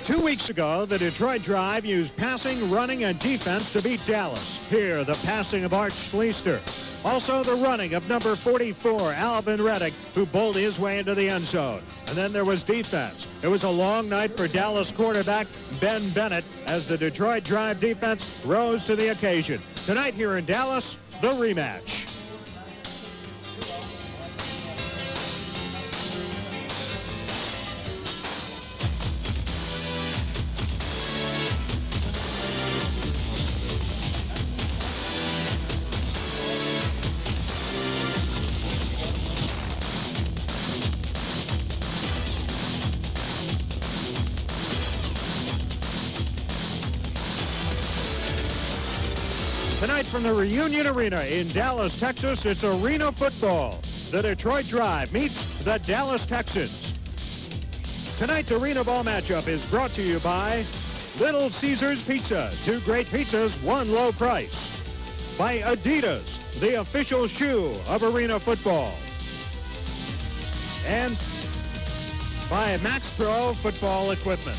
2 weeks ago, the Detroit Drive used passing, running, and defense to beat Dallas. Here, the passing of Art Schleister. Also, the running of number 44, Alvin Reddick, who bowled his way into the end zone. And then there was defense. It was a long night for Dallas quarterback Ben Bennett as the Detroit Drive defense rose to the occasion. Tonight here in Dallas, the rematch. Tonight from the Reunion Arena in Dallas, Texas, it's arena football. The Detroit Drive meets the Dallas Texans. Tonight's arena ball matchup is brought to you by Little Caesars Pizza. 2 great pizzas, 1 low price. By Adidas, the official shoe of arena football. And by Max Pro football equipment.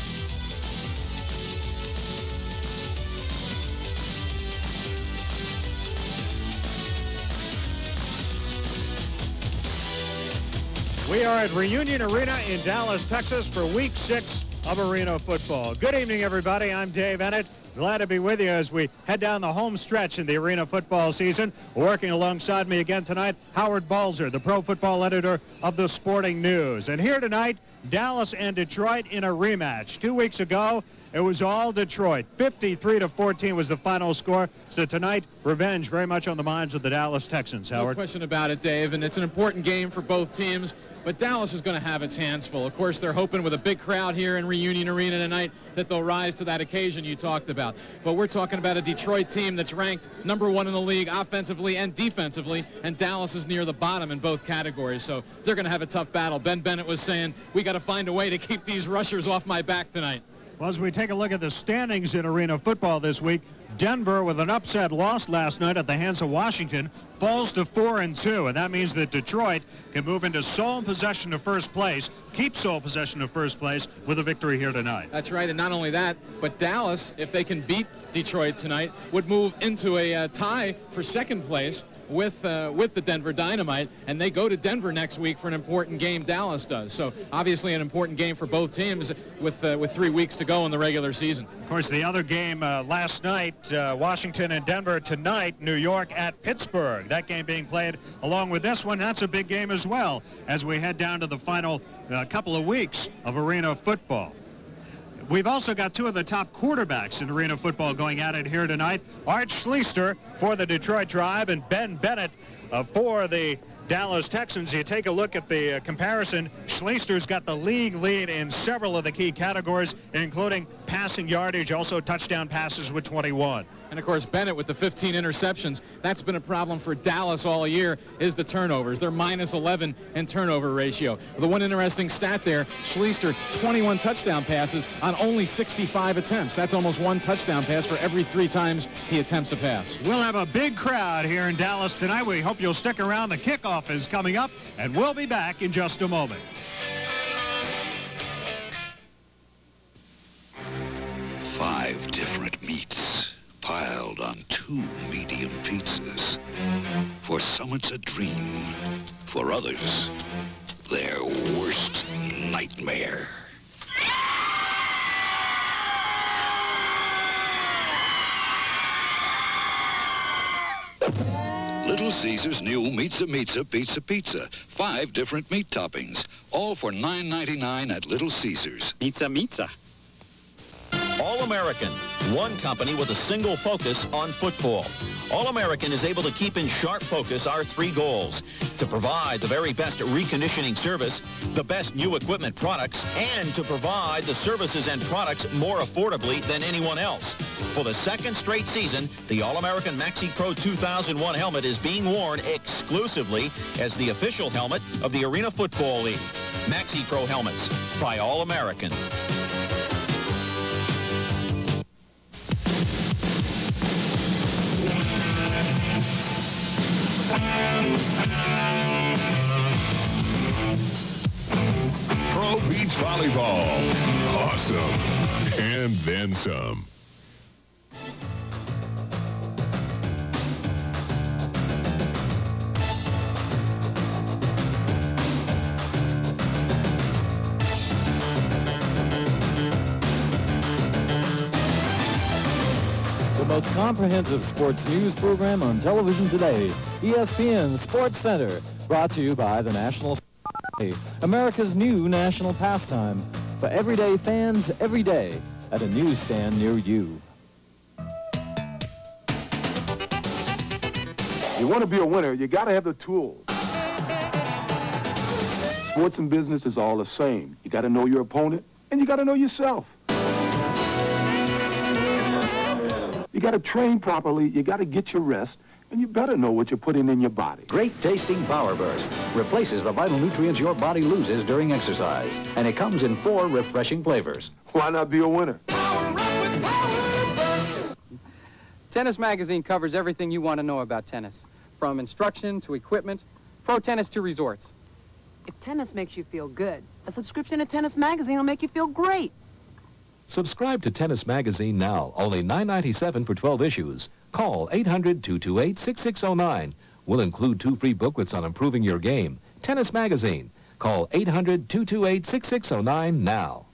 We are at Reunion Arena in Dallas, Texas for Week 6 of arena football. Good evening, everybody. I'm Dave Ennett. Glad to be with you as we head down the home stretch in the arena football season. Working alongside me again tonight, Howard Balzer, the pro football editor of the Sporting News. And here tonight, Dallas and Detroit in a rematch. 2 weeks ago, it was all Detroit. 53-14 was the final score. So tonight, revenge very much on the minds of the Dallas Texans, Howard. No question about it, Dave, and it's an important game for both teams. But Dallas is going to have its hands full. Of course, they're hoping with a big crowd here in Reunion Arena tonight that they'll rise to that occasion you talked about. But we're talking about a Detroit team that's ranked #1 in the league offensively and defensively, and Dallas is near the bottom in both categories. So they're going to have a tough battle. Ben Bennett was saying, we got to find a way to keep these rushers off my back tonight. Well, as we take a look at the standings in arena football this week, Denver, with an upset loss last night at the hands of Washington, falls to 4-2, and that means that Detroit can move into sole possession of first place, keep sole possession of first place with a victory here tonight. That's right, and not only that, but Dallas, if they can beat Detroit tonight, would move into a tie for second place with the Denver Dynamite, and they go to Denver next week for an important game. Dallas does. So obviously an important game for both teams with 3 weeks to go in the regular season. Of course, the other game last night, Washington and Denver. Tonight, New York at Pittsburgh. That game being played along with this one. That's a big game as well as we head down to the final couple of weeks of arena football. We've also got 2 of the top quarterbacks in arena football going at it here tonight. Art Schleister for the Detroit Drive and Ben Bennett for the Dallas Texans. You take a look at the comparison. Schleister's got the league lead in several of the key categories, including passing yardage, also touchdown passes with 21. And, of course, Bennett with the 15 interceptions. That's been a problem for Dallas all year, is the turnovers. They're -11 in turnover ratio. The one interesting stat there, Schleister, 21 touchdown passes on only 65 attempts. That's almost 1 touchdown pass for every 3 times he attempts a pass. We'll have a big crowd here in Dallas tonight. We hope you'll stick around. The kickoff is coming up, and we'll be back in just a moment. Five different meats piled on 2 medium pizzas. For some it's a dream. For others, their worst nightmare. Little Caesars new Pizza. 5 different meat toppings, all for $9.99 at Little Caesars. Pizza. All-American, one company with a single focus on football. All-American is able to keep in sharp focus our 3 goals: to provide the very best reconditioning service, the best new equipment products, and to provide the services and products more affordably than anyone else. For the 2nd straight season, the All-American Maxi Pro 2001 helmet is being worn exclusively as the official helmet of the Arena Football League. Maxi Pro helmets by All-American. Pro Beach Volleyball. Awesome. then some. The most comprehensive sports news program on television today, ESPN Sports Center, brought to you by the National America's new national pastime for everyday fans every day at a newsstand near you. You want to be a winner, you got to have the tools. Sports and business is all the same. You got to know your opponent, and you got to know yourself. You got to train properly, you got to get your rest, and you better know what you're putting in your body. Great tasting Power Burst replaces the vital nutrients your body loses during exercise, and it comes in 4 refreshing flavors. Why not be a winner? Tennis Magazine covers everything you want to know about tennis, from instruction to equipment, pro tennis to resorts. If tennis makes you feel good, a subscription to Tennis Magazine will make you feel great. Subscribe to Tennis Magazine now, only $9.97 for 12 issues. Call 800-228-6609. We'll include 2 free booklets on improving your game. Tennis Magazine. Call 800-228-6609 now.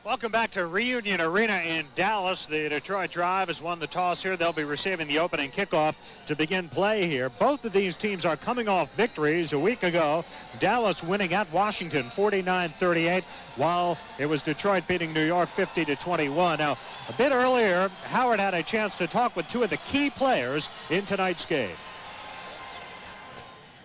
Welcome back to Reunion Arena in Dallas. The Detroit Drive has won the toss here. They'll be receiving the opening kickoff to begin play here. Both of these teams are coming off victories a week ago. Dallas winning at Washington 49-38, while it was Detroit beating New York 50-21. Now, a bit earlier, Howard had a chance to talk with 2 of the key players in tonight's game.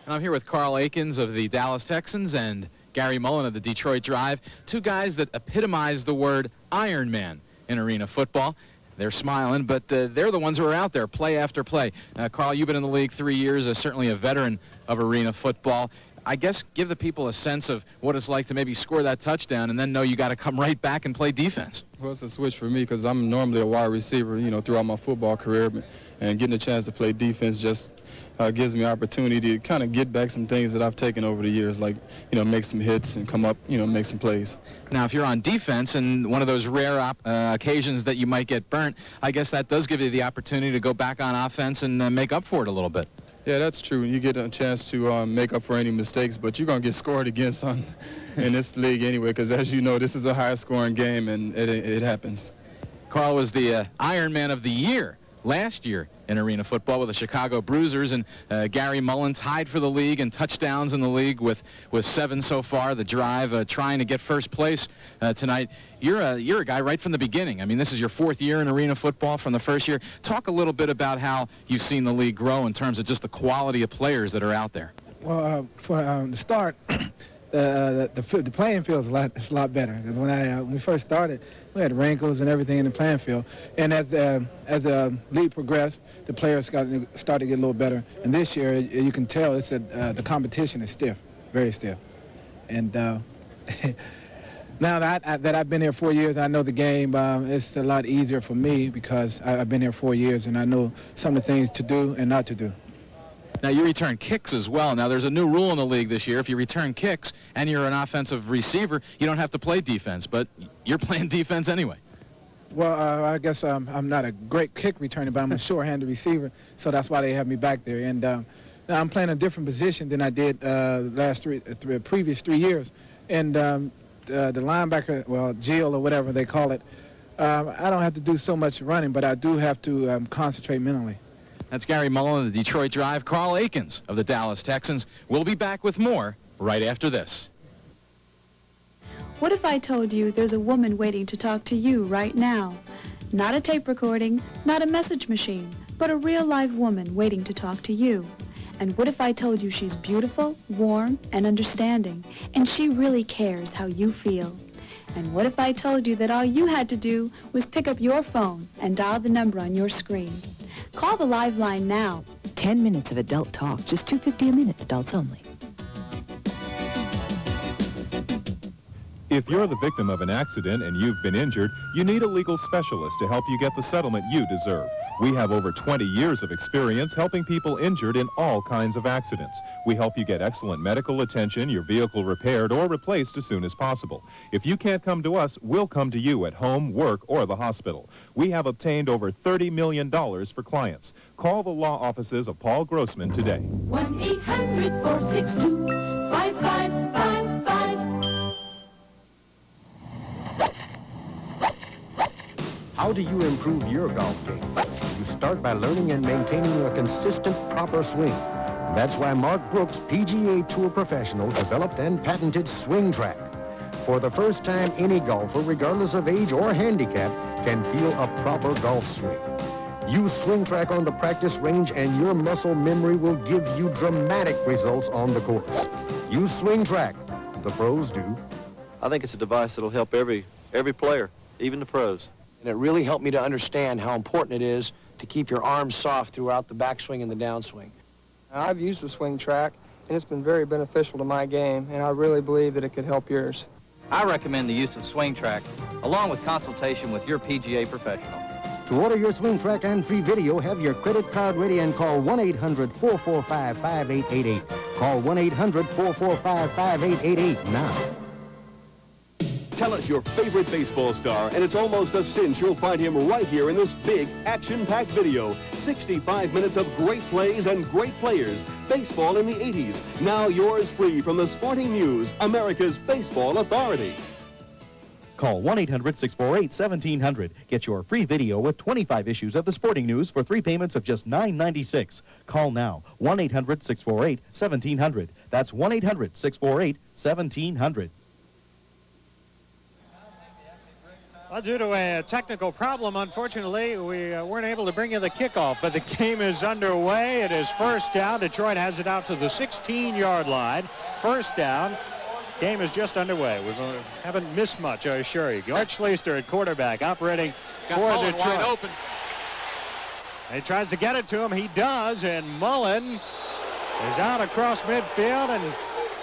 And I'm here with Carl Aikens of the Dallas Texans and Gary Mullen of the Detroit Drive, 2 guys that epitomize the word Iron Man in arena football. They're smiling, but they're the ones who are out there play after play. Carl, you've been in the league 3 years, certainly a veteran of arena football. I guess give the people a sense of what it's like to maybe score that touchdown and then know you got to come right back and play defense. Well, it's a switch for me because I'm normally a wide receiver, throughout my football career, and getting a chance to play defense just gives me opportunity to kind of get back some things that I've taken over the years, like, make some hits and come up, make some plays. Now, if you're on defense and one of those rare occasions that you might get burnt, I guess that does give you the opportunity to go back on offense and make up for it a little bit. Yeah, that's true. You get a chance to make up for any mistakes, but you're going to get scored against in this league anyway, because as you know, this is a high-scoring game, and it happens. Carl was the Iron Man of the Year last year in arena football with the Chicago Bruisers, and Gary Mullen tied for the league and touchdowns in the league with 7 so far. The Drive trying to get first place tonight. You're a guy right from the beginning. I mean, this is your 4th year in arena football from the first year. Talk a little bit about how you've seen the league grow in terms of just the quality of players that are out there. Well, for the start, the playing field is a lot better. When we first started, we had wrinkles and everything in the playing field. And as the league progressed, the players started to get a little better. And this year, you can tell the competition is stiff, very stiff. And now that I've been here 4 years, I know the game. It's a lot easier for me because I've been here 4 years, and I know some of the things to do and not to do. Now, you return kicks as well. Now, there's a new rule in the league this year. If you return kicks and you're an offensive receiver, you don't have to play defense, but you're playing defense anyway. Well, I guess I'm not a great kick returner, but I'm a short-handed receiver, so that's why they have me back there. And now I'm playing a different position than I did previous 3 years. And the linebacker, well, Jill or whatever they call it, I don't have to do so much running, but I do have to concentrate mentally. That's Gary Mullen of the Detroit Drive. Carl Aikens of the Dallas Texans. We'll be back with more right after this. What if I told you there's a woman waiting to talk to you right now? Not a tape recording, not a message machine, but a real live woman waiting to talk to you. And what if I told you she's beautiful, warm, and understanding, and she really cares how you feel? And what if I told you that all you had to do was pick up your phone and dial the number on your screen? Call the live line now. 10 minutes of adult talk, just $2.50 a minute, adults only. If you're the victim of an accident and you've been injured, you need a legal specialist to help you get the settlement you deserve. We have over 20 years of experience helping people injured in all kinds of accidents. We help you get excellent medical attention, your vehicle repaired or replaced as soon as possible. If you can't come to us, we'll come to you at home, work, or the hospital. We have obtained over $30 million for clients. Call the law offices of Paul Grossman today. 1-800-462-5555. How do you improve your golf game? You start by learning and maintaining a consistent, proper swing. That's why Mark Brooks, PGA Tour professional, developed and patented Swing Track. For the first time, any golfer, regardless of age or handicap, can feel a proper golf swing. Use Swing Track on the practice range and your muscle memory will give you dramatic results on the course. Use Swing Track. The pros do. I think it's a device that'll help every player, even the pros. And it really helped me to understand how important it is to keep your arms soft throughout the backswing and the downswing. I've used the Swing Track, and it's been very beneficial to my game, and I really believe that it could help yours. I recommend the use of Swing Track, along with consultation with your PGA professional. To order your Swing Track and free video, have your credit card ready and call 1-800-445-5888. Call 1-800-445-5888 now. Tell us your favorite baseball star, and it's almost a cinch you'll find him right here in this big, action-packed video. 65 minutes of great plays and great players. Baseball in the 80s. Now yours free from the Sporting News, America's baseball authority. Call 1-800-648-1700. Get your free video with 25 issues of the Sporting News for 3 payments of just $9.96. Call now, 1-800-648-1700. That's 1-800-648-1700. Well, due to a technical problem, unfortunately, we weren't able to bring you the kickoff, but the game is underway. It is first down. Detroit has it out to the 16-yard line. First down. Game is just underway. We haven't missed much, I assure you. Art Schleister at quarterback, operating for Detroit. Wide open. He tries to get it to him. He does, and Mullen is out across midfield and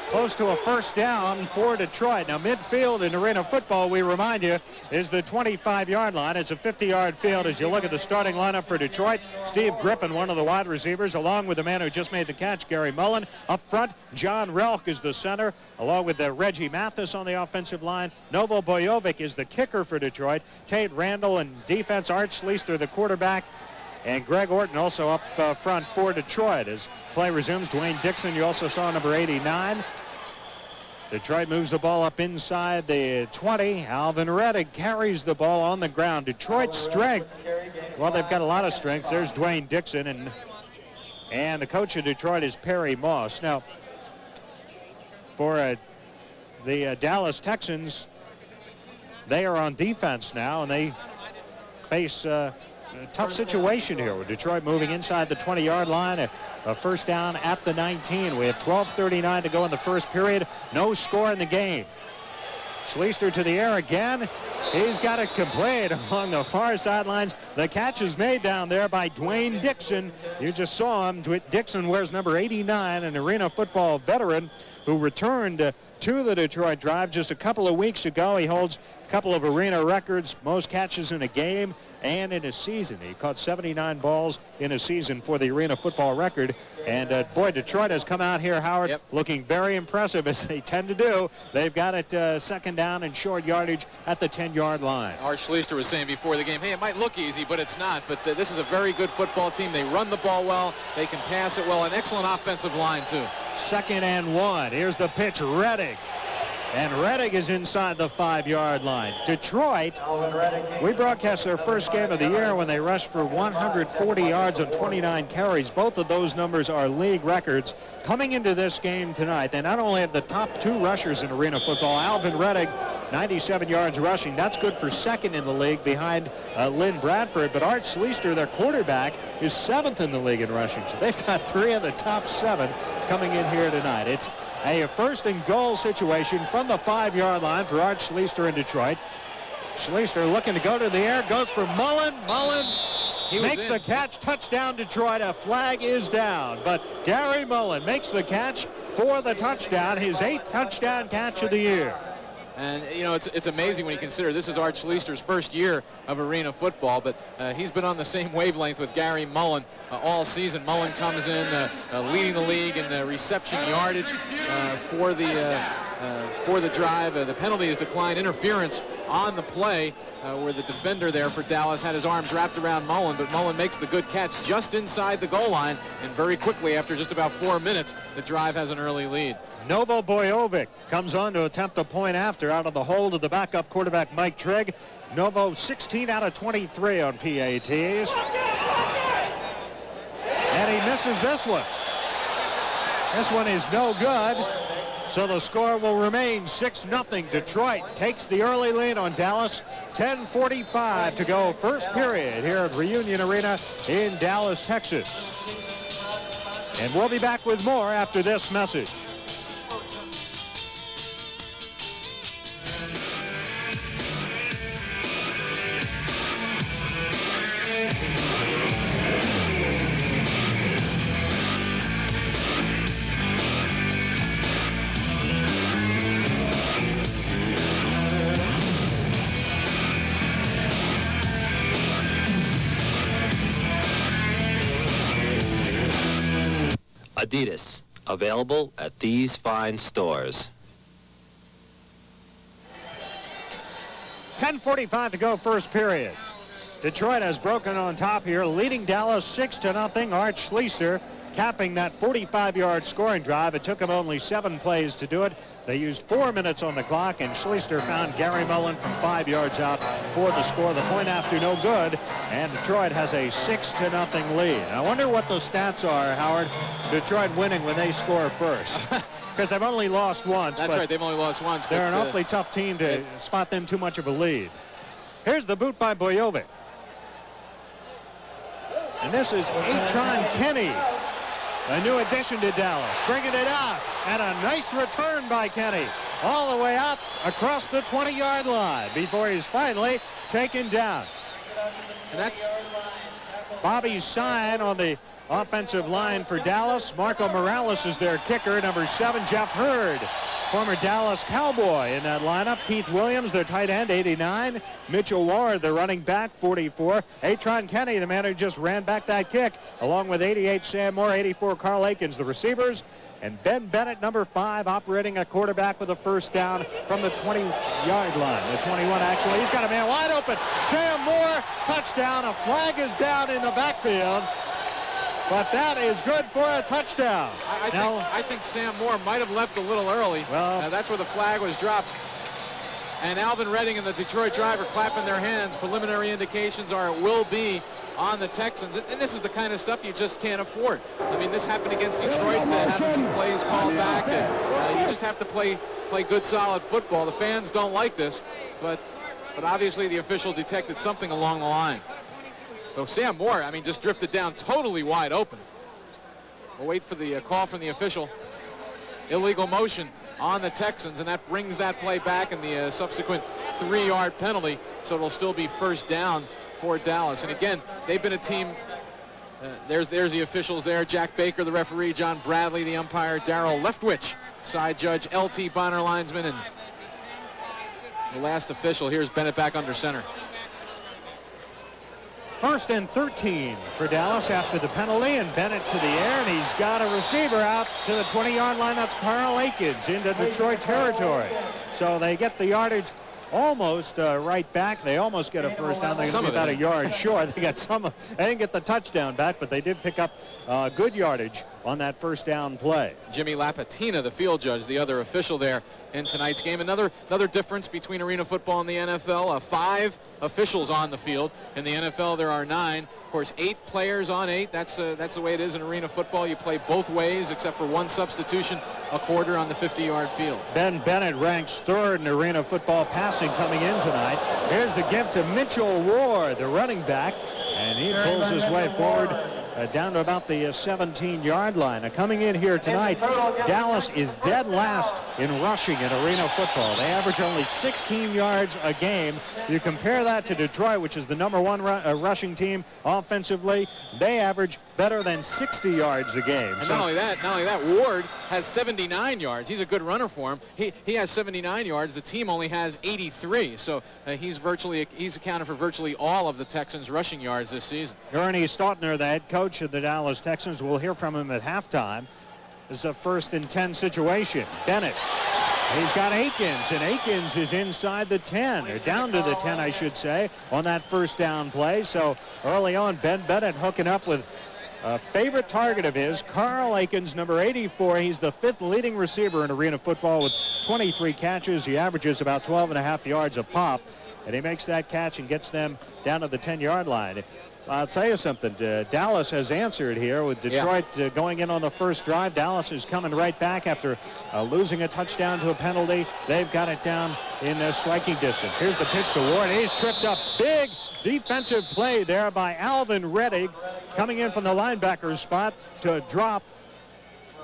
close to a first down for Detroit. Now, midfield in arena football, we remind you, is the 25-yard line. It's a 50-yard field as you look at the starting lineup for Detroit. Steve Griffin, one of the wide receivers, along with the man who just made the catch, Gary Mullen. Up front, John Relk is the center, along with Reggie Mathis on the offensive line. Novo Bojovic is the kicker for Detroit. Tate Randall in defense. Art Schleister, the quarterback. And Greg Orton also up front for Detroit. As play resumes, Dwayne Dixon, you also saw number 89. Detroit moves the ball up inside the 20. Alvin Rettig carries the ball on the ground. Detroit's strength, well, they've got a lot of strengths. There's Dwayne Dixon, and the coach of Detroit is Perry Moss. Now, for the Dallas Texans, they are on defense now, and they face a tough situation here with Detroit moving inside the 20-yard line. A first down at the 19. We have 12:39 to go in the first period. No score in the game. Schleister to the air again. He's got it complete along the far sidelines. The catch is made down there by Dwayne Dixon. You just saw him. Dixon wears number 89, an arena football veteran who returned to the Detroit Drive just a couple of weeks ago. He holds a couple of arena records, most catches in a game and in a season. He caught 79 balls in a season for the arena football record. And boy, Detroit has come out here, Howard, looking very impressive, as they tend to do. They've got it second down and short yardage at the 10-yard line. Art Schleister was saying before the game, hey, it might look easy, but it's not. But this is a very good football team. They run the ball well. They can pass it well. An excellent offensive line, too. 2nd and 1. Here's the pitch, Rettig. And Rettig is inside the 5-yard line. Detroit, we broadcast their first game of the year when they rushed for 140 yards on 29 carries. Both of those numbers are league records. Coming into this game tonight, they not only have the top 2 rushers in arena football. Alvin Rettig, 97 yards rushing. That's good for 2nd in the league behind Lynn Bradford. But Art Schleister, their quarterback, is 7th in the league in rushing. So they've got 3 of the top 7 coming in here tonight. It's a 1st and goal situation from the 5-yard line for Art Schleister in Detroit. Schleister looking to go to the air, goes for Mullen. Mullen makes the catch. Touchdown, Detroit. A flag is down, but Gary Mullen makes the catch for the touchdown, his 8th touchdown catch of the year. And, you know, it's amazing when you consider this is Art Schleister's first year of arena football, but he's been on the same wavelength with Gary Mullen all season. Mullen comes in leading the league in the reception yardage for the drive. The penalty is declined interference on the play where the defender there for Dallas had his arms wrapped around Mullen, but Mullen makes the good catch just inside the goal line, and very quickly, after just about 4 minutes, the drive has an early lead. Novo BOJOVICK comes on to attempt the point after out of the hold of the backup quarterback Mike Trigg. Novo 16 out of 23 on PATs. And he misses this one. This one is no good. So the score will remain 6-0. Detroit takes the early lead on Dallas. 10:45 to go, first period here at Reunion Arena in Dallas, Texas. And we'll be back with more after this message. Adidas, available at these fine stores. 10:45 to go, first period. Detroit has broken on top here, leading Dallas 6-0. Art Schleister capping that 45-yard scoring drive. It took him only 7 plays to do it. They used 4 minutes on the clock, and Schleister found Gary Mullen from 5 yards out for the score. The point after no good, and Detroit has a 6-0 lead. I wonder what the stats are, Howard. Detroit winning when they score first. Because they've only lost once. That's right, they've only lost once. They're an awfully tough team to spot them too much of a lead. Here's the boot by BOJOVICK. And this is Atron Kenny, a new addition to Dallas, bringing it out, and a nice return by Kenny, all the way out across the 20-yard line before he's finally taken down. And that's Bobby Sign on the offensive line for Dallas. Marco Morales is their kicker. Number 7, Jeff Hurd, former Dallas Cowboy in that lineup. Keith Williams, their tight end, 89. Mitchell Ward, the running back, 44. Atron Kenny, the man who just ran back that kick, along with 88 Sam Moore, 84 Carl Aikens, the receivers. And Ben Bennett, number 5, operating a quarterback with a first down from the 20-yard line. The 21, actually. He's got a man wide open. Sam Moore, touchdown. A flag is down in the backfield. But that is good for a touchdown. I think Sam Moore might have left a little early. Well, that's where the flag was dropped. And Alvin Redding and the Detroit driver clapping their hands. Preliminary indications are it will be on the Texans. And this is the kind of stuff you just can't afford. I mean, this happened against Detroit. Having some plays called back. And, you just have to play good, solid football. The fans don't like this. But obviously the official detected something along the line. So Sam Moore, I mean, just drifted down totally wide open. We'll wait for the call from the official. Illegal motion on the Texans, and that brings that play back in the subsequent 3-yard penalty. So it'll still be first down for Dallas. And again, they've been a team. There's the officials there. Jack Baker, the referee. John Bradley, the umpire. Darrell Leftwich, side judge. L.T. Bonner, linesman. And the last official. Here's Bennett back under center. 1st and 13 for Dallas after the penalty, and Bennett to the air, and he's got a receiver out to the 20-yard line. That's Carl Aikens into Detroit territory. So they get the yardage almost right back. They almost get a first down. They get about a yard short. They got they didn't get the touchdown back, but they did pick up good yardage on that first down play. Jimmy Lapatina, the field judge, the other official there in tonight's game. Another difference between arena football and the NFL. 5 officials on the field. In the NFL, there are 9. Of course, 8 players on 8. That's the way it is in arena football. You play both ways, except for 1 substitution a quarter on the 50-yard field. Ben Bennett ranks 3rd in arena football passing coming in tonight. Here's the gift to Mitchell Ward, the running back, and he pulls his way forward down to about the 17-yard line. Coming in here tonight, Dallas is dead last in rushing in arena football. They average only 16 yards a game. You compare that to Detroit, which is the #1 rushing team offensively. They average better than 60 yards a game. And not only that, Ward has 79 yards. He's a good runner for him. He has 79 yards. The team only has 83. So he's accounted for virtually all of the Texans' rushing yards this season. Ernie Stautner, the head coach of the Dallas Texans, we'll hear from him at halftime. This is a 1st and 10 situation. Bennett. He's got Akins, and Akins is inside the 10, or down to the 10, I should say, on that first down play. So early on, Ben Bennett hooking up with a favorite target of his, Carl Akins, number 84. He's the 5th leading receiver in arena football with 23 catches. He averages about 12.5 yards a pop, and he makes that catch and gets them down to the 10-yard line. I'll tell you something. Dallas has answered here with Detroit going in on the first drive. Dallas is coming right back after losing a touchdown to a penalty. They've got it down in striking distance. Here's the pitch to Ward. He's tripped up. Big defensive play there by Alvin Reddick, coming in from the linebacker's spot to drop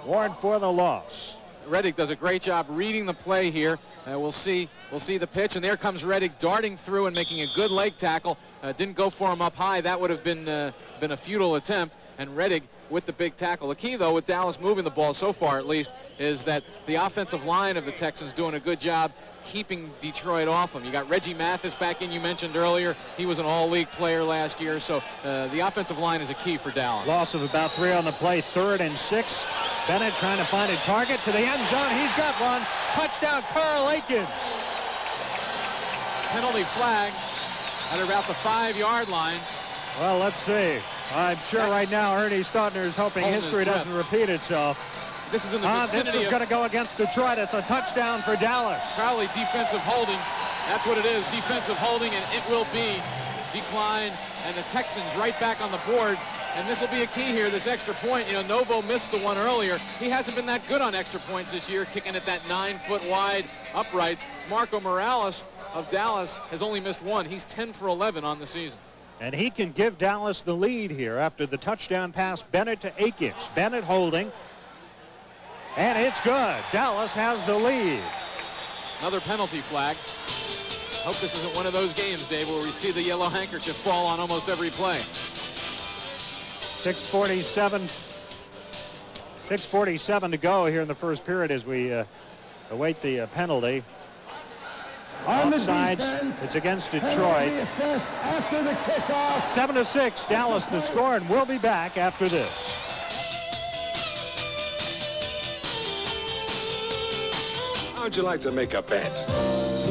Ward for the loss. Reddick does a great job reading the play here. We'll see the pitch, and there comes Reddick darting through and making a good leg tackle. Didn't go for him up high. That would have been a futile attempt, and Reddick with the big tackle. The key, though, with Dallas moving the ball so far, at least, is that the offensive line of the Texans doing a good job keeping Detroit off them. You got Reggie Mathis back in, you mentioned earlier. He was an all-league player last year, so the offensive line is a key for Dallas. Loss of about 3 on the play, 3rd and 6. Bennett trying to find a target to the end zone. He's got one. Touchdown, Carl Akins. Penalty flag at about the 5-yard line. Well, let's see. I'm sure right now Ernie Stautner is hoping history doesn't repeat itself. This is in the vicinity. This is going to go against Detroit. It's a touchdown for Dallas. Probably defensive holding. That's what it is, defensive holding, and it will be declined. And the Texans right back on the board. And this will be a key here, this extra point. You know, Novo missed the one earlier. He hasn't been that good on extra points this year, kicking at that 9-foot wide uprights. Marco Morales of Dallas has only missed one. He's 10 for 11 on the season. And he can give Dallas the lead here after the touchdown pass, Bennett to Akins. Bennett holding. And it's good. Dallas has the lead. Another penalty flag. Hope this isn't one of those games, Dave, where we see the yellow handkerchief fall on almost every play. 6:47 to go here in the first period as we await the penalty. Offsides. It's against Detroit. 7-6, Dallas the score, and we'll be back after this. How'd you like to make a bet?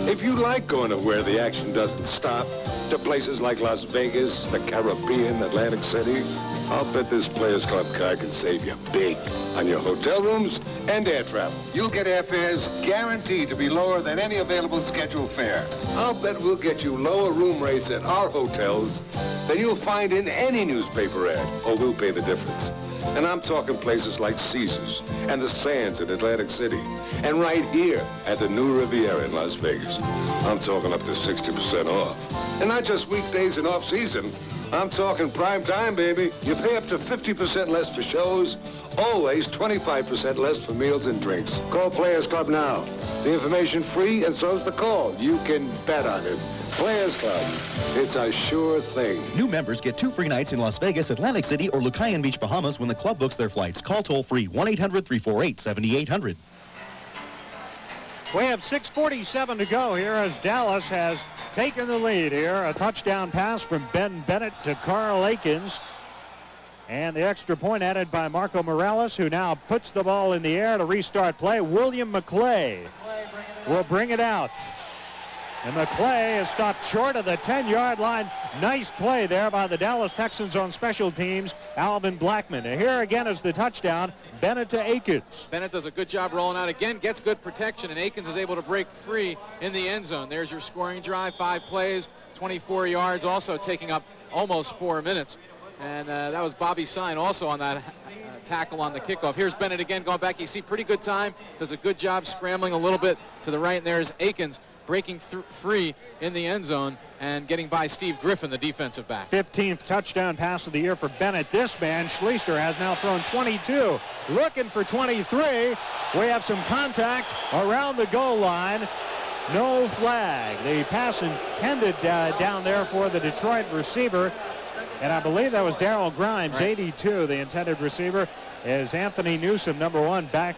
If you like going to where the action doesn't stop, to places like Las Vegas, the Caribbean, Atlantic City, I'll bet this Players Club card can save you big on your hotel rooms and air travel. You'll get airfares guaranteed to be lower than any available scheduled fare. I'll bet we'll get you lower room rates at our hotels than you'll find in any newspaper ad, or we'll pay the difference. And I'm talking places like Caesars and the Sands in Atlantic City, and right here at the New Riviera in Las Vegas. I'm talking up to 60% off. And not just weekdays and off-season. I'm talking prime time, baby. You pay up to 50% less for shows, always 25% less for meals and drinks. Call Players Club now. The information free, and so's the call. You can bet on it. Players Club. It's a sure thing. New members get 2 free nights in Las Vegas, Atlantic City, or Lucayan Beach, Bahamas when the club books their flights. Call toll-free 1-800-348-7800. We have 6:47 to go here as Dallas has taken the lead here. A touchdown pass from Ben Bennett to Carl Akins. And the extra point added by Marco Morales, who now puts the ball in the air to restart play. William McClay will bring it out. And McClay is stopped short of the 10-yard line. Nice play there by the Dallas Texans on special teams. Alvin Blackman. And here again is the touchdown. Bennett to Akins. Bennett does a good job rolling out again, gets good protection, and Akins is able to break free in the end zone. There's your scoring drive, 5 plays, 24 yards, also taking up almost 4 minutes. And that was Bobby Sine also on that tackle on the kickoff. Here's Bennett again going back. You see pretty good time. Does a good job scrambling a little bit to the right, and there's Akins breaking free in the end zone and getting by Steve Griffin, the defensive back. 15th touchdown pass of the year for Bennett. This man, Schleister, has now thrown 22. Looking for 23. We have some contact around the goal line. No flag. The pass intended down there for the Detroit receiver. And I believe that was Darrell Grimes, Right. 82, the intended receiver, is Anthony Newsom, number 1, back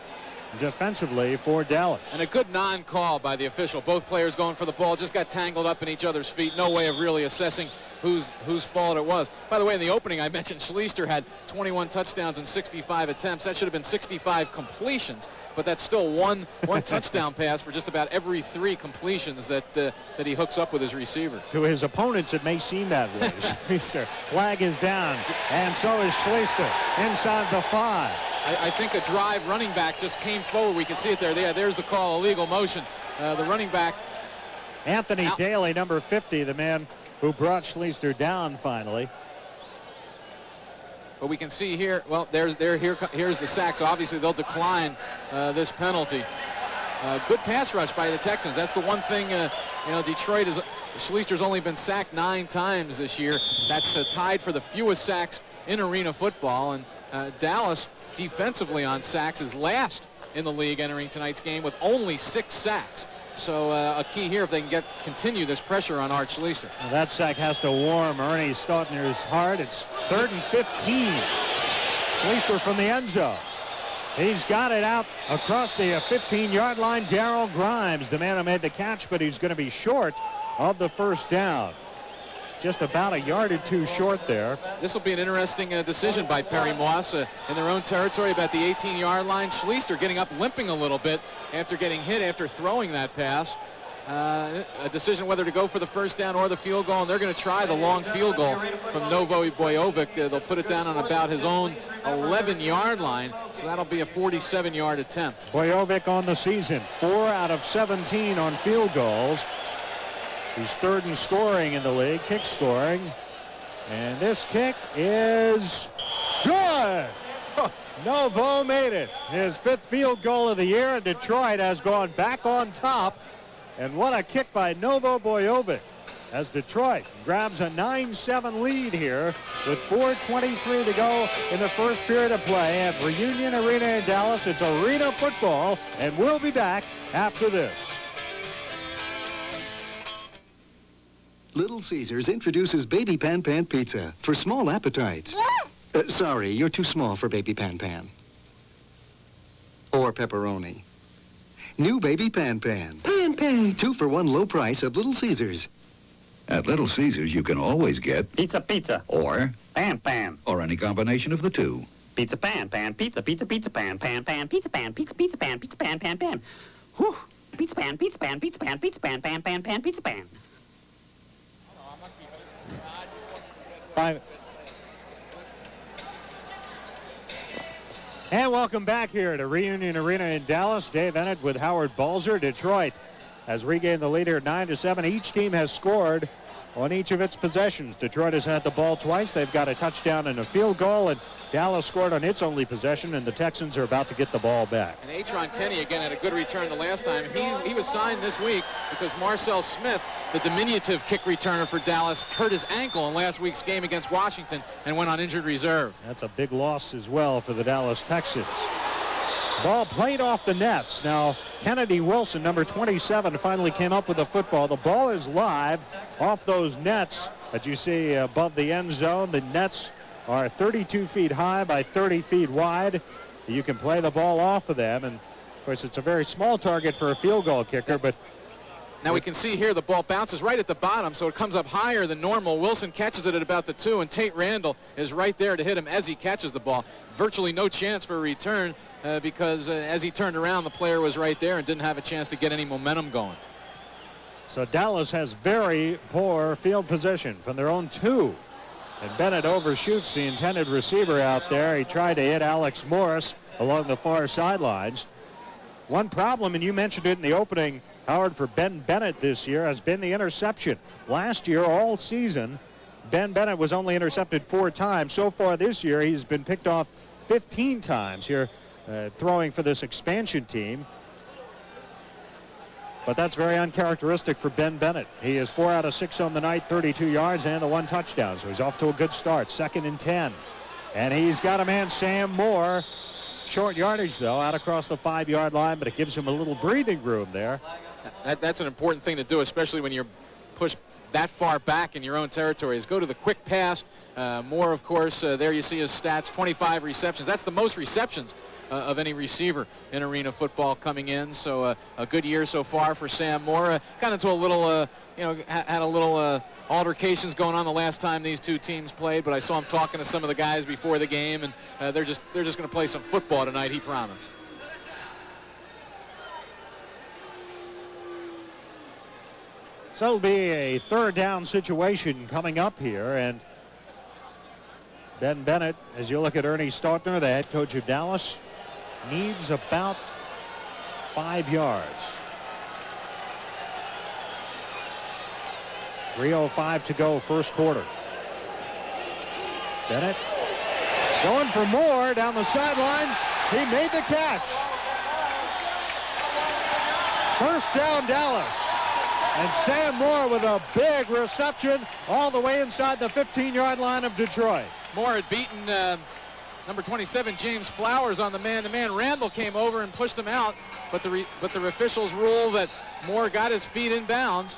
defensively for Dallas. And a good non-call by the official. Both players going for the ball, just got tangled up in each other's feet. No way of really assessing whose fault it was. By the way, in the opening, I mentioned Schleister had 21 touchdowns and 65 attempts. That should have been 65 completions, but that's still one touchdown pass for just about every 3 completions that he hooks up with his receiver. To his opponents, it may seem that way. Schleister, flag is down, and so is Schleister inside the 5. I think a drive running back just came forward. We can see it there. There's the call, illegal motion. The running back. Anthony Daly, number 50, the man who brought Schleister down finally. But we can see here, well, here's the sack. So obviously they'll decline this penalty. Good pass rush by the Texans. That's the one thing, Detroit Schleister's only been sacked 9 times this year. That's tied for the fewest sacks in arena football. And Dallas, defensively on sacks, is last in the league entering tonight's game with only 6 sacks. So a key here if they can continue this pressure on Art Schleister. Now that sack has to warm Ernie Stautner's heart. It's 3rd and 15. Schleister from the end zone. He's got it out across the 15-yard line. Darrell Grimes, the man who made the catch, but he's going to be short of the first down. Just about a yard or 2 short there. This will be an interesting decision by Perry Moss in their own territory about the 18-yard line. Schleister getting up limping a little bit after getting hit after throwing that pass. A decision whether to go for the first down or the field goal, and they're going to try the long field goal from NOVO BOJOVICK. They'll put it down on about his own 11-yard line, so that'll be a 47-yard attempt. BOJOVICK on the season, 4 out of 17 on field goals. He's 3rd in scoring in the league, kick scoring. And this kick is good. Novo made it. His 5th field goal of the year, and Detroit has gone back on top. And what a kick by NOVO BOJOVICK as Detroit grabs a 9-7 lead here with 4:23 to go in the first period of play at Reunion Arena in Dallas. It's arena football, and we'll be back after this. Little Caesars introduces Baby Pan Pan Pizza for small appetites. Sorry, you're too small for Baby Pan Pan. Or pepperoni. New Baby Pan Pan. Pan Pan. 2 for 1 low price at Little Caesars. At Little Caesars, you can always get pizza, or pan, or any combination of the 2. Pizza, pan, pizza, pan, pizza, pan, pan. Whew. Pizza, pan, pan, pizza, pan. 5. And welcome back here to Reunion Arena in Dallas. Dave Ennett with Howard Balzer. Detroit has regained the lead here 9-7. Each team has scored on each of its possessions. Detroit has had the ball twice. They've got a touchdown and a field goal, and Dallas scored on its only possession, and the Texans are about to get the ball back. And Atron Kenny again had a good return the last time. He was signed this week because Marcel Smith, the diminutive kick returner for Dallas, hurt his ankle in last week's game against Washington and went on injured reserve. That's a big loss as well for the Dallas Texans. Ball played off the nets. Now, Kennedy Wilson, number 27, finally came up with the football. The ball is live off those nets that you see above the end zone. The nets are 32 feet high by 30 feet wide. You can play the ball off of them, and of course it's a very small target for a field goal kicker, but now we can see here the ball bounces right at the bottom, so it comes up higher than normal. Wilson catches it at about the 2, and Tate Randall is right there to hit him as he catches the ball. Virtually no chance for a return because as he turned around, the player was right there and didn't have a chance to get any momentum going. So Dallas has very poor field position from their own 2. And Bennett overshoots the intended receiver out there. He tried to hit Alex Morris along the far sidelines. One problem, and you mentioned it in the opening, Howard, for Ben Bennett this year has been the interception. Last year, all season, Ben Bennett was only intercepted 4 times. So far this year, he's been picked off 15 times here throwing for this expansion team. But that's very uncharacteristic for Ben Bennett. He is 4 out of 6 on the night, 32 yards and the 1 touchdown. So he's off to a good start. 2nd and 10. And he's got a man, Sam Moore. Short yardage, though, out across the 5-yard line, but it gives him a little breathing room there. That's an important thing to do, especially when you're pushed that far back in your own territory is go to the quick pass. Moore, of course, there you see his stats, 25 receptions. That's the most receptions of any receiver in arena football coming in. So a good year so far for Sam Moore. Got into a little, had a little altercations going on the last time these two teams played, but I saw him talking to some of the guys before the game, and they're just going to play some football tonight, he promised. So it'll be a third down situation coming up here, and Ben Bennett, as you look at Ernie Stautner, the head coach of Dallas, needs about 5 yards. 3:05 to go, first quarter. Bennett going for Moore down the sidelines. He made the catch. First down, Dallas. And Sam Moore with a big reception all the way inside the 15-yard line of Detroit. Moore had beaten number 27, James Flowers, on the man-to-man. Randall came over and pushed him out, but the officials rule that Moore got his feet in bounds.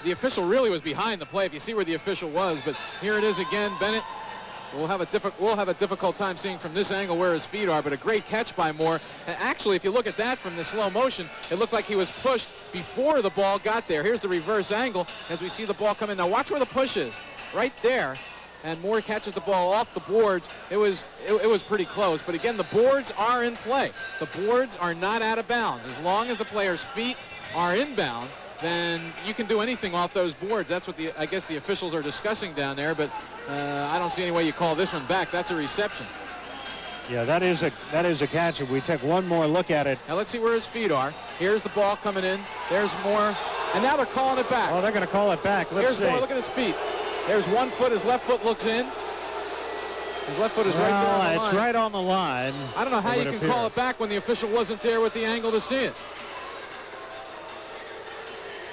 The official really was behind the play, if you see where the official was, but here it is again. Bennett we'll have a difficult time seeing from this angle where his feet are, but a great catch by Moore. And actually, if you look at that from the slow motion, it looked like he was pushed before the ball got there. Here's the reverse angle as we see the ball come in. Now watch where the push is, right there. And Moore catches the ball off the boards. It was pretty close, but again, the boards are in play. The boards are not out of bounds. As long as the player's feet are in bounds, then you can do anything off those boards. That's what I guess the officials are discussing down there, but I don't see any way you call this one back. That's a reception. Yeah, that is a catch. If we take one more look at it. Now let's see where his feet are. Here's the ball coming in. There's Moore, and now they're calling it back. Oh, they're going to call it back. Let's see. Moore, look at his feet. There's one foot. His left foot looks in. His left foot is right there on the line. It's right on the line. I don't know how you can call it back when the official wasn't there with the angle to see it.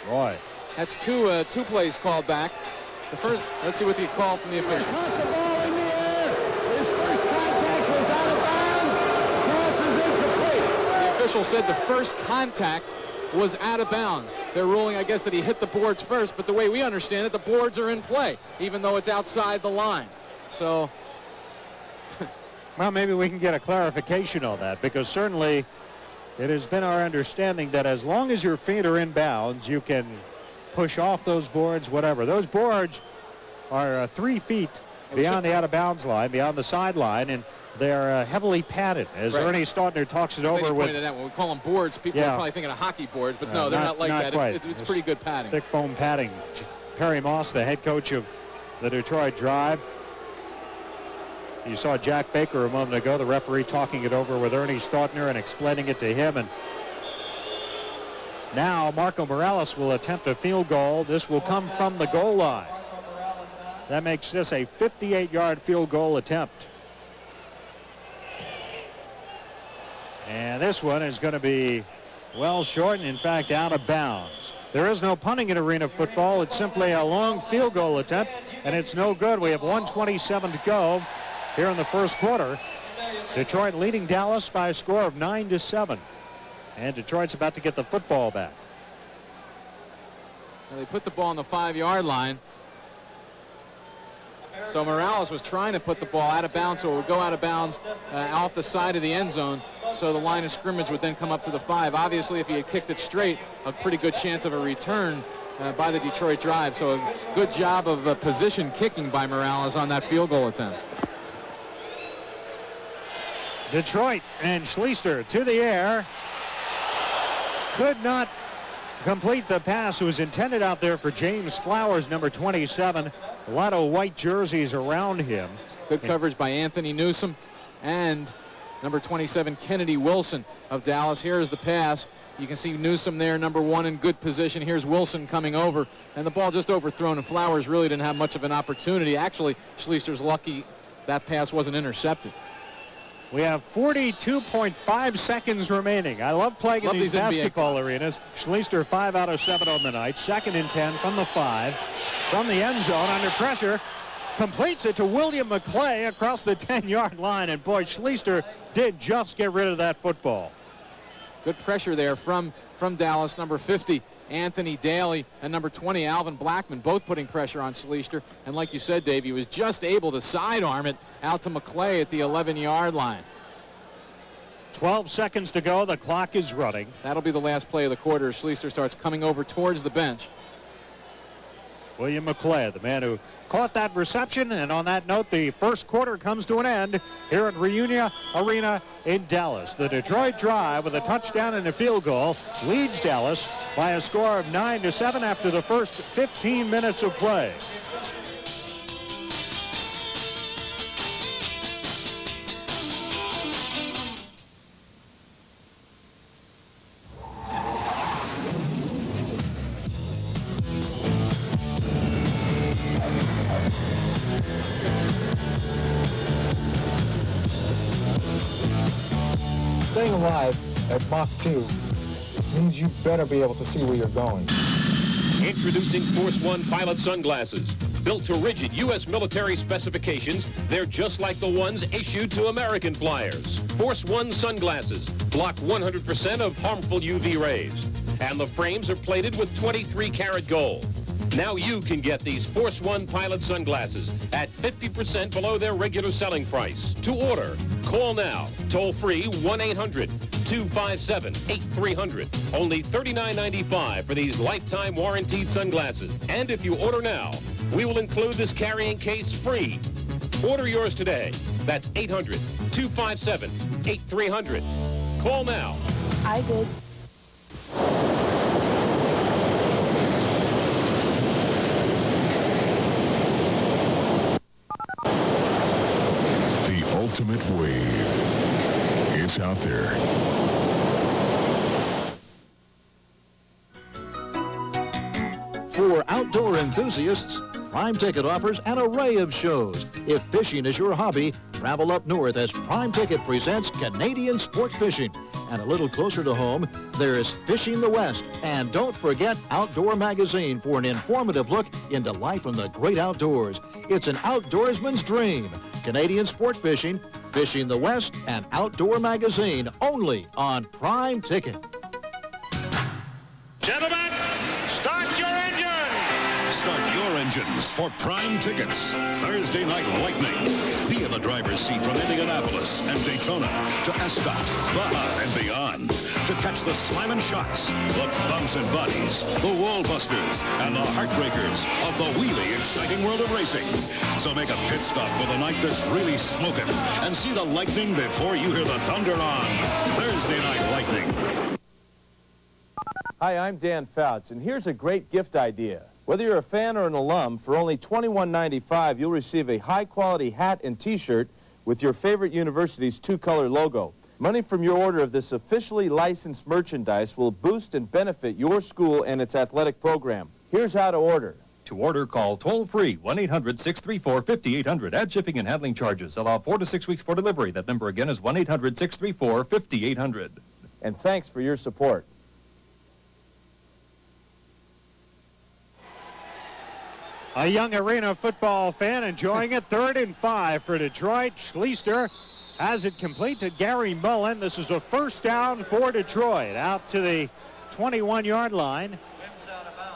Boy. That's two plays called back. The first, let's see what the call from the official. The official said the first contact was out of bounds. They're ruling, I guess, that he hit the boards first, but the way we understand it, the boards are in play, even though it's outside the line. So, well, maybe we can get a clarification on that, because certainly it has been our understanding that as long as your feet are in bounds, you can push off those boards, whatever. Those boards are 3 feet beyond the out-of-bounds line, beyond the sideline, and they're heavily padded. As right. Ernie Stautner talks it over with. When we call them boards, people are probably thinking of hockey boards, but no, they're not like that. It's pretty good padding. Thick foam padding. Perry Moss, the head coach of the Detroit Drive. You saw Jack Baker a moment ago, the referee, talking it over with Ernie Stautner and explaining it to him. And now Marco Morales will attempt a field goal. This will come from the goal line. That makes this a 58-yard field goal attempt. And this one is going to be well short and, in fact, out of bounds. There is no punting in arena football. It's simply a long field goal attempt, and it's no good. We have 1:27 to go here in the first quarter. Detroit leading Dallas by a score of 9-7. And Detroit's about to get the football back. Now they put the ball on the 5-yard line. So Morales was trying to put the ball out of bounds so it would go out of bounds off the side of the end zone. So the line of scrimmage would then come up to the 5. Obviously, if he had kicked it straight, a pretty good chance of a return by the Detroit Drive. So a good job of position kicking by Morales on that field goal attempt. Detroit and Schleister to the air. Could not complete the pass. It was intended out there for James Flowers, number 27. A lot of white jerseys around him. Good coverage by Anthony Newsome and number 27, Kennedy Wilson of Dallas. Here's the pass. You can see Newsome there, number 1, in good position. Here's Wilson coming over, and the ball just overthrown, and Flowers really didn't have much of an opportunity. Actually, Schleister's lucky that pass wasn't intercepted. We have 42.5 seconds remaining. I love playing in these basketball arenas. Schleister 5 out of 7 on the night. 2nd and 10 from the 5. From the end zone, under pressure, completes it to William McClay across the 10-yard line. And boy, Schleister did just get rid of that football. Good pressure there from Dallas, number 50, Anthony Daly and number 20, Alvin Blackman, both putting pressure on Schleister. And like you said, Dave, he was just able to sidearm it out to McClay at the 11-yard line. 12 seconds to go. The clock is running. That'll be the last play of the quarter. Schleister starts coming over towards the bench. William McClay, the man who caught that reception. And on that note, the first quarter comes to an end here at Reunion Arena in Dallas. The Detroit Drive, with a touchdown and a field goal, leads Dallas by a score of 9-7 after the first 15 minutes of play. Staying alive at Mach 2 means you better be able to see where you're going. Introducing Force One pilot sunglasses. Built to rigid U.S. military specifications, they're just like the ones issued to American flyers. Force One sunglasses block 100% of harmful UV rays. And the frames are plated with 23-karat gold. Now you can get these Force One pilot sunglasses at 50% below their regular selling price. To order, call now. Toll free 1-800-257-8300. Only $39.95 for these lifetime warranted sunglasses. And if you order now, we will include this carrying case free. Order yours today. That's 800-257-8300. Call now. I did. The ultimate wave is out there. For outdoor enthusiasts, Prime Ticket offers an array of shows. If fishing is your hobby, travel up north as Prime Ticket presents Canadian Sport Fishing. And a little closer to home, there's Fishing the West. And don't forget Outdoor Magazine for an informative look into life in the great outdoors. It's an outdoorsman's dream. Canadian Sport Fishing, Fishing the West, and Outdoor Magazine, only on Prime Ticket. Gentlemen, start your engine! Start your engines for Prime Tickets. Thursday Night Lightning. Be in the driver's seat from Indianapolis and Daytona to Ascot, Baja, and beyond. To catch the slamming shocks, the bumps and bodies, the wall busters, and the heartbreakers of the wheelie exciting world of racing. So make a pit stop for the night that's really smoking and see the lightning before you hear the thunder on Thursday Night Lightning. Hi, I'm Dan Fouts, and here's a great gift idea. Whether you're a fan or an alum, for only $21.95, you'll receive a high-quality hat and T-shirt with your favorite university's two-color logo. Money from your order of this officially licensed merchandise will boost and benefit your school and its athletic program. Here's how to order. To order, call toll-free 1-800-634-5800. Add shipping and handling charges. Allow 4 to 6 weeks for delivery. That number again is 1-800-634-5800. And thanks for your support. A young arena football fan enjoying it. 3rd and 5 for Detroit. Schleister has it complete to Gary Mullen. This is a first down for Detroit out to the 21-yard line.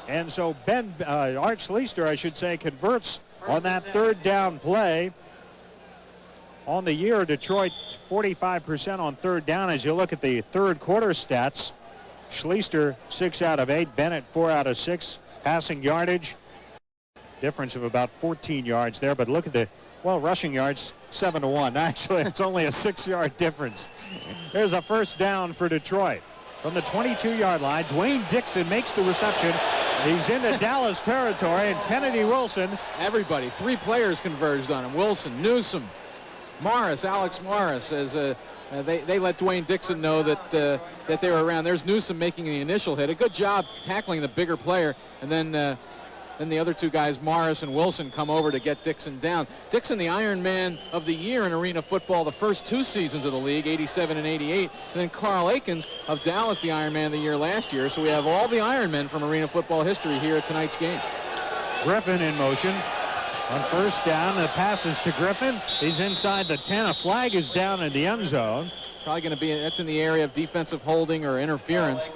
And so Art Schleister, I should say, converts on that 3rd down play. On the year, Detroit 45% on 3rd down. As you look at the third quarter stats, Schleister 6 out of 8, Bennett 4 out of 6 passing yardage. Difference of about 14 yards there, but look at the, rushing yards 7-1. Actually, it's only a 6-yard difference. There's a first down for Detroit. From the 22-yard line, DWAYNE DIXON makes the reception. He's into Dallas territory, and Kennedy Wilson. Everybody, 3 players converged on him. Wilson, Newsom, Morris, Alex Morris, as they let DWAYNE DIXON know that they were around. There's Newsom making the initial hit. A good job tackling the bigger player, and then the other 2 guys, Morris and Wilson, come over to get Dixon down. Dixon, the Iron Man of the year in arena football the first 2 seasons of the league, 87 and 88. And then Carl Akins of Dallas, the Iron Man of the year last year. So we have all the Iron Men from arena football history here at tonight's game. Griffin in motion. On first down, the pass is to Griffin. He's inside the 10. A flag is down in the end zone. Probably going to be, that's in the area of defensive holding or interference.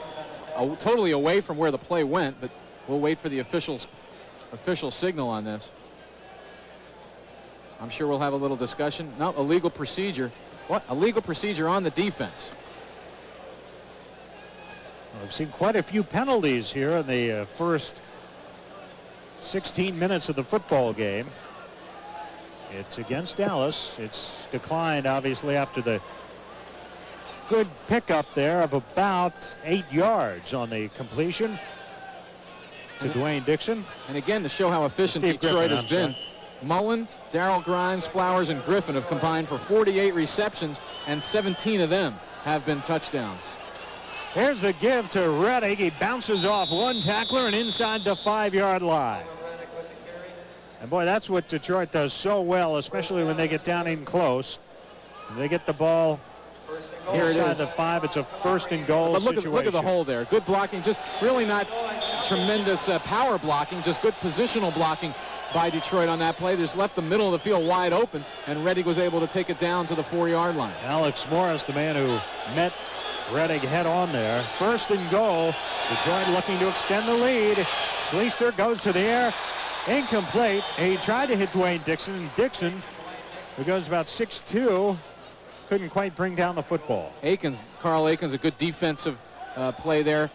totally away from where the play went, but we'll wait for the official signal on this. I'm sure we'll have a little discussion. No, illegal procedure. What? Illegal procedure on the defense. Well, I've seen quite a few penalties here in the first 16 minutes of the football game. It's against Dallas. It's declined, obviously, after the good pickup there of about 8 yards on the completion to DWAYNE DIXON. And again, to show how efficient Detroit has been, Mullen, Darrell Grimes, Flowers, and Griffin have combined for 48 receptions, and 17 of them have been touchdowns. Here's the give to Reddick. He bounces off one tackler and inside the 5-yard line. And boy, that's what Detroit does so well, especially when they get down in close. When they get the ball Here it inside is. the 5, it's a 1st and goal situation. Look at the hole there. Good blocking, just really not tremendous power blocking, just good positional blocking by Detroit on that play. Just left the middle of the field wide open, and Reddick was able to take it down to the 4-yard line. Alex Morris, the man who met Reddick head on there. 1st and goal. Detroit looking to extend the lead. Schleister goes to the air. Incomplete. He tried to hit DWAYNE DIXON, and DIXON, who goes about 6'2", couldn't quite bring down the football. Carl Aikens, a good defensive play there,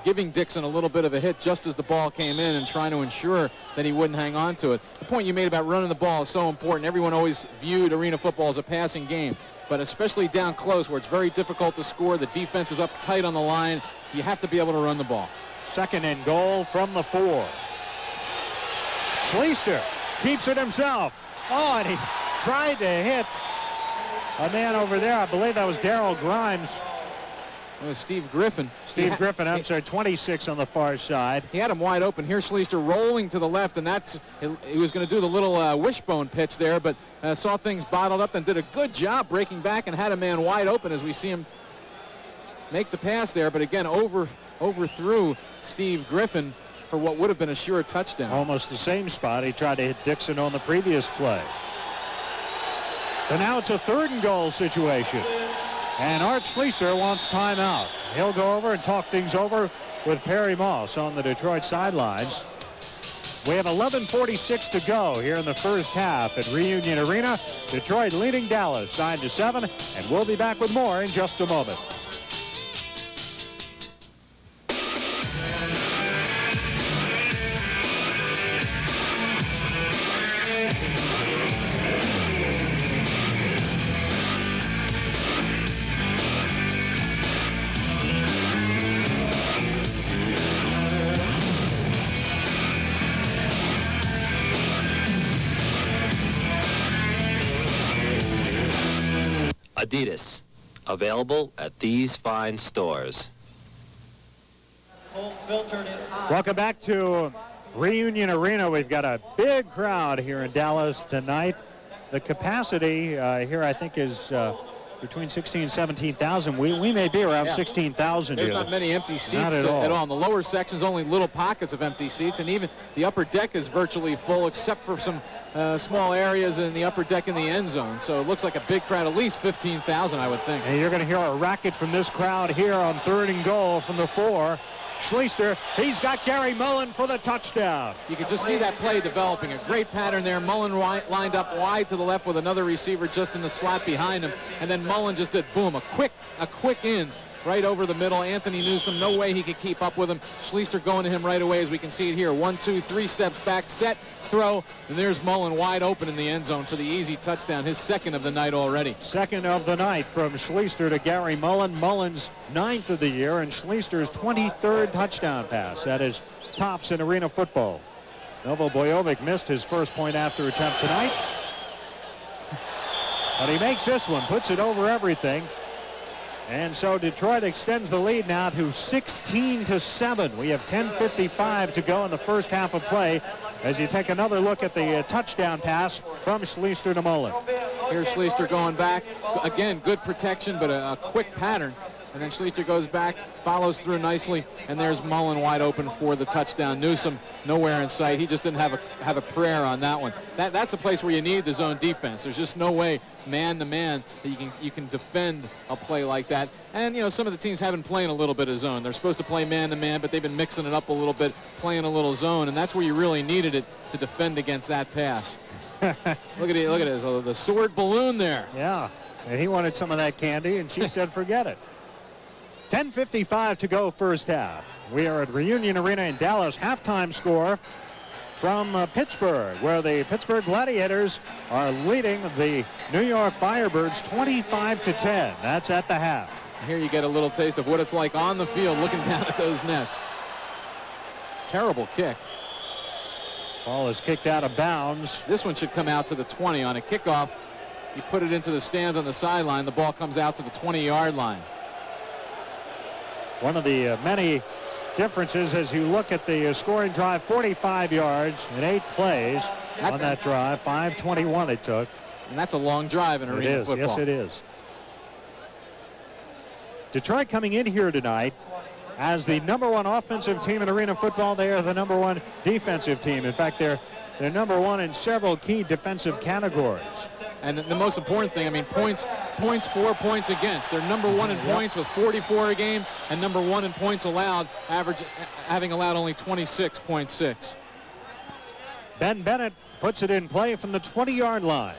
giving DIXON a little bit of a hit just as the ball came in and trying to ensure that he wouldn't hang on to it. The point you made about running the ball is so important. Everyone always viewed arena football as a passing game, but especially down close where it's very difficult to score. The defense is up tight on the line. You have to be able to run the ball. 2nd and goal from the 4. Schleister keeps it himself. Oh, and he tried to hit a man over there. I believe that was Darrell Grimes. Steve Griffin. Griffin, I'm sorry, 26 on the far side. He had him wide open. Here Schleister rolling to the left, and he was going to do the little wishbone pitch there, but saw things bottled up and did a good job breaking back and had a man wide open as we see him make the pass there, but again overthrew Steve Griffin for what would have been a sure touchdown. Almost the same spot he tried to hit DIXON on the previous play. So now it's a 3rd and goal situation. And Art Schleister wants timeout. He'll go over and talk things over with Perry Moss on the Detroit sidelines. We have 11:46 to go here in the first half at Reunion Arena. Detroit leading Dallas 9-7, and we'll be back with more in just a moment. Adidas, available at these fine stores. Welcome back to Reunion Arena. We've got a big crowd here in Dallas tonight. The capacity here, I think, is between 16,000 and 17,000. We may be around 16,000 here. There's not many empty seats Not at all. In the lower sections, only little pockets of empty seats, and even the upper deck is virtually full except for some small areas in the upper deck in the end zone. So it looks like a big crowd, at least 15,000, I would think. And you're going to hear a racket from this crowd here on 3rd and goal from the 4. Schleister, he's got Gary Mullen for the touchdown. You can just see that play developing. A great pattern there. Mullen lined up wide to the left with another receiver just in the slot behind him. And then Mullen just did, boom, a quick in right over the middle. Anthony Newsome, no way he could keep up with him. Schleister going to him right away, as we can see it here. 1, 2, 3 steps back, set, throw, and there's Mullen wide open in the end zone for the easy touchdown, his 2nd of the night already. 2nd of the night from Schleister to Gary Mullen. Mullen's 9th of the year, and Schleister's 23rd touchdown pass. That is tops in arena football. Novo BOJOVICK missed his first point after attempt tonight. But he makes this one, puts it over everything. And so Detroit extends the lead now to 16-7. We have 10:55 to go in the first half of play as you take another look at the touchdown pass from Schleister to Mullen. Here's Schleister going back. Again, good protection, but a quick pattern. And then Schlichter goes back, follows through nicely, and there's Mullen wide open for the touchdown. Newsome nowhere in sight. He just didn't have a prayer on that one. That's a place where you need the zone defense. There's just no way man-to-man that you can defend a play like that. And, you know, some of the teams have been playing a little bit of zone. They're supposed to play man-to-man, but they've been mixing it up a little bit, playing a little zone, and that's where you really needed it to defend against that pass. Look at it. Look at it. So the sword balloon there. Yeah. And he wanted some of that candy, and she said forget it. 10:55 to go first half. We are at Reunion Arena in Dallas. Halftime score from Pittsburgh, where the Pittsburgh Gladiators are leading the New York Firebirds 25-10. That's at the half. Here you get a little taste of what it's like on the field looking down at those nets. Terrible kick. Ball is kicked out of bounds. This one should come out to the 20 on a kickoff. You put it into the stands on the sideline. The ball comes out to the 20-yard line. One of the many differences as you look at the scoring drive, 45 yards in 8 plays on that drive, 5:21 it took. And that's a long drive in arena football. Yes, it is. Detroit coming in here tonight as the #1 offensive team in arena football. They are the #1 defensive team. In fact, they're #1 in several key defensive categories. And the most important thing, I mean, points for, points against. They're #1 in points with 44 a game, and #1 in points allowed, having allowed only 26.6. Ben Bennett puts it in play from the 20-yard line.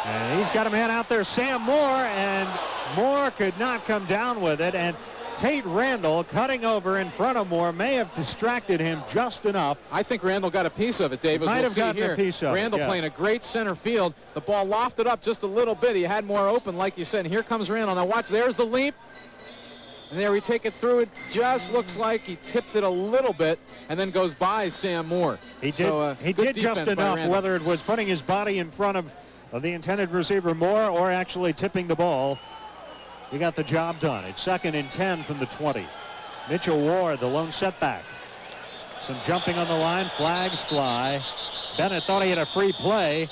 And he's got a man out there, Sam Moore, and Moore could not come down with it. And Tate Randall cutting over in front of Moore may have distracted him just enough. I think Randall got a piece of it, Dave. Might have gotten a piece of it. Randall playing a great center field. The ball lofted up just a little bit. He had Moore open, like you said. And here comes Randall. Now watch, there's the leap. And there we take it through. It just looks like he tipped it a little bit and then goes by Sam Moore. He did, he did just enough, whether it was putting his body in front of the intended receiver Moore or actually tipping the ball. He got the job done. It's 2nd and 10 from the 20. Mitchell Ward, the lone setback. Some jumping on the line. Flags fly. Bennett thought he had a free play.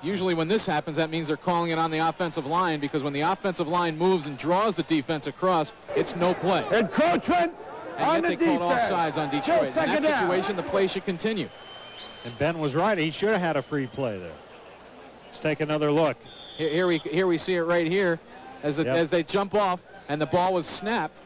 Usually when this happens, that means they're calling it on the offensive line, because when the offensive line moves and draws the defense across, it's no play. Encroachment and yet they called offsides on Detroit. In that situation, the play should continue. And Ben was right. He should have had a free play there. Let's take another look. Here we see it right here. As they jump off and the ball was snapped.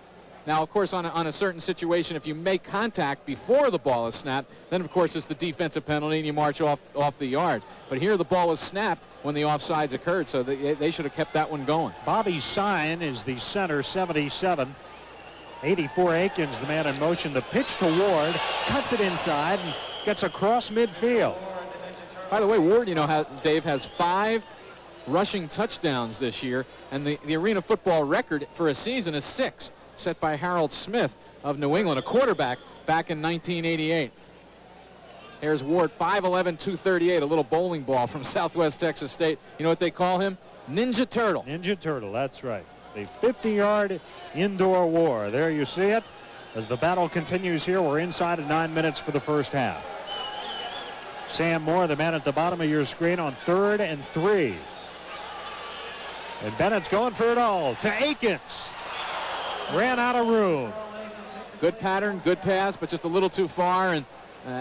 Now, of course, on a certain situation, if you make contact before the ball is snapped, then, of course, it's the defensive penalty and you march off the yards. But here the ball was snapped when the offsides occurred, so they should have kept that one going. Bobby Sine is the center, 77. 84 Aikens, the man in motion. The pitch to Ward, cuts it inside and gets across midfield. By the way, Ward, you know, Dave, has 5 rushing touchdowns this year, and the arena football record for a season is 6, set by Harold Smith of New England, a quarterback back in 1988. Here's Ward, 5'11", 238, a little bowling ball from Southwest Texas State. You know what they call him? Ninja Turtle. Ninja Turtle, that's right. The 50-yard indoor war. There you see it. As the battle continues here, we're inside of 9 minutes for the first half. Sam Moore, the man at the bottom of your screen, on 3rd and 3. And Bennett's going for it all to Aikens. Ran out of room. Good pattern, good pass, but just a little too far, and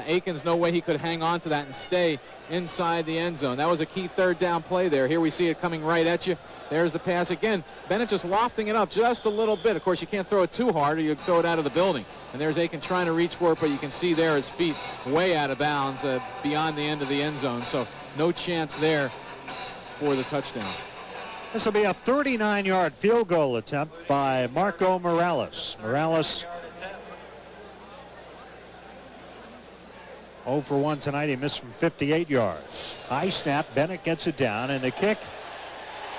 Aikens, no way he could hang on to that and stay inside the end zone. That was a key 3rd down play there. Here we see it coming right at you. There's the pass again. Bennett just lofting it up just a little bit. Of course, you can't throw it too hard or you throw it out of the building. And there's Aikens trying to reach for it, but you can see there his feet way out of bounds beyond the end of the end zone. So no chance there for the touchdown. This will be a 39-yard field goal attempt by Marco Morales. Morales 0 for 1 tonight. He missed from 58 yards. High snap. Bennett gets it down, and the kick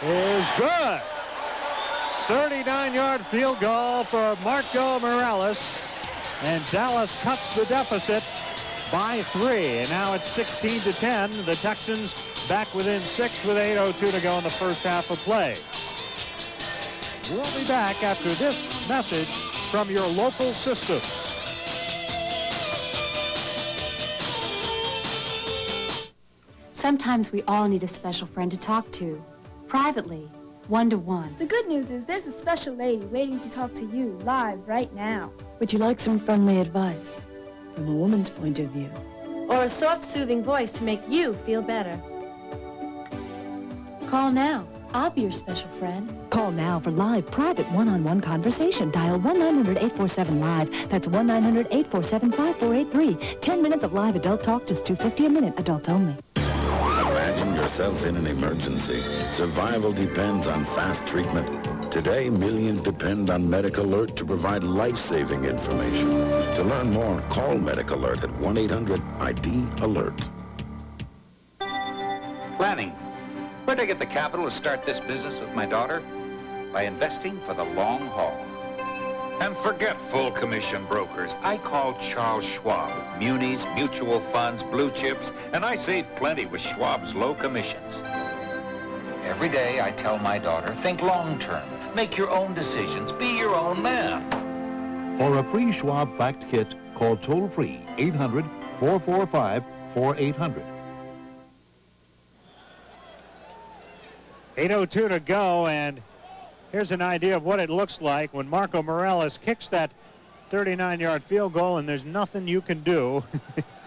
is good. 39-yard field goal for Marco Morales. And Dallas cuts the deficit by 3. And now it's 16-10. The Texans back within 6 with 8:02 to go in the first half of play. We'll be back after this message from your local system. Sometimes we all need a special friend to talk to, privately. 1-to-1. The good news is there's a special lady waiting to talk to you live right now. Would you like some friendly advice from a woman's point of view? Or a soft, soothing voice to make you feel better. Call now. I'll be your special friend. Call now for live, private, one-on-one conversation. Dial 1-900-847-LIVE. That's 1-900-847-5483. 10 minutes of live adult talk, just $2.50 a minute. Adults only. Imagine yourself in an emergency. Survival depends on fast treatment. Today, millions depend on Medic Alert to provide life-saving information. To learn more, call Medic Alert at 1-800-ID-ALERT. Planning. Where'd I get the capital to start this business with my daughter? By investing for the long haul. And forget full commission brokers. I call Charles Schwab. Munis, mutual funds, blue chips, and I save plenty with Schwab's low commissions. Every day I tell my daughter, think long-term. Make your own decisions. Be your own man. For a free Schwab Fact Kit, call toll-free 800-445-4800. 8:02 to go, and here's an idea of what it looks like when Marco Morales kicks that 39-yard field goal, and there's nothing you can do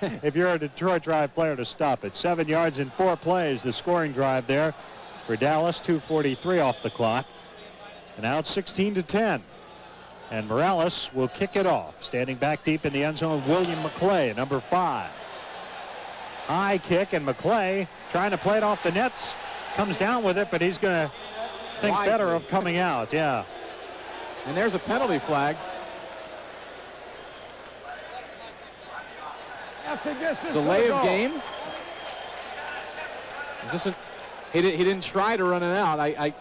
if you're a Detroit Drive player to stop it. 7 yards in 4 plays, the scoring drive there for Dallas, 2:43 off the clock. And now it's 16-10. And Morales will kick it off. Standing back deep in the end zone, William McClay, number 5. High kick, and McClay trying to play it off the nets. Comes down with it, but he's going to think better of coming out, yeah. And there's a penalty flag. Delay of game. Is this he didn't try to run it out. I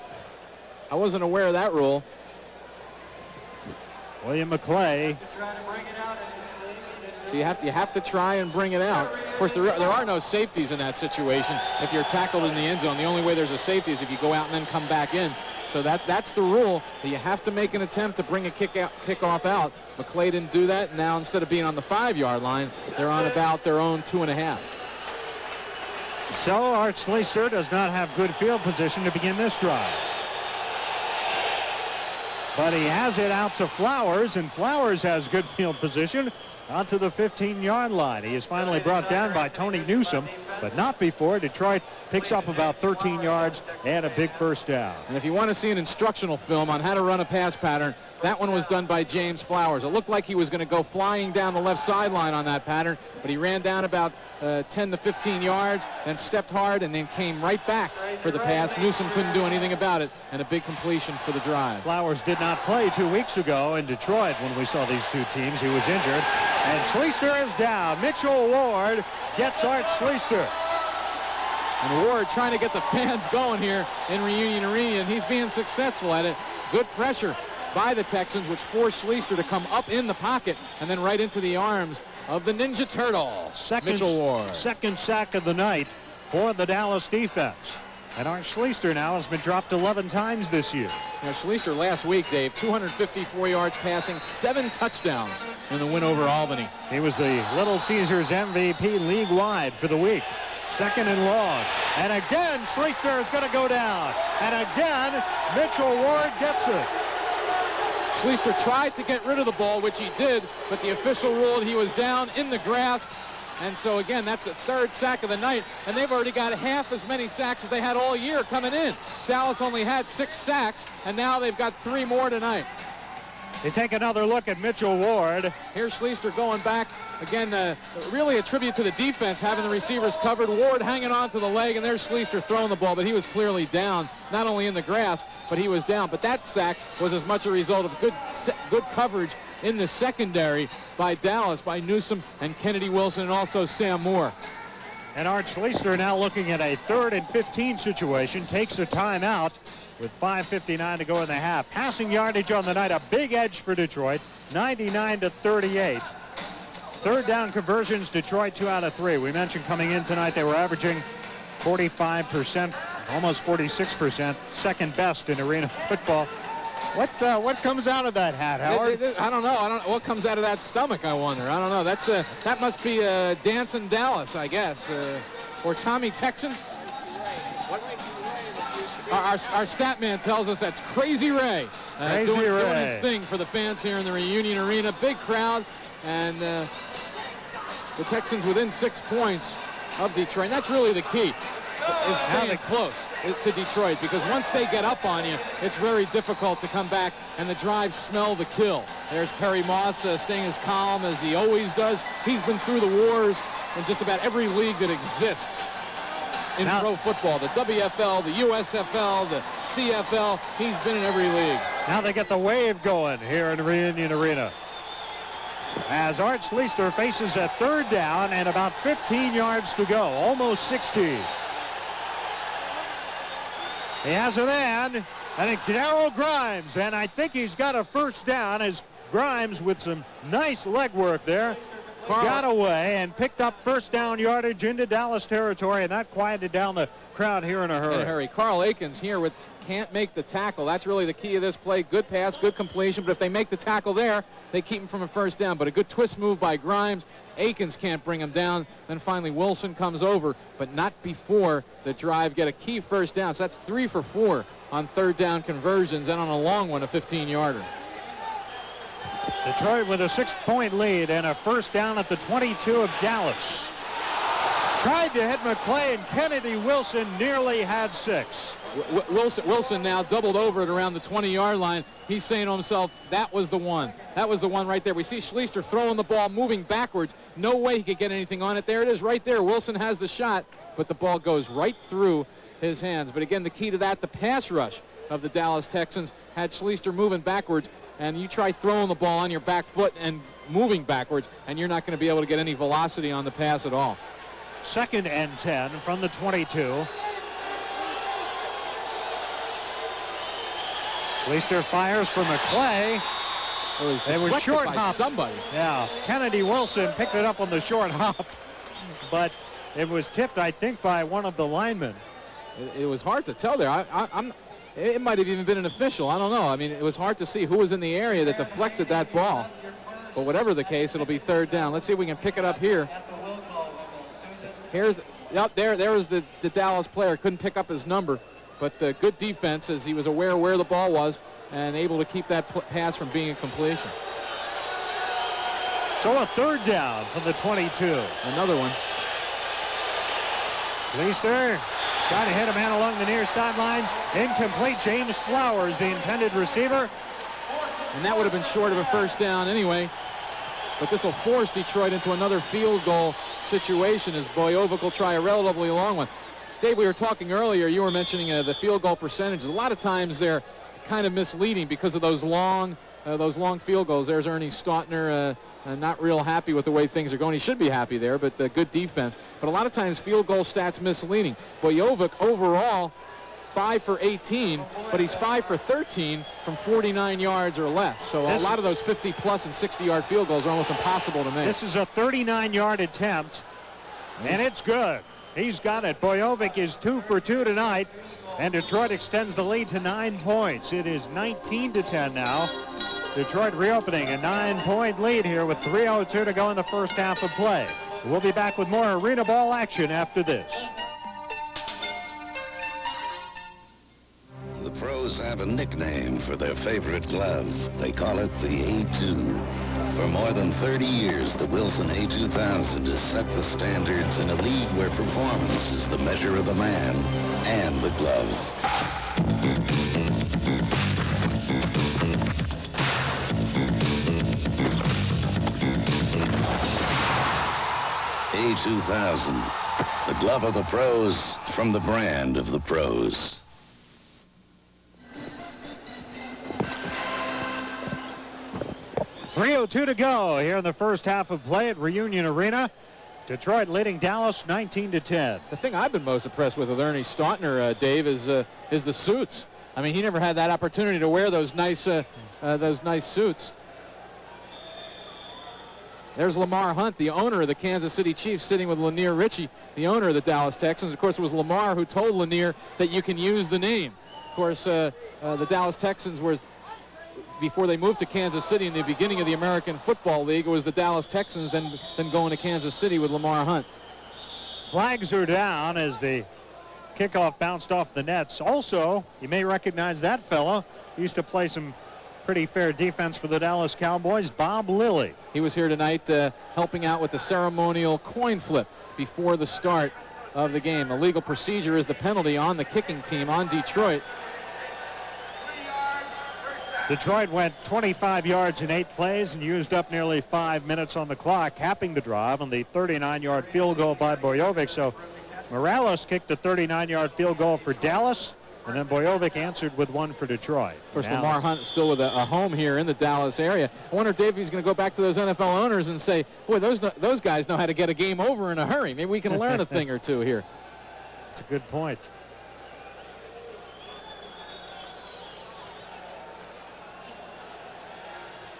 wasn't aware of that rule. William McClay. So you have to try and bring it out. Of course, there are no safeties in that situation. If you're tackled in the end zone, the only way there's a safety is if you go out and then come back in. So that's the rule, that you have to make an attempt to bring a kickoff out. McClay didn't do that. Now, instead of being on the 5-yard line, they're on about their own 2.5. So Art Schleister does not have good field position to begin this drive. But he has it out to Flowers, and Flowers has good field position out to the 15-yard line. He is finally brought down by Tony Newsome, but not before. Detroit picks up about 13 yards and a big first down. And if you want to see an instructional film on how to run a pass pattern, that one was done by James Flowers. It looked like he was going to go flying down the left sideline on that pattern, but he ran down about 10 to 15 yards, then stepped hard, and then came right back for the pass. Newsome couldn't do anything about it, and a big completion for the drive. Flowers did not play 2 weeks ago in Detroit when we saw these two teams. He was injured. And Schleister is down. Mitchell Ward gets Art Schleister. And Ward trying to get the fans going here in Reunion Arena, and he's being successful at it. Good pressure by the Texans, which forced Schleister to come up in the pocket and then right into the arms of the Ninja Turtle, Mitchell Ward. Second sack of the night for the Dallas defense. And Art Schleister now has been dropped 11 times this year. Now, Schleister last week, Dave, 254 yards passing, 7 touchdowns in the win over Albany. He was the Little Caesars MVP league-wide for the week. Second and long. And again, Schleister is going to go down. And again, Mitchell Ward gets it. Schleister tried to get rid of the ball, which he did, but the official ruled he was down in the grasp. And so, again, that's the 3rd sack of the night, and they've already got half as many sacks as they had all year coming in. Dallas only had 6 sacks, and now they've got 3 more tonight. They take another look at Mitchell Ward. Here's Schleister going back. Again, really a tribute to the defense, having the receivers covered. Ward hanging on to the leg, and there's Schleister throwing the ball, but he was clearly down, not only in the grasp, but he was down. But that sack was as much a result of good coverage in the secondary by Dallas, by Newsome and Kennedy Wilson, and also Sam Moore. And Art Schleister now looking at a 3rd and 15 situation, takes a timeout with 5:59 to go in the half. Passing yardage on the night, a big edge for Detroit, 99-38. 3rd down conversions, Detroit 2 out of 3. We mentioned coming in tonight they were averaging 45%, almost 46%, second best in arena football. What comes out of that hat, Howard? I don't know. What comes out of that stomach, I wonder. I don't know. That must be Dancing Dallas, I guess, or Tommy Texan. Our stat man tells us that's Crazy Ray. Doing his thing for the fans here in the Reunion Arena. Big crowd, and the Texans within 6 points of Detroit. And that's really the key, is staying close to Detroit, because once they get up on you, it's very difficult to come back, and the drives smell the kill. There's Perry Moss staying as calm as he always does. He's been through the wars in just about every league that exists in pro football. The WFL, the USFL, the CFL. He's been in every league. Now they get the wave going here in Reunion Arena, as Art Schleister faces a 3rd down and about 15 yards to go, almost 16. He has a man, I think Darryl Grimes, and I think he's got a 1st down, as Grimes with some nice leg work there got away and picked up 1st down yardage into Dallas territory, and that quieted down the crowd here in a hurry. Carl Aikens here can't make the tackle. That's really the key of this play. Good pass, good completion, but if they make the tackle there, they keep him from a 1st down. But a good twist move by Grimes. Aikens can't bring him down. Then finally Wilson comes over, but not before the drive get a key 1st down. So that's 3 for 4 on 3rd down conversions, and on a long one, a 15-yarder. Detroit with a 6-point lead and a 1st down at the 22 of Dallas. Tried to hit McClay, and Kennedy Wilson nearly had 6. Wilson now doubled over at around the 20-yard line. He's saying to himself, that was the one. That was the one right there. We see Schleister throwing the ball, moving backwards. No way he could get anything on it. There it is right there. Wilson has the shot, but the ball goes right through his hands. But again, the key to that, the pass rush of the Dallas Texans had Schleister moving backwards, and you try throwing the ball on your back foot and moving backwards, and you're not going to be able to get any velocity on the pass at all. 2nd and 10 from the 22. Schleister fires for McClay. It was short hop. Somebody. Yeah, Kennedy Wilson picked it up on the short hop, but it was tipped, I think, by one of the linemen. It was hard to tell there. It might have even been an official. I don't know. I mean, it was hard to see who was in the area that deflected that ball. But whatever the case, it'll be 3rd down. Let's see if we can pick it up here. Here's there was the Dallas player. Couldn't pick up his number, but good defense, as he was aware where the ball was and able to keep that pass from being a completion. So a 3rd down from the 22. Another one. Schleister trying to hit a man along the near sidelines. Incomplete. James Flowers, the intended receiver. And that would have been short of a 1st down anyway. But this will force Detroit into another field goal situation, as BOJOVICK will try a relatively long one. Dave, we were talking earlier, you were mentioning the field goal percentages. A lot of times they're kind of misleading because of those long field goals. There's Ernie Stautner, not real happy with the way things are going. He should be happy there, but good defense. But a lot of times field goal stats misleading. BOJOVICK overall 5 for 18, but he's 5 for 13 from 49 yards or less. So a lot of those 50-plus and 60-yard field goals are almost impossible to make. This is a 39-yard attempt, and it's good. He's got it. BOJOVICK is 2 for 2 tonight, and Detroit extends the lead to 9 points. It is 19-10 now. Detroit reopening a 9-point lead here with 3:02 to go in the 1st half of play. We'll be back with more arena ball action after this. The pros have a nickname for their favorite glove. They call it the A2. For more than 30 years, the Wilson A2000 has set the standards in a league where performance is the measure of the man and the glove. A2000, the glove of the pros from the brand of the pros. .302 to go here in the 1st half of play at Reunion Arena. Detroit leading Dallas 19-10. The thing I've been most impressed with Ernie Stautner, Dave, is the suits. I mean, he never had that opportunity to wear those nice suits. There's Lamar Hunt, the owner of the Kansas City Chiefs, sitting with Lanier Ritchie, the owner of the Dallas Texans. Of course, it was Lamar who told Lanier that you can use the name. Of course, the Dallas Texans were, before they moved to Kansas City in the beginning of the American Football League, it was the Dallas Texans, then going to Kansas City with Lamar Hunt. Flags are down as the kickoff bounced off the nets. Also, you may recognize that fella. He used to play some pretty fair defense for the Dallas Cowboys, Bob Lilly. He was here tonight helping out with the ceremonial coin flip before the start of the game. The legal procedure is the penalty on the kicking team, on Detroit. Detroit went 25 yards in 8 plays and used up nearly 5 minutes on the clock, capping the drive on the 39-yard field goal by BOJOVICK. So Morales kicked a 39-yard field goal for Dallas, and then BOJOVICK answered with one for Detroit. Of course, Lamar Hunt still with a home here in the Dallas area. I wonder if Davey's going to go back to those NFL owners and say, boy, those guys know how to get a game over in a hurry. Maybe we can learn a thing or two here. That's a good point.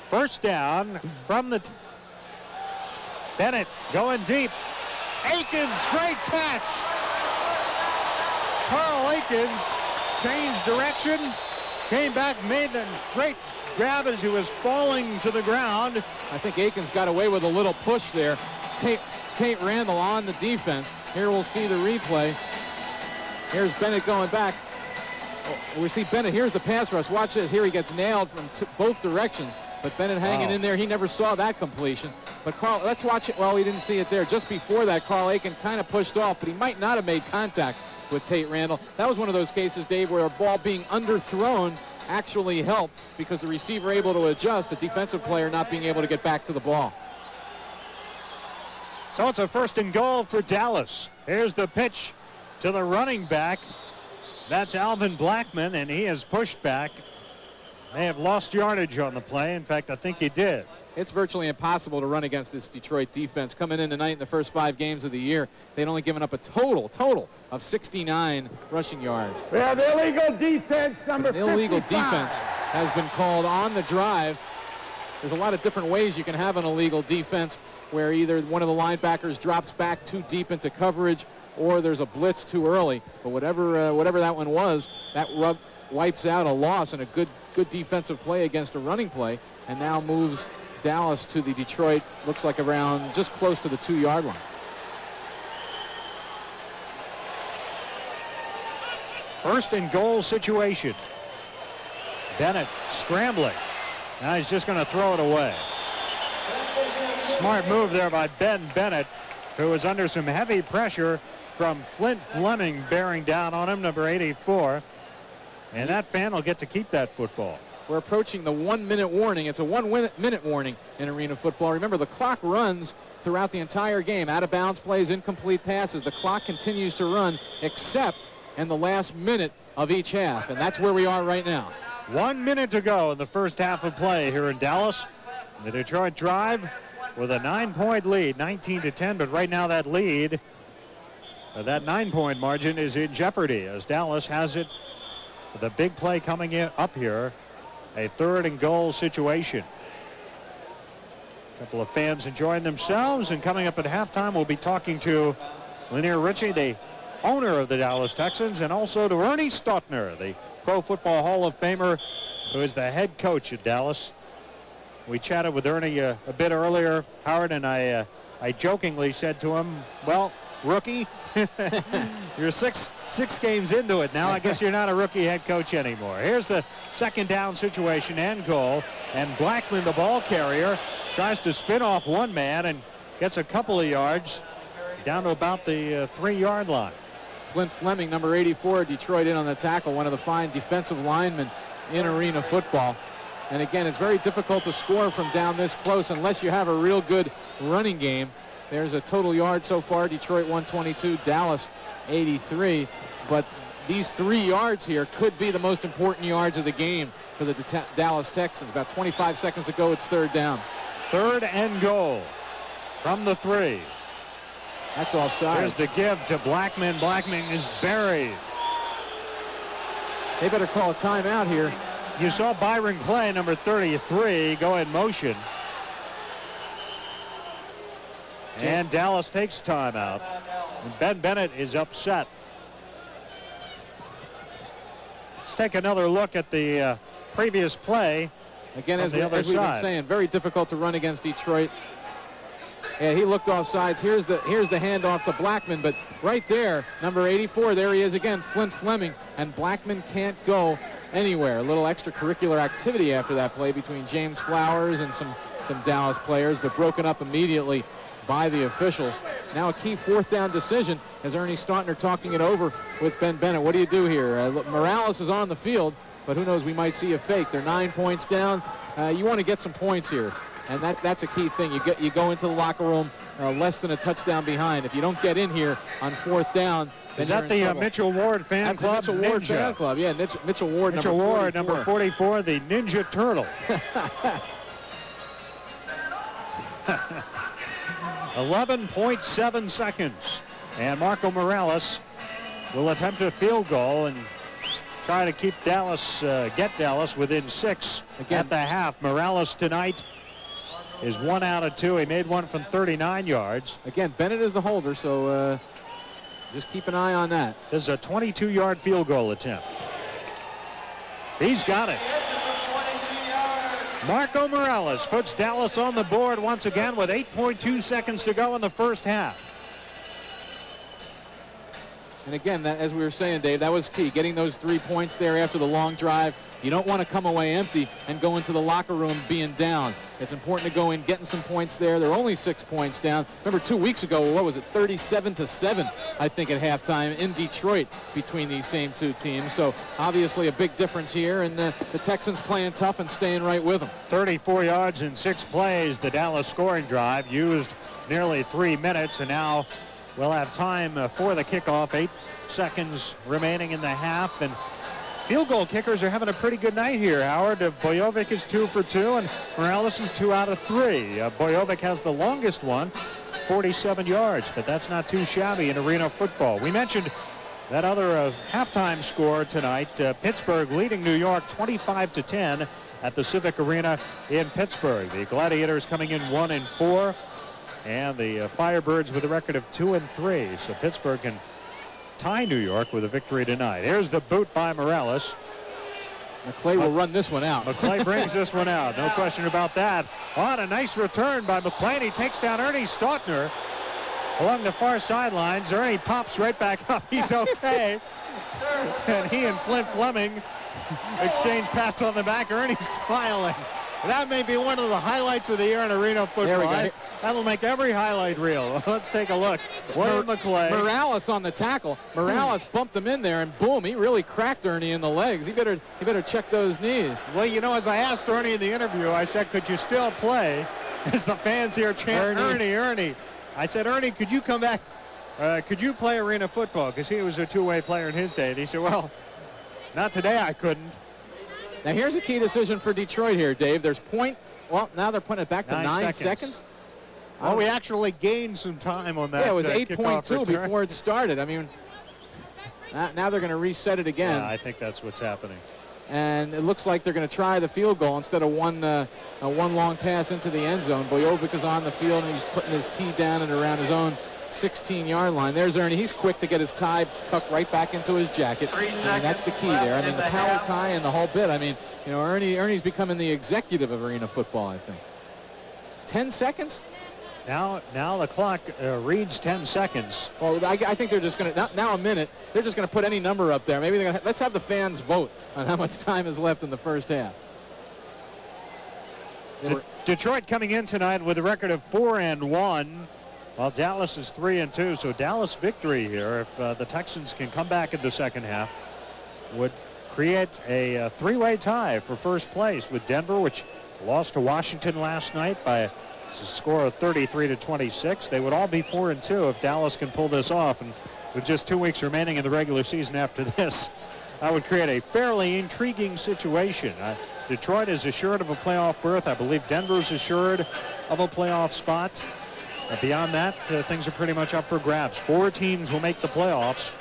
First down from the... Bennett going deep. Akins, great catch. Carl Akins changed direction, came back, made the great grab as he was falling to the ground. I think Akins got away with a little push there. Tate Randall on the defense. Here we'll see the replay. Here's Bennett going back. We see Bennett. Here's the pass rush. Watch this. Here he gets nailed from both directions. But Bennett hanging in there. He never saw that completion. But Carl, let's watch it. Well, we didn't see it there. Just before that, Carl Aiken kind of pushed off, but he might not have made contact with Tate Randall. That was one of those cases, Dave, where a ball being underthrown actually helped because the receiver able to adjust, the defensive player not being able to get back to the ball. So it's a 1st and goal for Dallas. Here's the pitch to the running back. That's Alvin Blackman, and he is pushed back. May have lost yardage on the play. In fact, I think he did. It's virtually impossible to run against this Detroit defense. Coming in tonight in the first 5 games of the year, they'd only given up a total of 69 rushing yards. We have illegal defense, number 55. Illegal defense has been called on the drive. There's a lot of different ways you can have an illegal defense, where either one of the linebackers drops back too deep into coverage, or there's a blitz too early. But whatever that one was, that wipes out a loss and a good defensive play against a running play, and now moves Dallas to the Detroit, looks like around just close to the 2-yard line. First and goal situation. Bennett scrambling. Now he's just going to throw it away. Smart move there by Ben Bennett, who was under some heavy pressure from Flint Fleming bearing down on him, number 84. And that fan will get to keep that football. We're approaching the 1-minute warning. It's a 1-minute warning in arena football. Remember, the clock runs throughout the entire game. Out of bounds plays, incomplete passes. The clock continues to run except in the last minute of each half. And that's where we are right now. 1 minute to go in the first half of play here in Dallas. The Detroit drive with a 9-point lead, 19-10. But right now that lead, that 9-point margin is in jeopardy as Dallas has it. The big play coming in up here, a 3rd and goal situation. A couple of fans enjoying themselves, and coming up at halftime, we'll be talking to Lanier Ritchie, the owner of the Dallas Texans, and also to Ernie Stautner, the Pro Football Hall of Famer, who is the head coach at Dallas. We chatted with Ernie a bit earlier, Howard, and I jokingly said to him, well, rookie, you're six games into it now. I guess you're not a rookie head coach anymore. Here's the 2nd down situation and goal. And Blackman, the ball carrier, tries to spin off one man and gets a couple of yards down to about the 3-yard line. Flint Fleming, number 84, Detroit in on the tackle, one of the fine defensive linemen in arena football. And again, it's very difficult to score from down this close unless you have a real good running game. There's a total yard so far. Detroit 122, Dallas 83. But these 3 yards here could be the most important yards of the game for the Dallas Texans. About 25 seconds to go, it's 3rd down. 3rd and goal from the 3. That's offside. Here's the give to Blackman. Blackman is buried. They better call a timeout here. You saw Byron Clay, number 33, go in motion. And Dallas takes timeout. And Ben Bennett is upset. Let's take another look at the previous play. Again, as we've been saying, very difficult to run against Detroit. Yeah, he looked off sides. Here's the handoff to Blackman, but right there, number 84, there he is again, Flint Fleming, and Blackman can't go anywhere. A little extracurricular activity after that play between James Flowers and some Dallas players, but broken up immediately by the officials. Now a key fourth down decision as Ernie Stautner talking it over with Ben Bennett. What do you do here? Morales is on the field, but who knows, we might see a fake. They're 9 points down. You want to get some points here, and that's a key thing. You go into the locker room less than a touchdown behind. If you don't get in here on fourth down, is that the Mitchell Ward fan club? That's the Mitchell Ward fan club. Yeah, Mitchell Ward. Mitchell Ward, number 44, the Ninja Turtle. 11.7 seconds, and Marco Morales will attempt a field goal and try to keep Dallas, get Dallas within 6 at the half. Morales tonight is 1 out of 2. He made one from 39 yards. Again, Bennett is the holder, so just keep an eye on that. This is a 22-yard field goal attempt. He's got it. Marco Morales puts Dallas on the board once again with 8.2 seconds to go in the first half. And again, as we were saying, Dave, that was key, getting those 3 points there after the long drive. You don't want to come away empty and go into the locker room being down. It's important to go in getting some points there. They're only 6 points down. Remember 2 weeks ago, what was it, 37-7, I think, at halftime in Detroit between these same two teams. So obviously a big difference here, and the Texans playing tough and staying right with them. 34 yards in 6 plays. The Dallas scoring drive used nearly 3 minutes, and now we'll have time for the kickoff. 8 seconds remaining in the half, and field goal kickers are having a pretty good night here, Howard. BOJOVICK is 2 for 2, and Morales is 2 out of 3. BOJOVICK has the longest one, 47 yards, but that's not too shabby in arena football. We mentioned that other halftime score tonight. Pittsburgh leading New York 25-10 at the Civic Arena in Pittsburgh. The Gladiators coming in 1-4, and the Firebirds with a record of 2-3. So Pittsburgh can tie New York with a victory tonight. Here's the boot by Morales. McClay will run this one out. McClay brings this one out, no question about that. On a nice return by McClay. He takes down Ernie Stautner along the far sidelines. Ernie pops right back up. He's okay. And he and Flint Fleming exchange pats on the back. Ernie's smiling. That may be one of the highlights of the year in arena football. That'll make every highlight reel. Let's take a look. William McClay. Morales on the tackle. Morales bumped him in there, and boom, he really cracked Ernie in the legs. He better check those knees. Well, you know, as I asked Ernie in the interview, I said, could you still play? As the fans here chant, Ernie. I said, Ernie, could you come back? Could you play arena football? Because he was a two-way player in his day. And he said, well, not today I couldn't. Now, here's a key decision for Detroit here, Dave. Well, now they're putting it back to 9 seconds. Well, we actually gained some time on that. Yeah, it was 8.2 before it started. I mean, now they're going to reset it again. Yeah, I think that's what's happening. And it looks like they're going to try the field goal instead of one long pass into the end zone. BOJOVICK is on the field, and he's putting his tee down and around his own 16-yard line. There's Ernie. He's quick to get his tie tucked right back into his jacket. And that's the key there. I mean, the power tie and the whole bit. I mean, you know, Ernie's becoming the executive of arena football, I think. 10 seconds? Now the clock reads 10 seconds. Well, I think they're just going to, now a minute, they're just going to put any number up there. Maybe they're going to, let's have the fans vote on how much time is left in the first half. Detroit coming in tonight with a record of 4-1. While Dallas is 3-2, so Dallas victory here, if the Texans can come back in the second half, would create a three-way tie for first place with Denver, which lost to Washington last night by a score of 33-26. They would all be 4-2 if Dallas can pull this off. And with just 2 weeks remaining in the regular season after this, that would create a fairly intriguing situation. Detroit is assured of a playoff berth. I believe Denver's assured of a playoff spot. Beyond that, things are pretty much up for grabs. 4 teams will make the playoffs.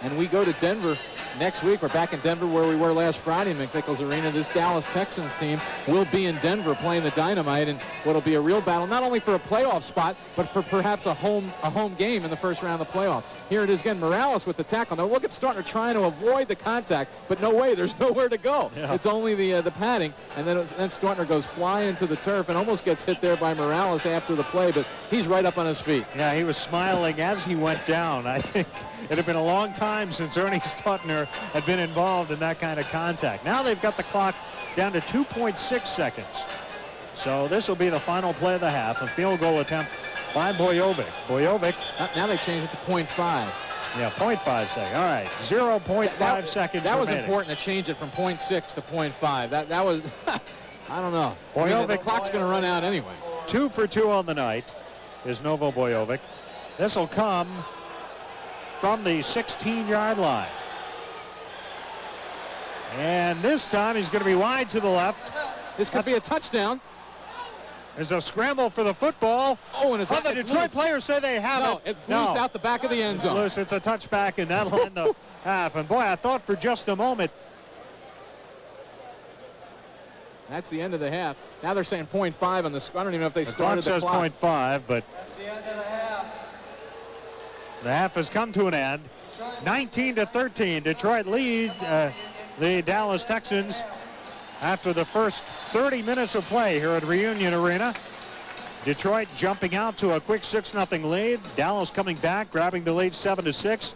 And we go to Denver next week we're back in Denver where we were last Friday in McNichols Arena. This Dallas Texans team will be in Denver playing the Dynamite in what'll be a real battle, not only for a playoff spot, but for perhaps a home game in the first round of the playoffs. Here it is again, Morales with the tackle. Now look at Startner trying to avoid the contact, but no way, there's nowhere to go. Yeah. It's only the padding, and then Startner goes flying to the turf and almost gets hit there by Morales after the play, but he's right up on his feet. Yeah, he was smiling as he went down. I think it had been a long time since Ernie Startner had been involved in that kind of contact. Now they've got the clock down to 2.6 seconds. So this will be the final play of the half, a field goal attempt by BOJOVICK. BOJOVICK. Now they changed it to 0.5. Yeah, 0.5 seconds. All right, 0.5 seconds That was remaining. important to change it from 0.6 to 0.5. That was, I don't know. BOJOVICK, the clock's going to run out anyway. 2 for 2 on the night is NOVO BOJOVICK. This will come from the 16-yard line. And this time he's going to be wide to the left. This could be a touchdown. There's a scramble for the football. Oh, and it's the Detroit loose. Players say they have no, it. It's loose out the back of the end zone. It's loose. It's a touchback, and that'll end the half. And boy, I thought for just a moment. That's the end of the half. Now they're saying 0.5 on the. I don't even know if they started the clock. Says 0.5, but that's the end of the half. The half has come to an end. 19-13. Detroit leads the Dallas Texans after the first 30 minutes of play here at Reunion Arena. Detroit jumping out to a quick 6-0 lead. Dallas coming back, grabbing the lead 7-6.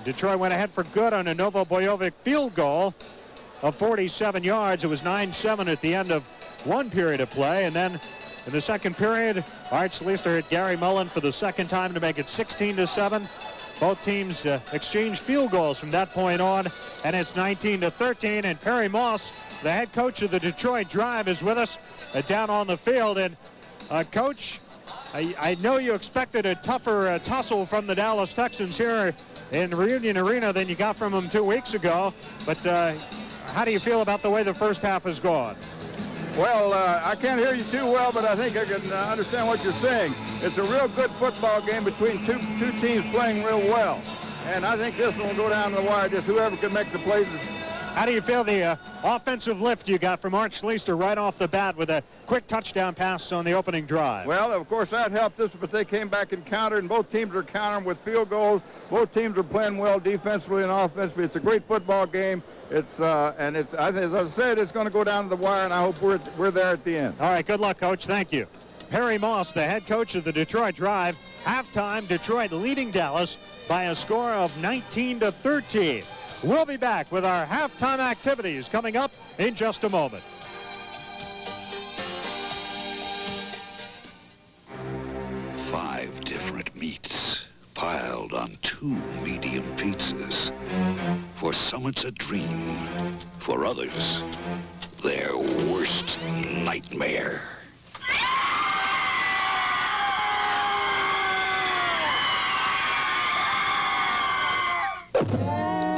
Detroit went ahead for good on a NOVO BOJOVICK field goal of 47 yards. It was 9-7 at the end of one period of play, and then in the second period, Art Schlichter hit Gary Mullen for the second time to make it 16-7. Both teams exchanged field goals from that point on, and it's 19-13. And Perry Moss, the head coach of the Detroit Drive, is with us down on the field. And Coach, I know you expected a tougher tussle from the Dallas Texans here in Reunion Arena than you got from them 2 weeks ago. But how do you feel about the way the first half has gone? Well, I can't hear you too well, but I think I can understand what you're saying. It's a real good football game between two teams playing real well. And I think this one will go down to the wire, just whoever can make the plays. How do you feel the offensive lift you got from Art Schlichter right off the bat with a quick touchdown pass on the opening drive? Well, of course, that helped us, but they came back and countered, and both teams are countering with field goals. Both teams are playing well defensively and offensively. It's a great football game. As I said, it's going to go down to the wire, and I hope we're there at the end. All right, good luck, Coach. Thank you. Perry Moss, the head coach of the Detroit Drive. Halftime, Detroit leading Dallas by a score of 19-13. We'll be back with our halftime activities coming up in just a moment. Five different meats piled on 2 medium pizzas. For some it's a dream. For others, their worst nightmare.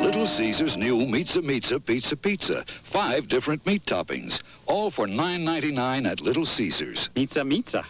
Little Caesar's new Pizza. 5 different meat toppings, all for $9.99 at Little Caesar's. Pizza.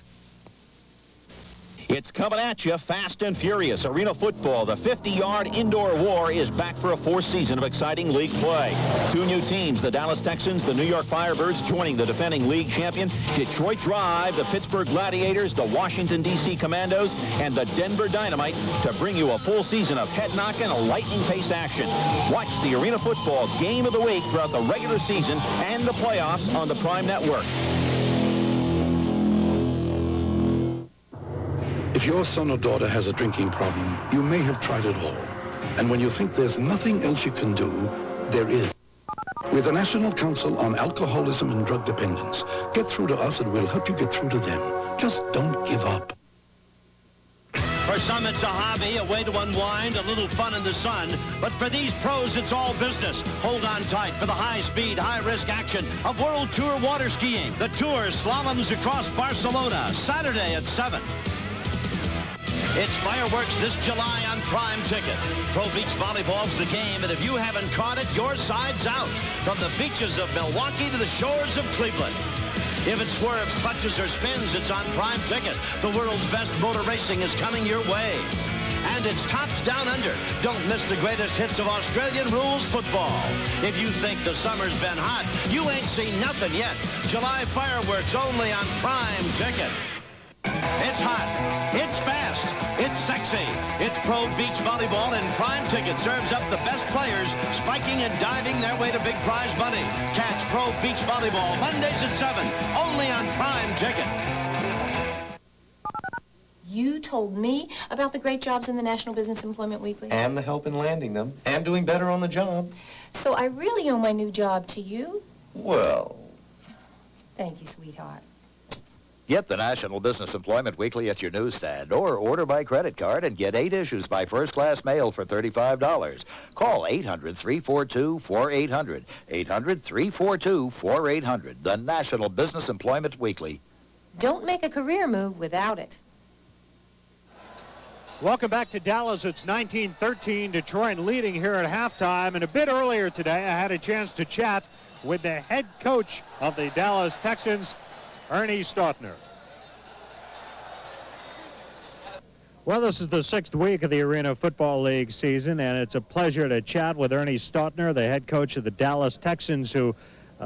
It's coming at you fast and furious. Arena football, the 50-yard indoor war, is back for a 4th season of exciting league play. 2 new teams, the Dallas Texans, the New York Firebirds, joining the defending league champion Detroit Drive, the Pittsburgh Gladiators, the Washington, D.C. Commandos, and the Denver Dynamite to bring you a full season of head-knocking and lightning-pace action. Watch the Arena football game of the week throughout the regular season and the playoffs on the Prime Network. If your son or daughter has a drinking problem, you may have tried it all. And when you think there's nothing else you can do, there is. With the National Council on Alcoholism and Drug Dependence, get through to us and we'll help you get through to them. Just don't give up. For some, it's a hobby, a way to unwind, a little fun in the sun. But for these pros, it's all business. Hold on tight for the high-speed, high-risk action of World Tour water skiing. The Tour slaloms across Barcelona, Saturday at 7. It's fireworks this July on Prime Ticket. Pro Beach Volleyball's the game, and if you haven't caught it, your side's out. From the beaches of Milwaukee to the shores of Cleveland. If it swerves, clutches, or spins, it's on Prime Ticket. The world's best motor racing is coming your way. And it's Tops Down Under. Don't miss the greatest hits of Australian rules football. If you think the summer's been hot, you ain't seen nothing yet. July fireworks only on Prime Ticket. It's hot. It's fast. It's sexy. It's Pro Beach Volleyball, and Prime Ticket serves up the best players spiking and diving their way to big prize money. Catch Pro Beach Volleyball Mondays at 7, only on Prime Ticket. You told me about the great jobs in the National Business Employment Weekly. And the help in landing them, and doing better on the job. So I really owe my new job to you? Well... Thank you, sweetheart. Get the National Business Employment Weekly at your newsstand or order by credit card and get 8 issues by first-class mail for $35. Call 800-342-4800. 800-342-4800. The National Business Employment Weekly. Don't make a career move without it. Welcome back to Dallas. It's 19-13, Detroit leading here at halftime. And a bit earlier today, I had a chance to chat with the head coach of the Dallas Texans, Ernie Stautner. Well, this is the 6th week of the Arena Football League season, and it's a pleasure to chat with Ernie Stautner, the head coach of the Dallas Texans, who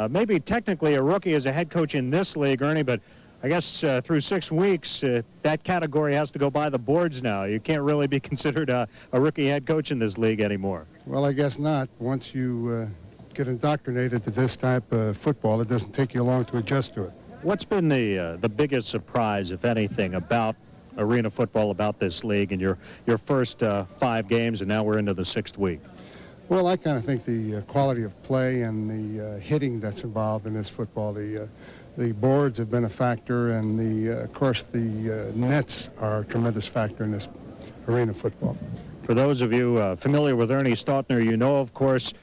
may be technically a rookie as a head coach in this league, Ernie, but I guess through 6 weeks, that category has to go by the boards now. You can't really be considered a rookie head coach in this league anymore. Well, I guess not. Once you get indoctrinated to this type of football, it doesn't take you long to adjust to it. What's been the biggest surprise, if anything, about arena football, about this league, in your first 5 games, and now we're into the 6th week? Well, I kind of think the quality of play and the hitting that's involved in this football, the boards have been a factor, and of course the nets are a tremendous factor in this arena football. For those of you familiar with Ernie Stautner, you know, of course,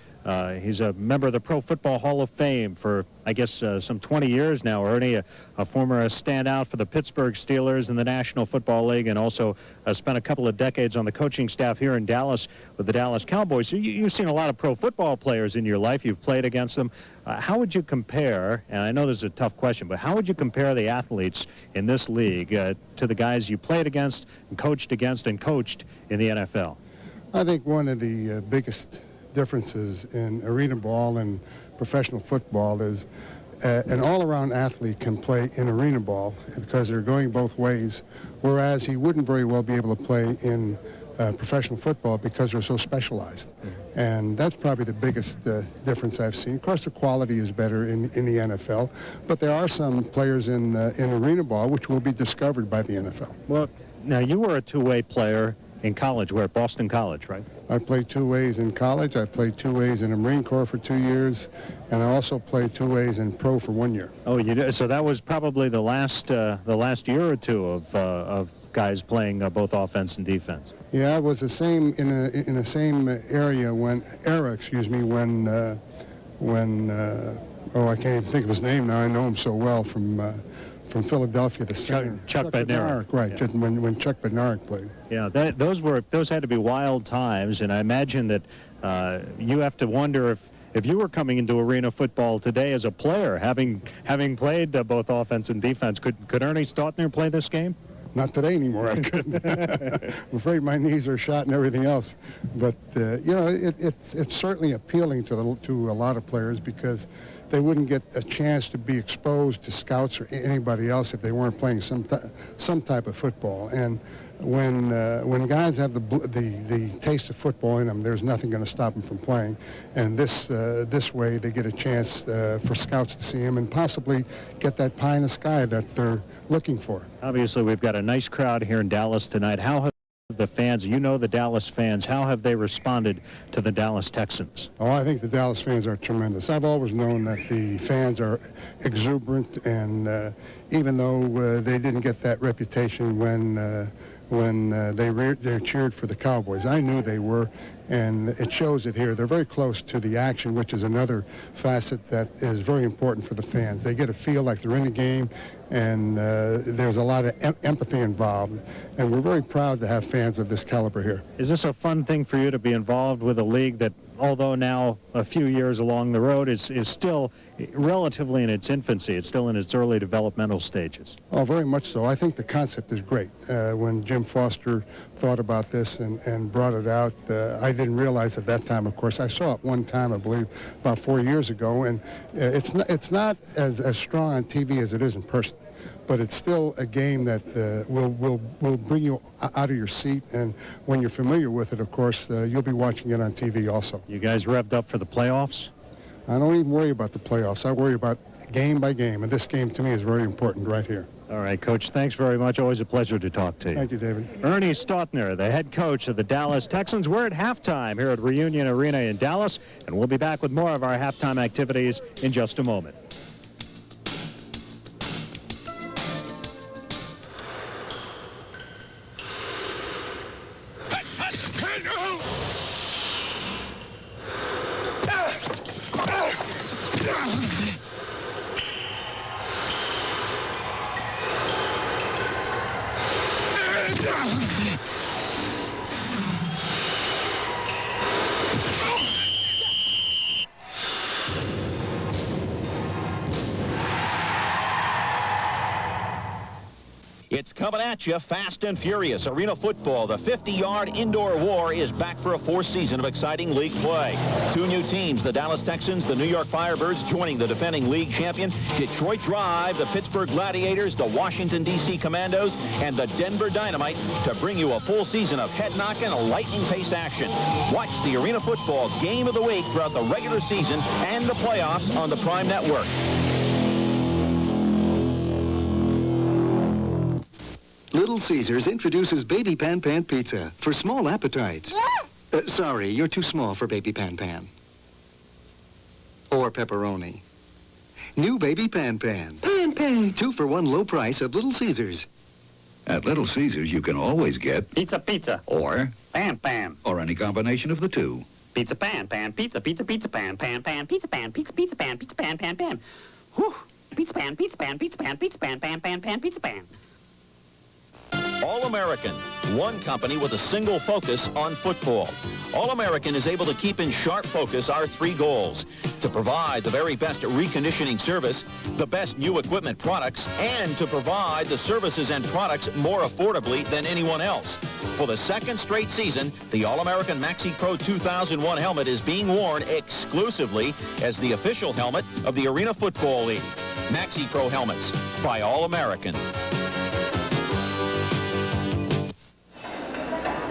he's a member of the Pro Football Hall of Fame for, I guess, some 20 years now. Ernie, a former standout for the Pittsburgh Steelers in the National Football League, and also spent a couple of decades on the coaching staff here in Dallas with the Dallas Cowboys. So you've seen a lot of pro football players in your life. You've played against them. How would you compare, and I know this is a tough question, but how would you compare the athletes in this league to the guys you played against and coached in the NFL? I think one of the biggest differences in arena ball and professional football is an all-around athlete can play in arena ball because they're going both ways, whereas he wouldn't very well be able to play in professional football because they're so specialized. And that's probably the biggest difference I've seen. Of course, the quality is better in the NFL, but there are some players in arena ball which will be discovered by the NFL. Well, now you were a two-way player in college. We're at Boston College, right? I played 2 ways in college. I played 2 ways in the Marine Corps for 2 years, and I also played 2 ways in pro for 1 year. Oh, you did? So that was probably the last year or two of guys playing both offense and defense. Yeah, it was the same in the same area when I can't even think of his name now. I know him so well from Philadelphia to Chuck Bednarik. Right, yeah. when Chuck Bednarik played. Yeah, those had to be wild times, and I imagine that you have to wonder if you were coming into arena football today as a player, having played both offense and defense, could Ernie Stautner play this game? Not today anymore. I couldn't. I'm afraid my knees are shot and everything else. But you know, it's certainly appealing to a lot of players because they wouldn't get a chance to be exposed to scouts or anybody else if they weren't playing some type of football. And when guys have the taste of football in them, there's nothing going to stop them from playing. And this way, they get a chance for scouts to see them and possibly get that pie in the sky that they're looking for. Obviously, we've got a nice crowd here in Dallas tonight. How have the fans, you know the Dallas fans, how have they responded to the Dallas Texans? Oh, I think the Dallas fans are tremendous. I've always known that the fans are exuberant, and even though they didn't get that reputation when they cheered for the Cowboys, I knew they were, and it shows it here. They're very close to the action, which is another facet that is very important for the fans. They get a feel like they're in the game, and there's a lot of empathy involved, and we're very proud to have fans of this caliber here. Is this a fun thing for you to be involved with a league that although now a few years along the road, is still relatively in its infancy. It's still in its early developmental stages. Oh, very much so. I think the concept is great. When Jim Foster thought about this and brought it out, I didn't realize at that time, of course. I saw it one time, I believe, about 4 years ago, and it's not as strong on TV as it is in person. But it's still a game that will bring you out of your seat, and when you're familiar with it, of course, you'll be watching it on TV also. You guys revved up for the playoffs? I don't even worry about the playoffs. I worry about game by game, and this game to me is very important right here. All right, Coach, thanks very much. Always a pleasure to talk to you. Thank you, David. Ernie Stautner, the head coach of the Dallas Texans. We're at halftime here at Reunion Arena in Dallas, and we'll be back with more of our halftime activities in just a moment. It's coming at you fast and furious. Arena football, the 50-yard indoor war, is back for a fourth season of exciting league play. Two new teams, the Dallas Texans, the New York Firebirds, joining the defending league champion Detroit Drive, the Pittsburgh Gladiators, the Washington, D.C. Commandos, and the Denver Dynamite to bring you a full season of head-knocking, lightning-pace action. Watch the Arena football game of the week throughout the regular season and the playoffs on the Prime Network. Little Caesars introduces Baby Pan Pan Pizza for small appetites. Sorry, you're too small for Baby Pan Pan. Or pepperoni. New Baby Pan Pan. Pan Pan. 2 for 1 low price at Little Caesars. At Little Caesars, you can always get Pizza, pizza. Or Pan, pan. Or any combination of the two. Pizza, pan, pan. Pizza, pizza, pizza, pan, pan, pan. Pizza, pan, pizza, pizza, pan. Pizza, pan, pan, pan. Whew. Pizza, pan, pizza, pan, pizza, pan, pizza, pan, pan, pan, pan, pizza, pan. All-American, one company with a single focus on football. All-American is able to keep in sharp focus our 3 goals: to provide the very best reconditioning service, the best new equipment products, and to provide the services and products more affordably than anyone else. For the second straight season, the All-American Maxi Pro 2001 helmet is being worn exclusively as the official helmet of the Arena Football League. Maxi Pro helmets by All-American.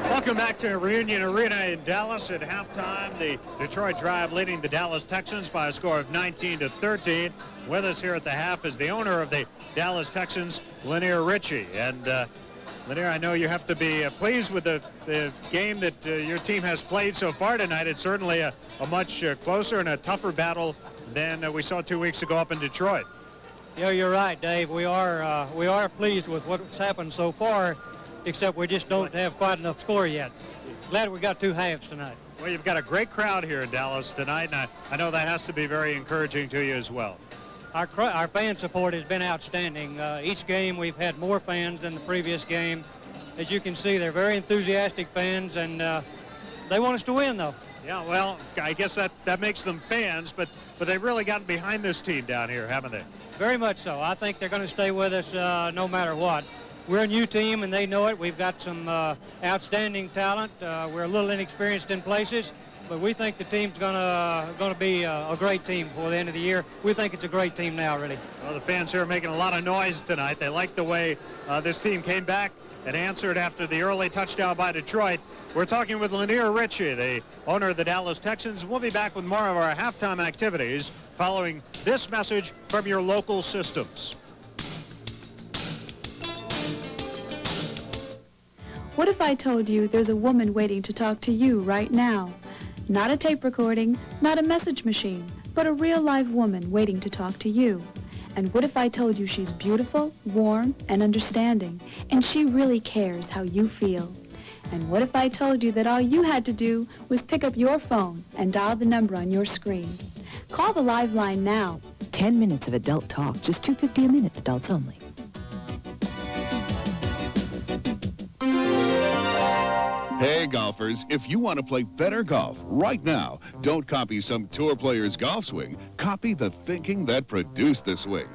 Welcome back to Reunion Arena in Dallas. At halftime, the Detroit Drive leading the Dallas Texans by a score of 19-13. With us here at the half is the owner of the Dallas Texans, Lanier Ritchie. And Lanier, I know you have to be pleased with the game that your team has played so far tonight. It's certainly a much closer and a tougher battle than we saw 2 weeks ago up in Detroit. Yeah, you're right, Dave. We are pleased with what's happened so far, except we just don't have quite enough score yet. Glad we got 2 halves tonight. Well, you've got a great crowd here in Dallas tonight, and I know that has to be very encouraging to you as well. Our fan support has been outstanding. Each game we've had more fans than the previous game. As you can see, they're very enthusiastic fans, and they want us to win, though. Yeah, well, I guess that makes them fans, but they've really gotten behind this team down here, haven't they? Very much so. I think they're going to stay with us no matter what. We're a new team, and they know it. We've got some outstanding talent. We're a little inexperienced in places, but we think the team's going to be a great team before the end of the year. We think it's a great team now, really. Well, the fans here are making a lot of noise tonight. They like the way this team came back and answered after the early touchdown by Detroit. We're talking with Lanier Ritchie, the owner of the Dallas Texans. We'll be back with more of our halftime activities following this message from your local systems. What if I told you there's a woman waiting to talk to you right now? Not a tape recording, not a message machine, but a real live woman waiting to talk to you. And what if I told you she's beautiful, warm, and understanding, and she really cares how you feel? And what if I told you that all you had to do was pick up your phone and dial the number on your screen? Call the live line now. 10 minutes of adult talk, just $2.50 a minute, adults only. Hey, golfers, if you want to play better golf right now, don't copy some tour player's golf swing. Copy the thinking that produced the swing.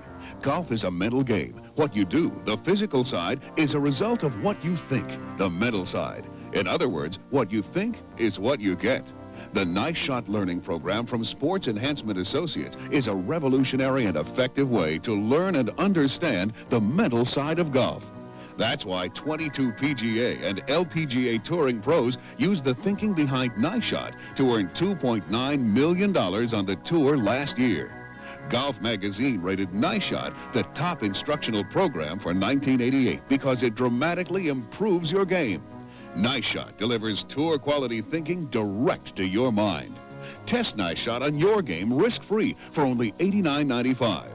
Golf is a mental game. What you do, the physical side, is a result of what you think, the mental side. In other words, what you think is what you get. The Nice Shot Learning Program from Sports Enhancement Associates is a revolutionary and effective way to learn and understand the mental side of golf. That's why 22 PGA and LPGA touring pros used the thinking behind Nice Shot to earn $2.9 million on the tour last year. Golf Magazine rated Nice Shot the top instructional program for 1988 because it dramatically improves your game. Nice Shot delivers tour-quality thinking direct to your mind. Test Nice Shot on your game risk-free for only $89.95.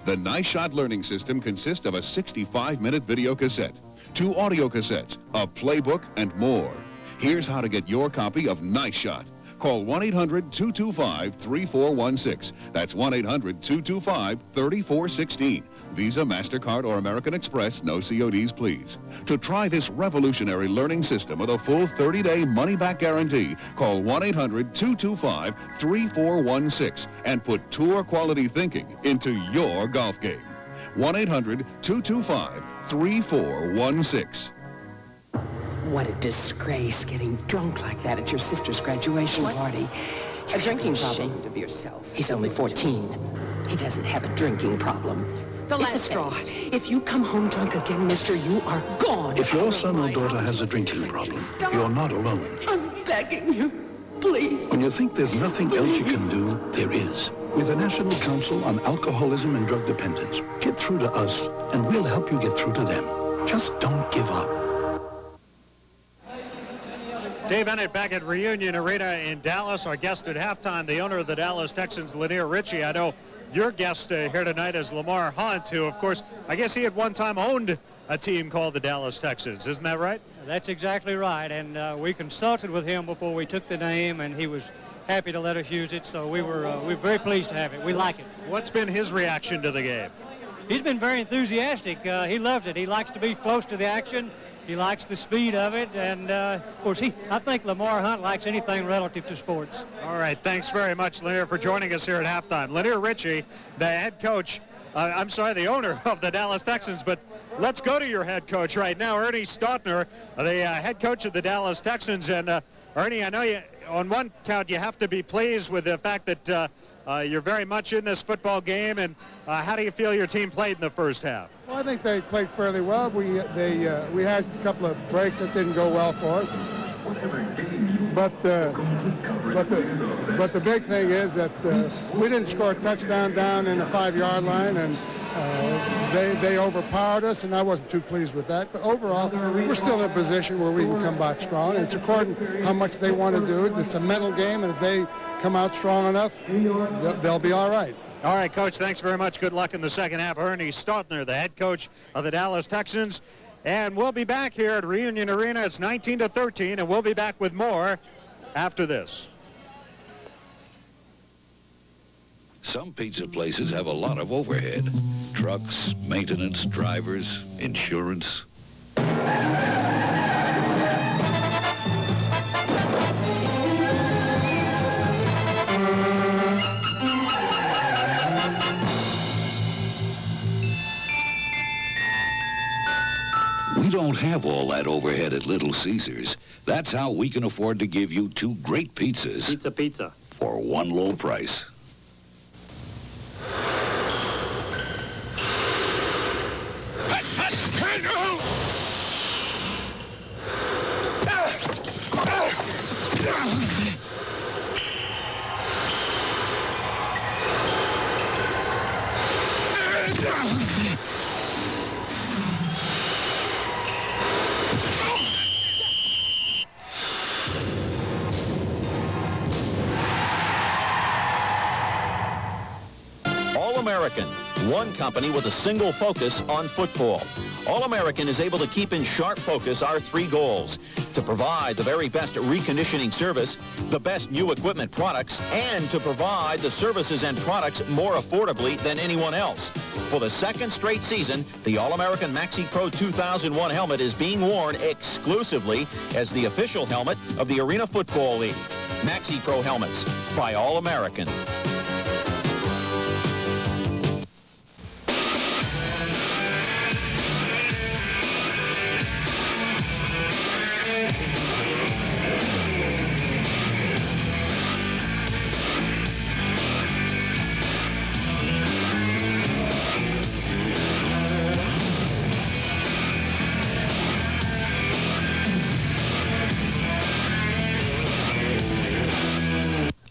The Nice Shot learning system consists of a 65-minute video cassette, 2 audio cassettes, a playbook, and more. Here's how to get your copy of Nice Shot. Call 1-800-225-3416. That's 1-800-225-3416. Visa, MasterCard, or American Express. No CODs, please. To try this revolutionary learning system with a full 30-day money-back guarantee, call 1-800-225-3416 and put tour-quality thinking into your golf game. 1-800-225-3416. What a disgrace, getting drunk like that at your sister's graduation party. A drinking problem. Ashamed of yourself. He's only 14. He doesn't have a drinking problem. It's a straw. If you come home drunk again, mister, you are gone. If your son or daughter has a drinking problem, you're not alone. I'm begging you, please. When you think there's nothing else you can do, there is. With the National Council on Alcoholism and Drug Dependence, get through to us, and we'll help you get through to them. Just don't give up. Dave Bennett back at Reunion Arena in Dallas. Our guest at halftime, the owner of the Dallas Texans, Lanier Ritchie. I know your guest here tonight is Lamar Hunt, who, of course, I guess he at one time owned a team called the Dallas Texans. Isn't that right? That's exactly right. And we consulted with him before we took the name, and he was happy to let us use it. So we were very pleased to have it. We like it. What's been his reaction to the game? He's been very enthusiastic. He loves it. He likes to be close to the action. He likes the speed of it, and of course, I think Lamar Hunt likes anything relative to sports. All right, thanks very much, Lanier, for joining us here at halftime. Lanier Ritchie, the head coach, the owner of the Dallas Texans, but let's go to your head coach right now, Ernie Stautner, the head coach of the Dallas Texans. And Ernie, I know you, on one count, you have to be pleased with the fact that you're very much in this football game, and how do you feel your team played in the first half? Well, I think they played fairly well. We had a couple of breaks that didn't go well for us. But the big thing is that we didn't score a touchdown down in the 5-yard line, and they overpowered us, and I wasn't too pleased with that. But overall, we're still in a position where we can come back strong. And it's according to how much they want to do it. It's a mental game, and if they come out strong enough, they'll be all right. All right, Coach, thanks very much. Good luck in the second half. Ernie Stautner, the head coach of the Dallas Texans. And we'll be back here at Reunion Arena. It's 19-13, and we'll be back with more after this. Some pizza places have a lot of overhead. Trucks, maintenance, drivers, insurance. We don't have all that overhead at Little Caesars. That's how we can afford to give you 2 great pizzas. Pizza. For one low price. All-American, one company with a single focus on football. All-American is able to keep in sharp focus our three goals: to provide the very best reconditioning service, the best new equipment products, and to provide the services and products more affordably than anyone else. For the second straight season, the All-American Maxi Pro 2001 helmet is being worn exclusively as the official helmet of the Arena Football League. Maxi Pro helmets by All-American.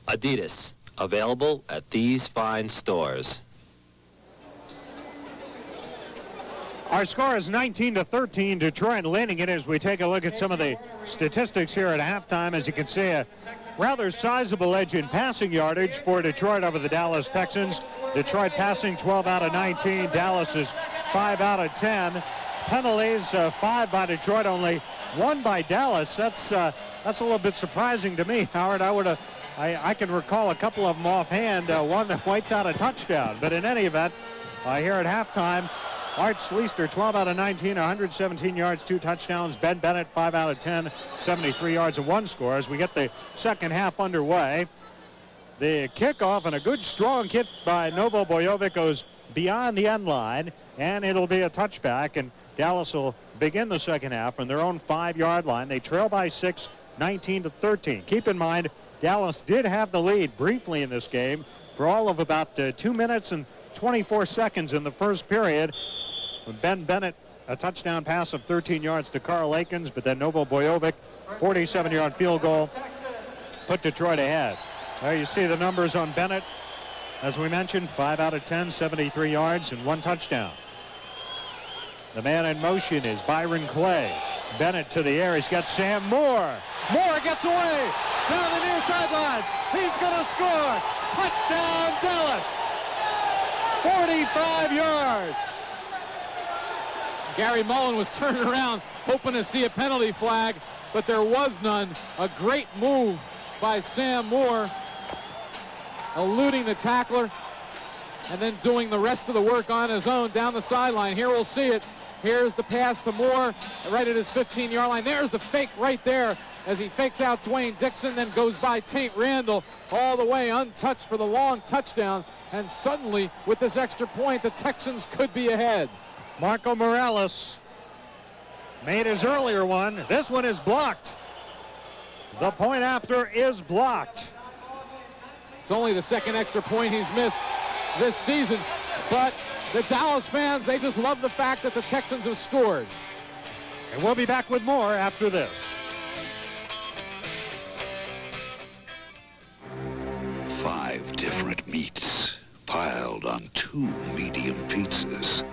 Adidas, available at these fine stores. Our score is 19-13, Detroit leading it as we take a look at some of the statistics here at halftime. As you can see, a rather sizable edge in passing yardage for Detroit over the Dallas Texans. Detroit passing 12 out of 19. Dallas is 5 out of 10. Penalties, 5 by Detroit, only 1 by Dallas. That's a little bit surprising to me, Howard. I can recall a couple of them offhand, one that wiped out a touchdown. But in any event, here at halftime, Art Schleister, 12 out of 19, 117 yards, 2 touchdowns. Ben Bennett, 5 out of 10, 73 yards and 1 score. As we get the second half underway, the kickoff and a good strong hit by Novo BOJOVICK goes beyond the end line, and it'll be a touchback. And Dallas will begin the second half from their own 5-yard line. They trail by 6, 19-13. Keep in mind, Dallas did have the lead briefly in this game for all of about 2 minutes and 24 seconds in the first period. When Ben Bennett, a touchdown pass of 13 yards to Carl Akins, but then Novo BOJOVICK, 47-yard field goal, put Detroit ahead. There you see the numbers on Bennett. As we mentioned, 5 out of 10, 73 yards and 1 touchdown. The man in motion is Byron Clay. Bennett to the air. He's got Sam Moore. Moore gets away down the near sideline. He's going to score. Touchdown, Dallas. 45 yards. Gary Mullen was turning around hoping to see a penalty flag, but there was none. A great move by Sam Moore, eluding the tackler and then doing the rest of the work on his own down the sideline. Here we'll see it. Here's the pass to Moore right at his 15-yard line. There's the fake right there as he fakes out Dwayne DIXON, then goes by Tate Randall all the way untouched for the long touchdown. And suddenly, with this extra point, the Texans could be ahead. Marco Morales made his earlier one. This one is blocked. The point after is blocked. It's only the second extra point he's missed this season, but the Dallas fans, they just love the fact that the Texans have scored. And we'll be back with more after this. Five different meats piled on 2 medium pizzas.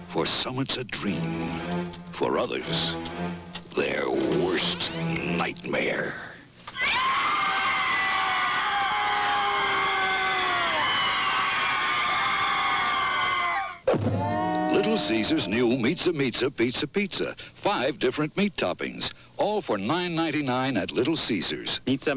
For some it's a dream. For others, their worst nightmare. Little Caesar's new Pizza. 5 different meat toppings, all for $9.99 at Little Caesar's. Pizza.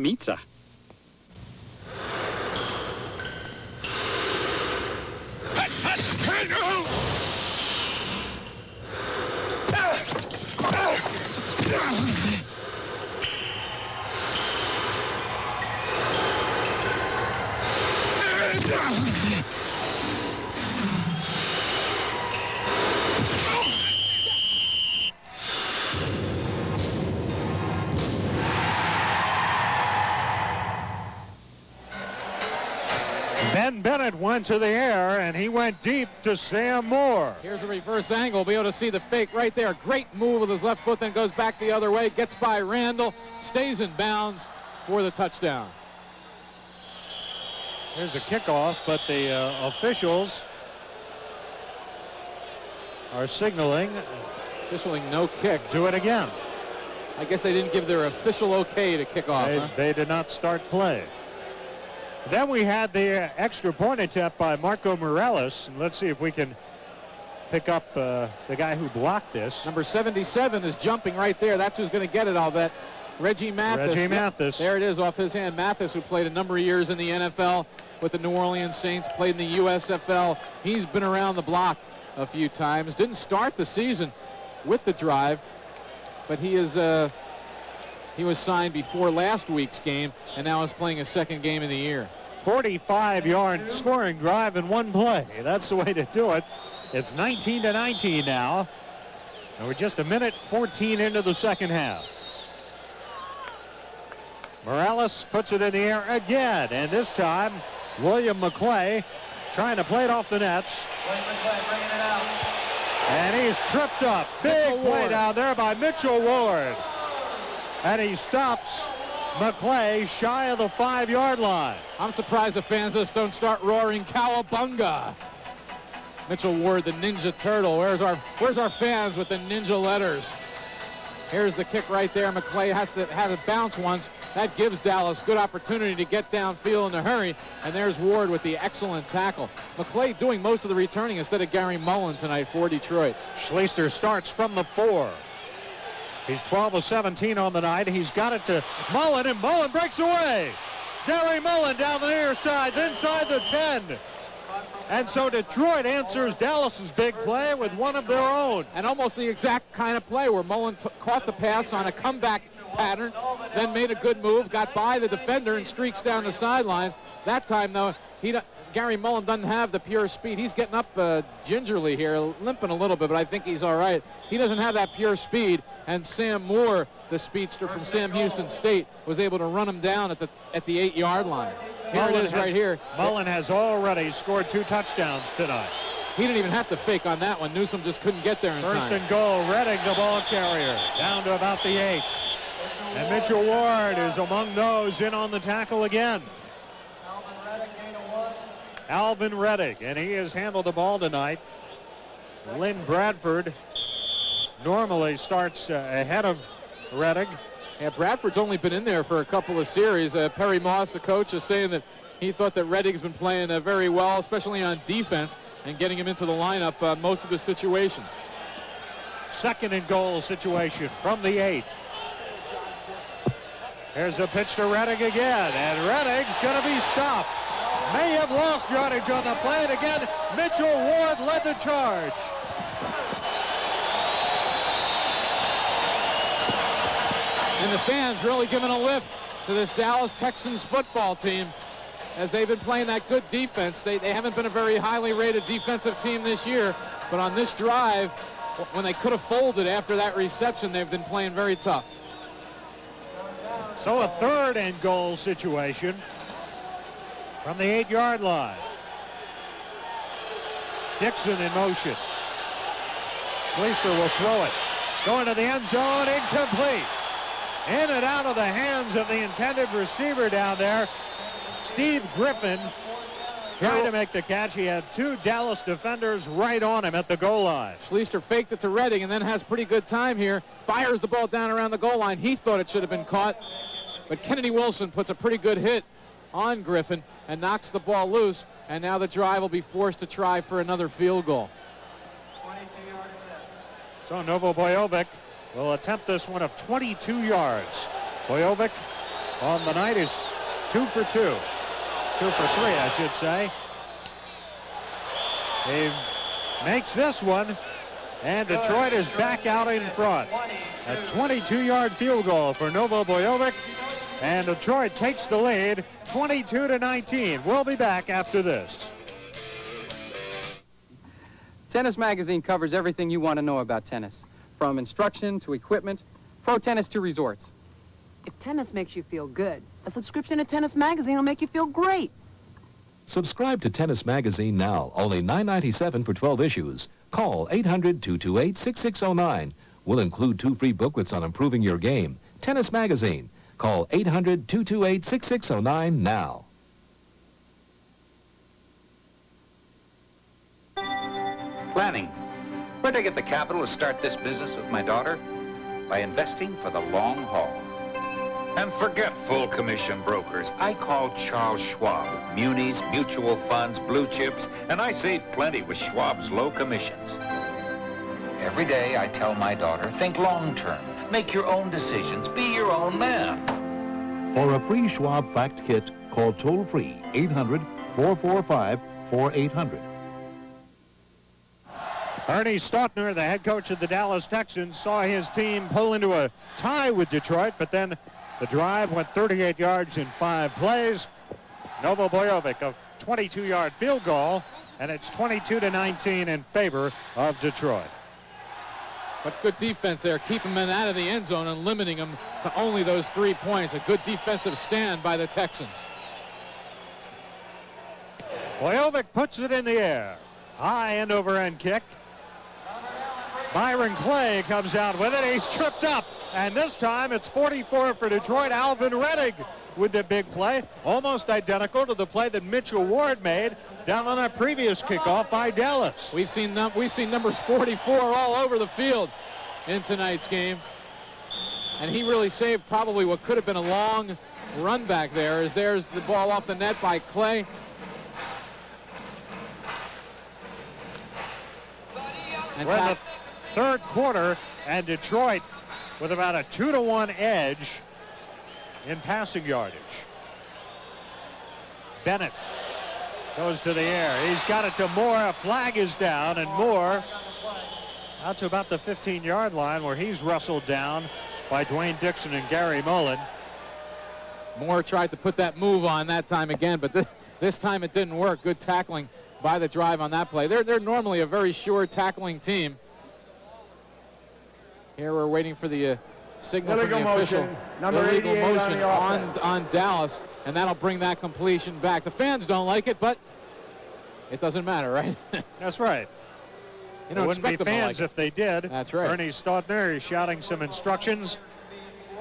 Ben Bennett went to the air, and he went deep to Sam Moore. Here's a reverse angle. Be able to see the fake right there. Great move with his left foot, then goes back the other way, gets by Randall, stays in bounds for the touchdown. Here's the kickoff, but the officials are signaling no kick. Do it again. I guess they didn't give their official okay to kick off. They did not start play. Then we had the extra point attempt by Marco Morales. And let's see if we can pick up the guy who blocked this. Number 77 is jumping right there. That's who's going to get it, I'll bet. Reggie Mathis. Reggie Mathis. There it is off his hand. Mathis, who played a number of years in the NFL with the New Orleans Saints, played in the USFL. He's been around the block a few times. Didn't start the season with the drive, but he was signed before last week's game and now is playing his second game of the year. 45-yard scoring drive in one play. That's the way to do it. It's 19-19 now. And we're just a minute 14 into the second half. Morales puts it in the air again, and this time William McClay trying to play it off the nets. And he's tripped up. Big play down there by Mitchell Ward. And he stops McClay shy of the 5-yard line. I'm surprised the fans just don't start roaring Cowabunga. Mitchell Ward, the Ninja Turtle. Where's our fans with the ninja letters? Here's the kick right there. McClay has to have it bounce once. That gives Dallas good opportunity to get downfield in a hurry. And there's Ward with the excellent tackle. McClay doing most of the returning instead of Gary Mullen tonight for Detroit. Schleister starts from the 4. He's 12 of 17 on the night. He's got it to Mullen, and Mullen breaks away. Gary Mullen down the near sides, inside the 10. And so Detroit answers Dallas's big play with one of their own. And almost the exact kind of play where Mullen caught the pass on a comeback pattern, then made a good move, got by the defender, and streaks down the sidelines. That time, though, Gary Mullen doesn't have the pure speed. He's getting up gingerly here, limping a little bit, but I think he's all right. He doesn't have that pure speed, and Sam Moore, the speedster from Sam Houston State, was able to run him down at the 8-yard line. Here it is right here. Mullen has already scored 2 touchdowns tonight. He didn't even have to fake on that one. Newsome just couldn't get there in time. First and goal, Redding, the ball carrier, down to about the 8. And Mitchell Ward is among those in on the tackle again. Alvin Redding, and he has handled the ball tonight. Lynn Bradford normally starts ahead of Redding. Yeah, Bradford's only been in there for a couple of series. Perry Moss, the coach, is saying that he thought that Redding's been playing very well, especially on defense, and getting him into the lineup most of the situations. Second and goal situation from the 8. Here's a pitch to Redding again, and Redding's going to be stopped. May have lost yardage on the play, and again, Mitchell Ward led the charge. And the fans really giving a lift to this Dallas Texans football team as they've been playing that good defense. They haven't been a very highly rated defensive team this year, but on this drive, when they could have folded after that reception, they've been playing very tough. So a third and goal situation from the 8-yard line. Dixon in motion. Schleister will throw it. Going to the end zone, incomplete. In and out of the hands of the intended receiver down there. Steve Griffin trying to make the catch. He had 2 Dallas defenders right on him at the goal line. Schleister faked it to Redding and then has pretty good time here. Fires the ball down around the goal line. He thought it should have been caught. But Kennedy Wilson puts a pretty good hit on Griffin and knocks the ball loose. And now the drive will be forced to try for another field goal. So Novo Bojovic will attempt this one of 22 yards. Bojovic on the night is 2 for 2. 2 for 3, I should say. He makes this one, and Detroit is back out in front. A 22-yard field goal for Novo Bojovic, and Detroit takes the lead 22-19. We'll be back after this. Tennis Magazine covers everything you want to know about tennis, from instruction to equipment, pro tennis to resorts. If tennis makes you feel good, a subscription to Tennis Magazine will make you feel great. Subscribe to Tennis Magazine now, only $9.97 for 12 issues. Call 800-228-6609. We'll include 2 free booklets on improving your game. Tennis Magazine. Call 800-228-6609 now. Planning. Where to get the capital to start this business with my daughter? By investing for the long haul. And forget full commission brokers. I call Charles Schwab. Munis, mutual funds, blue chips, and I save plenty with Schwab's low commissions. Every day I tell my daughter, think long-term. Make your own decisions. Be your own man. For a free Schwab Fact Kit, call toll-free 800-445-4800. Ernie Stautner, the head coach of the Dallas Texans, saw his team pull into a tie with Detroit, but then the drive went 38 yards in 5 plays. Novo BOJOVICK, a 22-yard field goal, and it's 22-19 in favor of Detroit. But good defense there, keeping them out of the end zone and limiting them to only those 3 points. A good defensive stand by the Texans. BOJOVICK puts it in the air. High end-over-end kick. Byron Clay comes out with it. He's tripped up. And this time it's 44 for Detroit. Alvin Rettig with the big play. Almost identical to the play that Mitchell Ward made down on that previous kickoff by Dallas. We've seen numbers 44 all over the field in tonight's game. And he really saved probably what could have been a long run back there. As there's the ball off the net by Clay. We're in the third quarter, and Detroit with about a 2-to-1 edge in passing yardage. Bennett goes to the air. He's got it to Moore. A flag is down, and Moore out to about the 15-yard line, where he's wrestled down by DWAYNE DIXON and Gary Mullen. Moore tried to put that move on that time again, but this time it didn't work. Good tackling by the drive on that play. They're normally a very sure tackling team. Here we're waiting for the signal from the official. Number illegal 88 motion on on Dallas, and that'll bring that completion back. The fans don't like it, but it doesn't matter, right? That's right. You There don't wouldn't be expect them to fans like if they did. That's right. Ernie Stautner is shouting some instructions.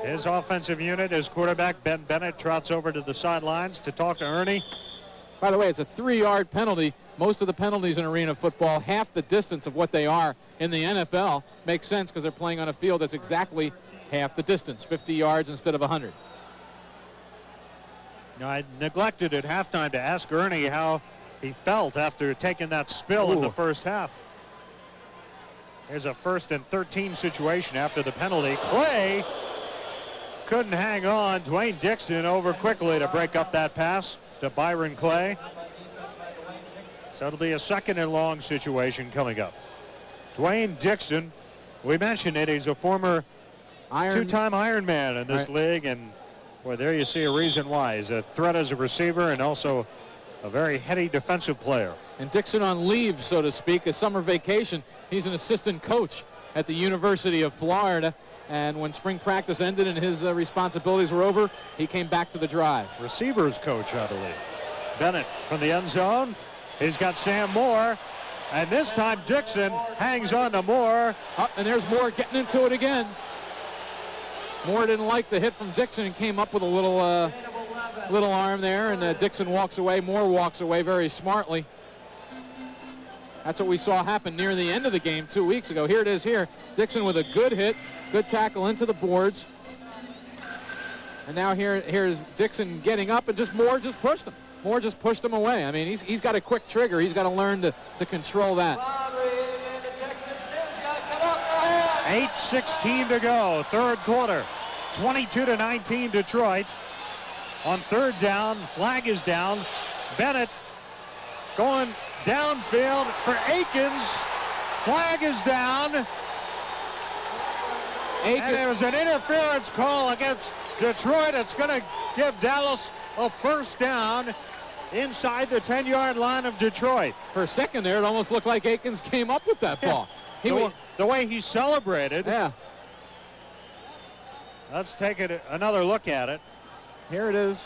His offensive unit, his quarterback, Ben Bennett, trots over to the sidelines to talk to Ernie. By the way, it's a 3-yard penalty. Most of the penalties in arena football, half the distance of what they are in the NFL. Makes sense because they're playing on a field that's exactly half the distance, 50 yards instead of 100. Now, I neglected at halftime to ask Ernie how he felt after taking that spill in the first half. Here's a 1st and 13 situation after the penalty. Clay couldn't hang on. DWAYNE DIXON over quickly to break up that pass to Byron Clay. So it'll be a 2nd and long situation coming up. DWAYNE DIXON, we mentioned it, he's a former two-time Ironman in this league, and boy, there you see a reason why. He's a threat as a receiver and also a very heady defensive player. And DIXON on leave, so to speak, a summer vacation. He's an assistant coach at the University of Florida, and when spring practice ended and his responsibilities were over, he came back to the drive. Receivers coach, I believe. Bennett from the end zone. He's got Sam Moore, and this time DIXON hangs on to Moore. And there's Moore getting into it again. Moore didn't like the hit from DIXON and came up with a little arm there, and DIXON walks away. Moore walks away very smartly. That's what we saw happen near the end of the game 2 weeks ago. Here it is here. DIXON with a good hit, good tackle into the boards. And now here's DIXON getting up, and Moore just pushed him. Moore just pushed him away. I mean, he's got a quick trigger. He's got to learn to control that. 8:16 to go, third quarter. 22-19 Detroit. On 3rd down, flag is down. Bennett going downfield for Akins. Flag is down. And there was an interference call against Detroit. It's going to give Dallas a 1st down inside the 10-yard line of Detroit. For a second there, it almost looked like Akins came up with that ball. The way he celebrated. Yeah. Let's take another look at it. Here it is.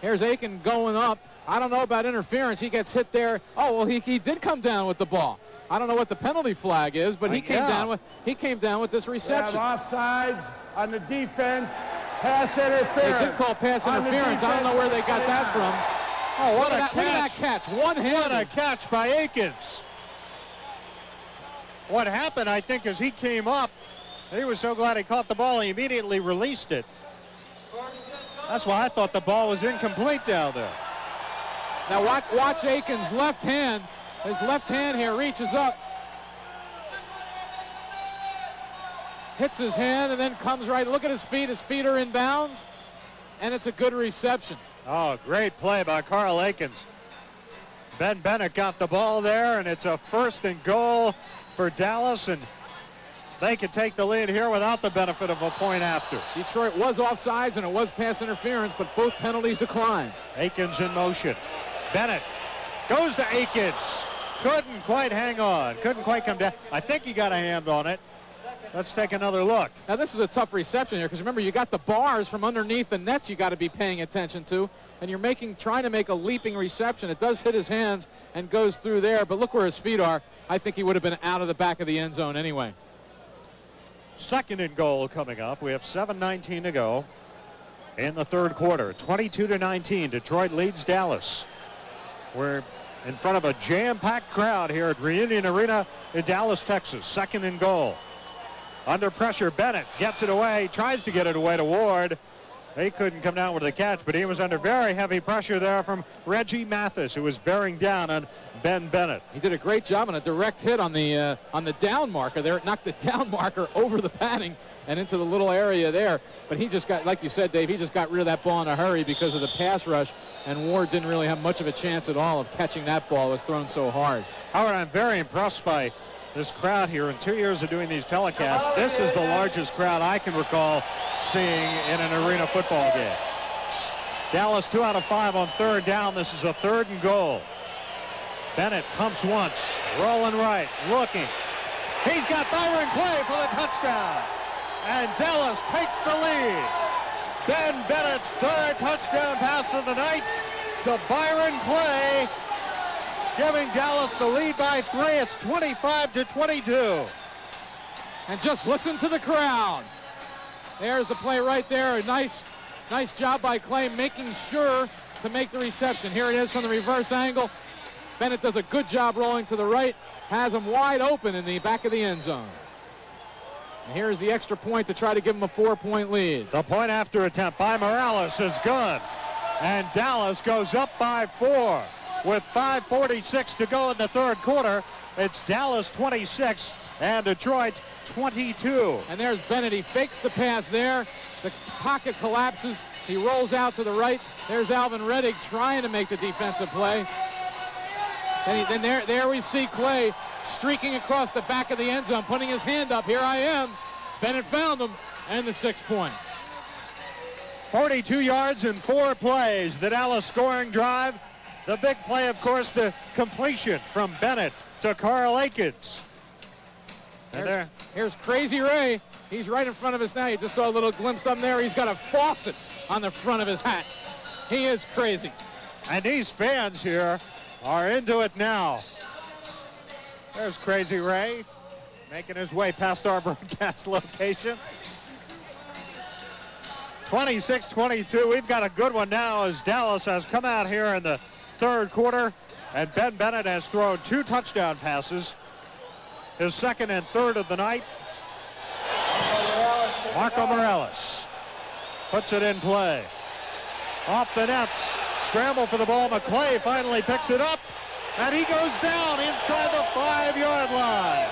Here's Aiken going up. I don't know about interference. He gets hit there. Oh, well, he did come down with the ball. I don't know what the penalty flag is, but he came down with this reception. Offsides on the defense. Pass interference. They did call pass interference. I don't know where they got that from. Oh, what a catch. Look at that catch. One-handed. What a catch by Akins. What happened, I think, is he came up. He was so glad he caught the ball, he immediately released it. That's why I thought the ball was incomplete down there. Now watch Aiken's left hand. His left hand here reaches up, hits his hand, and then comes right. Look at his feet. His feet are in bounds, and it's a good reception. Oh, great play by Carl Aikens. Ben Bennett got the ball there, and it's a 1st and goal for Dallas, and they can take the lead here without the benefit of a point after. Detroit was offsides, and it was pass interference, but both penalties declined. Aikens in motion. Bennett goes to Aikens. Couldn't quite hang on. Couldn't quite come down. I think he got a hand on it. Let's take another look. Now, this is a tough reception here because remember, you got the bars from underneath the nets you got to be paying attention to, and you're trying to make a leaping reception. It does hit his hands and goes through there, but look where his feet are. I think he would have been out of the back of the end zone anyway. 2nd and goal coming up. We have 7:19 to go in the 3rd quarter. 22-19. Detroit leads Dallas. We're in front of a jam-packed crowd here at Reunion Arena in Dallas, Texas. 2nd and goal. Under pressure, Bennett gets it away, tries to get it away to Ward. He couldn't come down with the catch, but he was under very heavy pressure there from Reggie Mathis, who was bearing down on Ben Bennett. He did a great job on a direct hit on the down marker there. It knocked the down marker over the padding and into the little area there. But he just got, like you said, Dave, he just got rid of that ball in a hurry because of the pass rush, and Ward didn't really have much of a chance at all of catching that ball. It was thrown so hard. Howard, I'm very impressed by this crowd here. In 2 years of doing these telecasts, this is the largest crowd I can recall seeing in an arena football game. Dallas 2 out of 5 on 3rd down. This is a 3rd and goal. Bennett pumps once, rolling right, looking. He's got Byron Clay for the touchdown. And Dallas takes the lead. Ben Bennett's 3rd touchdown pass of the night to Byron Clay, giving Dallas the lead by 3. It's 25-22. And just listen to the crowd. There's the play right there. A nice job by Clay making sure to make the reception. Here it is from the reverse angle. Bennett does a good job rolling to the right, has him wide open in the back of the end zone. And here's the extra point to try to give him a 4-point lead. The point after attempt by Morales is good. And Dallas goes up by 4 with 5:46 to go in the 3rd quarter. It's Dallas 26 and Detroit 22. And there's Bennett. He fakes the pass there. The pocket collapses. He rolls out to the right. There's Alvin Reddick trying to make the defensive play. Then there we see Clay streaking across the back of the end zone, putting his hand up. Here I am. Bennett found him, and the 6 points. 42 yards in 4 plays. The Dallas scoring drive. The big play, of course, the completion from Bennett to Carl Aikens. And here's Crazy Ray. He's right in front of us now. You just saw a little glimpse of him there. He's got a faucet on the front of his hat. He is crazy. And these fans here are into it now. There's Crazy Ray making his way past our broadcast location. 26-22. We've got a good one now as Dallas has come out here in the 3rd quarter, and Ben Bennett has thrown 2 touchdown passes, his 2nd and 3rd of the night. Marco Morales puts it in play. Off the nets, scramble for the ball. McClay finally picks it up, and he goes down inside the 5-yard line.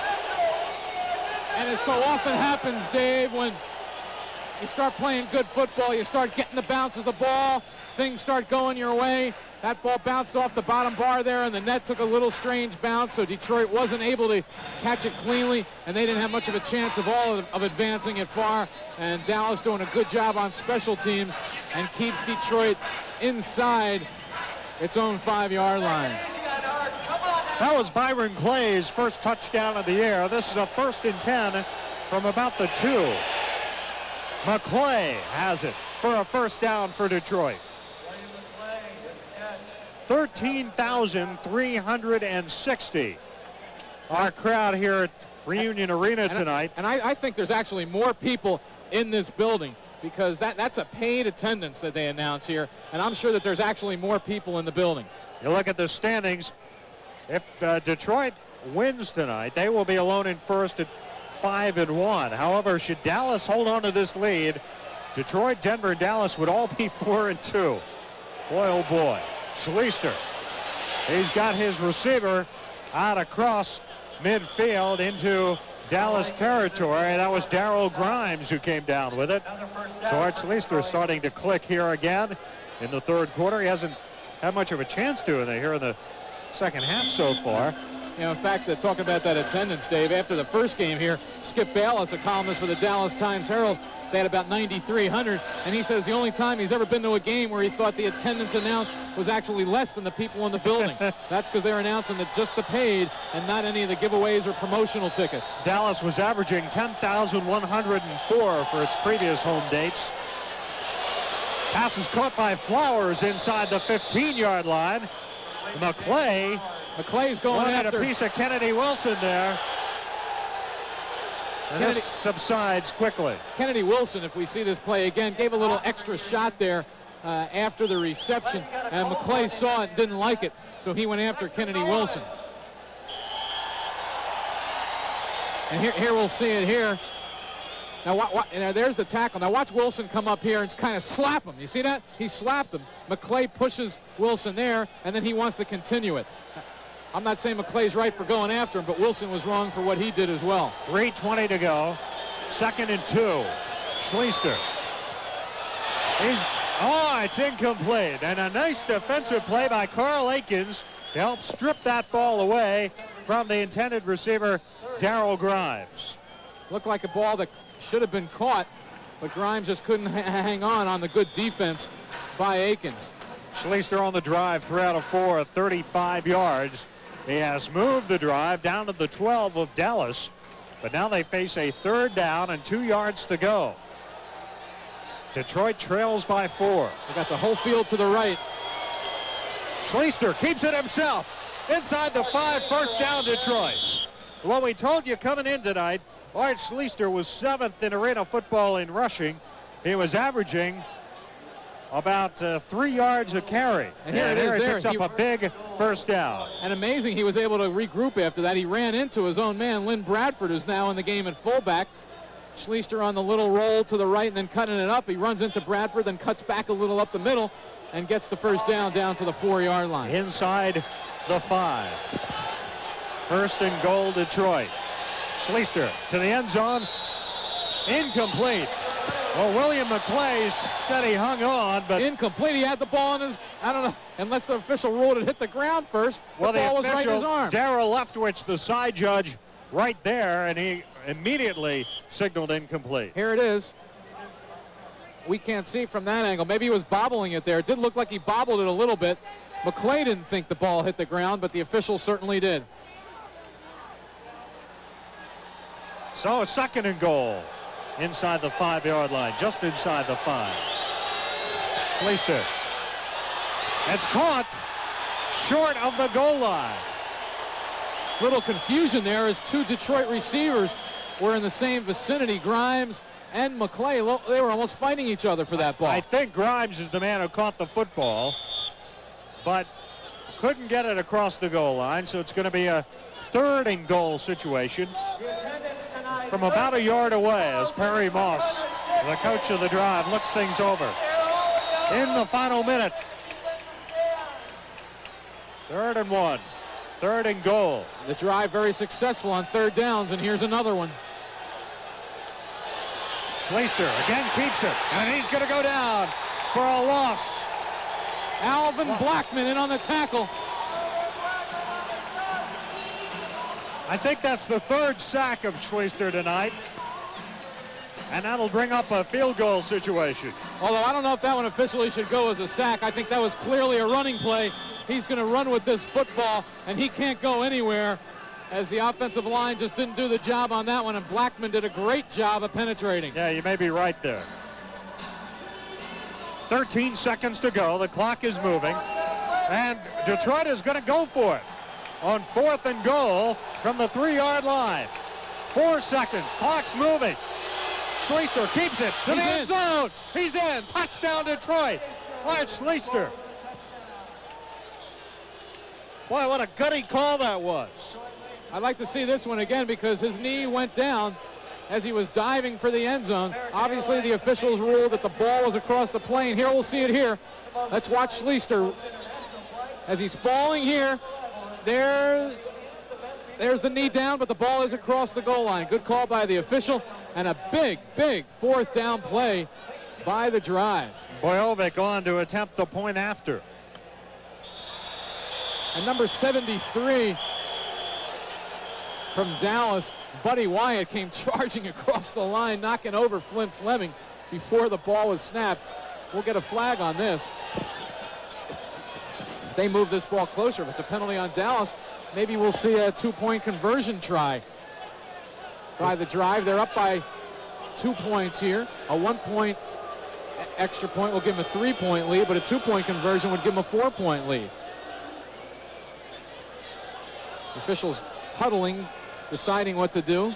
And it so often happens, Dave, when you start playing good football, you start getting the bounce of the ball, things start going your way. That ball bounced off the bottom bar there, and the net took a little strange bounce, so Detroit wasn't able to catch it cleanly, and they didn't have much of a chance of advancing it far. And Dallas doing a good job on special teams and keeps Detroit inside its own 5-yard line. That was Byron Clay's first touchdown of the year. This is a 1st and 10 from about the 2. McClay has it for a 1st down for Detroit. 13,360. Our crowd here at Reunion Arena tonight. And I think there's actually more people in this building because that's a paid attendance that they announce here, and I'm sure that there's actually more people in the building. You look at the standings. If Detroit wins tonight, they will be alone in first at 5-1. However, should Dallas hold on to this lead, Detroit, Denver, and Dallas would all be 4-2. Boy, oh boy. Schleister. He's got his receiver out across midfield into Dallas territory. That was Darrell Grimes who came down with it. So Art Schleister starting to click here again in the third quarter. He hasn't had much of a chance to here in the second half so far. You know, in fact, talking about that attendance, Dave, after the first game here, Skip Bayless, a columnist for the Dallas Times-Herald, they had about 9,300, and he says the only time he's ever been to a game where he thought the attendance announced was actually less than the people in the building. That's because they're announcing that just the paid and not any of the giveaways or promotional tickets. Dallas was averaging 10,104 for its previous home dates. Pass is caught by Flowers inside the 15-yard line. McClay's going after a piece of Kennedy Wilson there. And this subsides quickly. Kennedy Wilson, if we see this play again, gave a little extra shot there after the reception, and McClay saw it and didn't like it, so he went after Kennedy Wilson. And here we'll see it here. Now, there's the tackle. Now watch Wilson come up here and kind of slap him. You see that? He slapped him. McClay pushes Wilson there, and then he wants to continue it. I'm not saying McClay's right for going after him, but Wilson was wrong for what he did as well. 3:20 to go. 2nd and 2. Schleister. It's incomplete. And a nice defensive play by Carl Akins to help strip that ball away from the intended receiver, Darrell Grimes. Looked like a ball that should have been caught, but Grimes just couldn't hang on the good defense by Akins. Schleister on the drive, 3 out of 4, 35 yards. He has moved the drive down to the 12 of Dallas, but now they face a 3rd down and 2 yards to go. Detroit trails by 4. They got the whole field to the right. Schleister keeps it himself. Inside the 5, 1st down Detroit. Well, we told you coming in tonight, Art Schleister was 7th in arena football in rushing. He was averaging about 3 yards a carry. And here it is. He picks up a big 1st down. And amazing, he was able to regroup after that. He ran into his own man, Lynn Bradford, who's now in the game at fullback. Schleister on the little roll to the right and then cutting it up. He runs into Bradford, then cuts back a little up the middle and gets the 1st down to the 4-yard line. Inside the 5. 1st and goal, Detroit. Schleister to the end zone. Incomplete. Well, William McClay said he hung on, but... Incomplete. He had the ball in his... I don't know, unless the official ruled it hit the ground first. Well, the ball was right in his arm. Darrell Leftwich, the side judge, right there, and he immediately signaled incomplete. Here it is. We can't see from that angle. Maybe he was bobbling it there. It did look like he bobbled it a little bit. McClay didn't think the ball hit the ground, but the official certainly did. So a 2nd and goal inside the 5-yard line, just inside the 5. Schleister. It's caught short of the goal line. Little confusion there as 2 Detroit receivers were in the same vicinity. Grimes and McClay, they were almost fighting each other for that ball. I think Grimes is the man who caught the football, but couldn't get it across the goal line, so it's going to be a 3rd and goal situation from about a yard away as Perry Moss, the coach of the drive, looks things over. In the final minute. 3rd and 1. 3rd and goal. The drive very successful on 3rd downs, and here's another one. Schleister again keeps it, and he's going to go down for a loss. Alvin Blackman in on the tackle. I think that's the 3rd sack of Schleister tonight. And that'll bring up a field goal situation. Although I don't know if that one officially should go as a sack. I think that was clearly a running play. He's going to run with this football, and he can't go anywhere as the offensive line just didn't do the job on that one, and Blackman did a great job of penetrating. Yeah, you may be right there. 13 seconds to go. The clock is moving, and Detroit is going to go for it on 4th and goal from the 3-yard line. 4 seconds. Clock's moving. Schleister keeps it to the end zone. He's in. Touchdown, Detroit. Art Schleister. Boy, what a gutty call that was. I'd like to see this one again because his knee went down as he was diving for the end zone. Obviously, the officials ruled that the ball was across the plane. Here, we'll see it here. Let's watch Schleister as he's falling here. There's the knee down, but the ball is across the goal line. Good call by the official, and a big, big fourth down play by the Drive. BOJOVICK on to attempt the point after. And number 73 from Dallas, Buddy Wyatt, came charging across the line, knocking over Flint Fleming before the ball was snapped. We'll get a flag on this. If they move this ball closer, if it's a penalty on Dallas, maybe we'll see a two-point conversion try by the Drive. They're up by 2 points here. A 1 point extra point will give them a 3-point lead, but a 2-point conversion would give them a 4-point lead. Officials huddling, deciding what to do.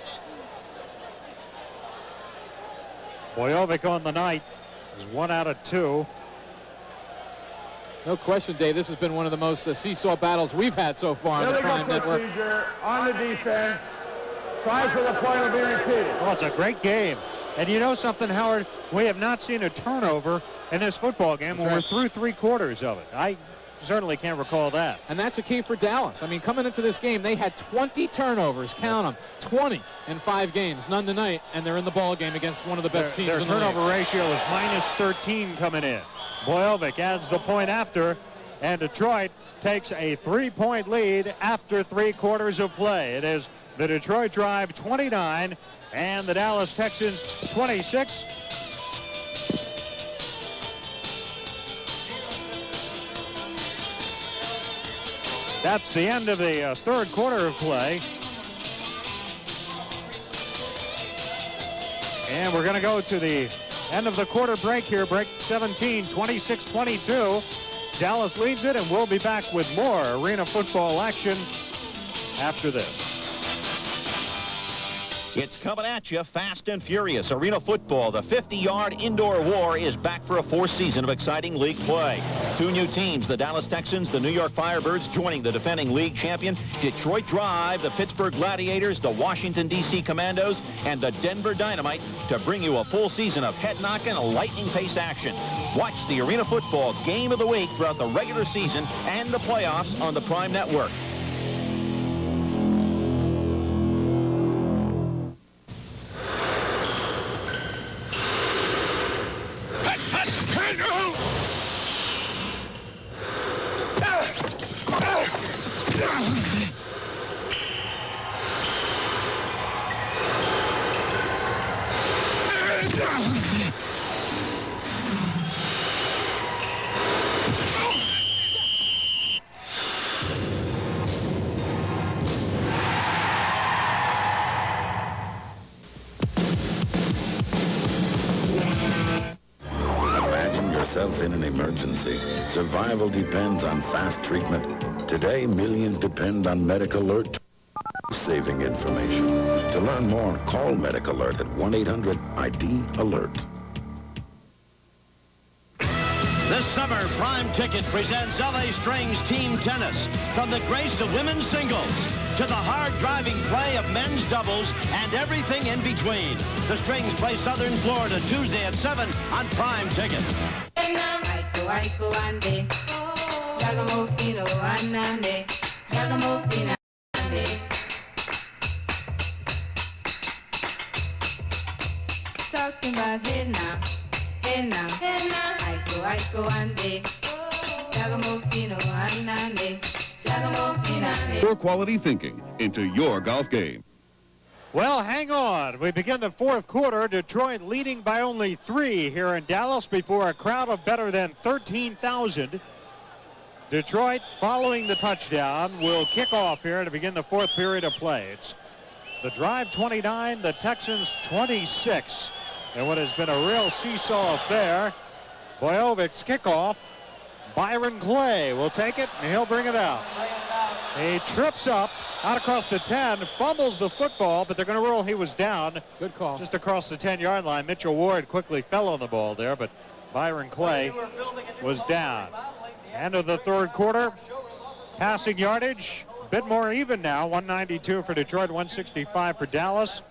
BOJOVICK on the night is 1 out of 2. No question, Dave, this has been one of the most seesaw battles we've had so far on the Prime Network. On the defense. Try for the point will be repeated. Well, it's a great game. And you know something, Howard? We have not seen a turnover in this football game when we're through 3/4 of it. I certainly can't recall that. And that's a key for Dallas. I mean, coming into this game, they had 20 turnovers. Count them. 20 in 5 games. None tonight, and they're in the ball game against one of the best teams their in the league. turnover ratio is -13 coming in. BOJOVICK adds the point after, and Detroit takes a 3-point lead after 3/4 of play. It is the Detroit Drive 29 and the Dallas Texans 26. That's the end of the third quarter of play. And we're going to go to the end of the quarter break here. Break 17, 26-22. Dallas leads it, and we'll be back with more arena football action after this. It's coming at you fast and furious. Arena football, the 50-yard indoor war, is back for a 4th season of exciting league play. 2 new teams, the Dallas Texans, the New York Firebirds, joining the defending league champion Detroit Drive, the Pittsburgh Gladiators, the Washington, D.C. Commandos, and the Denver Dynamite to bring you a full season of head-knocking, lightning-pace action. Watch the Arena Football Game of the Week throughout the regular season and the playoffs on the Prime Network. In an emergency, survival depends on fast treatment. Today, millions depend on Medic Alert saving information. To learn more, call Medic Alert at 1-800-ID-ALERT. This summer, Prime Ticket presents LA Strings Team Tennis. From the grace of women's singles to the hard-driving play of men's doubles and everything in between. The Strings play Southern Florida Tuesday at 7 on Prime Ticket. Talking about hey now, hey now, hey now. Aiko ande, Shagamofino anande, Shagamofino. Your quality thinking into your golf game. Well, hang on. We begin the 4th quarter. Detroit leading by only 3 here in Dallas before a crowd of better than 13,000. Detroit, following the touchdown, will kick off here to begin the 4th period of play. It's the Drive 29, the Texans 26. And what has been a real seesaw affair, BOJOVICK's kickoff. Byron Clay will take it, and he'll bring it out. He trips up out across the 10, fumbles the football, but they're going to rule he was down. Good call. Just across the 10-yard line. Mitchell Ward quickly fell on the ball there, but Byron Clay was down. End of the 3rd quarter. Passing yardage, a bit more even now. 192 for Detroit, 165 for Dallas.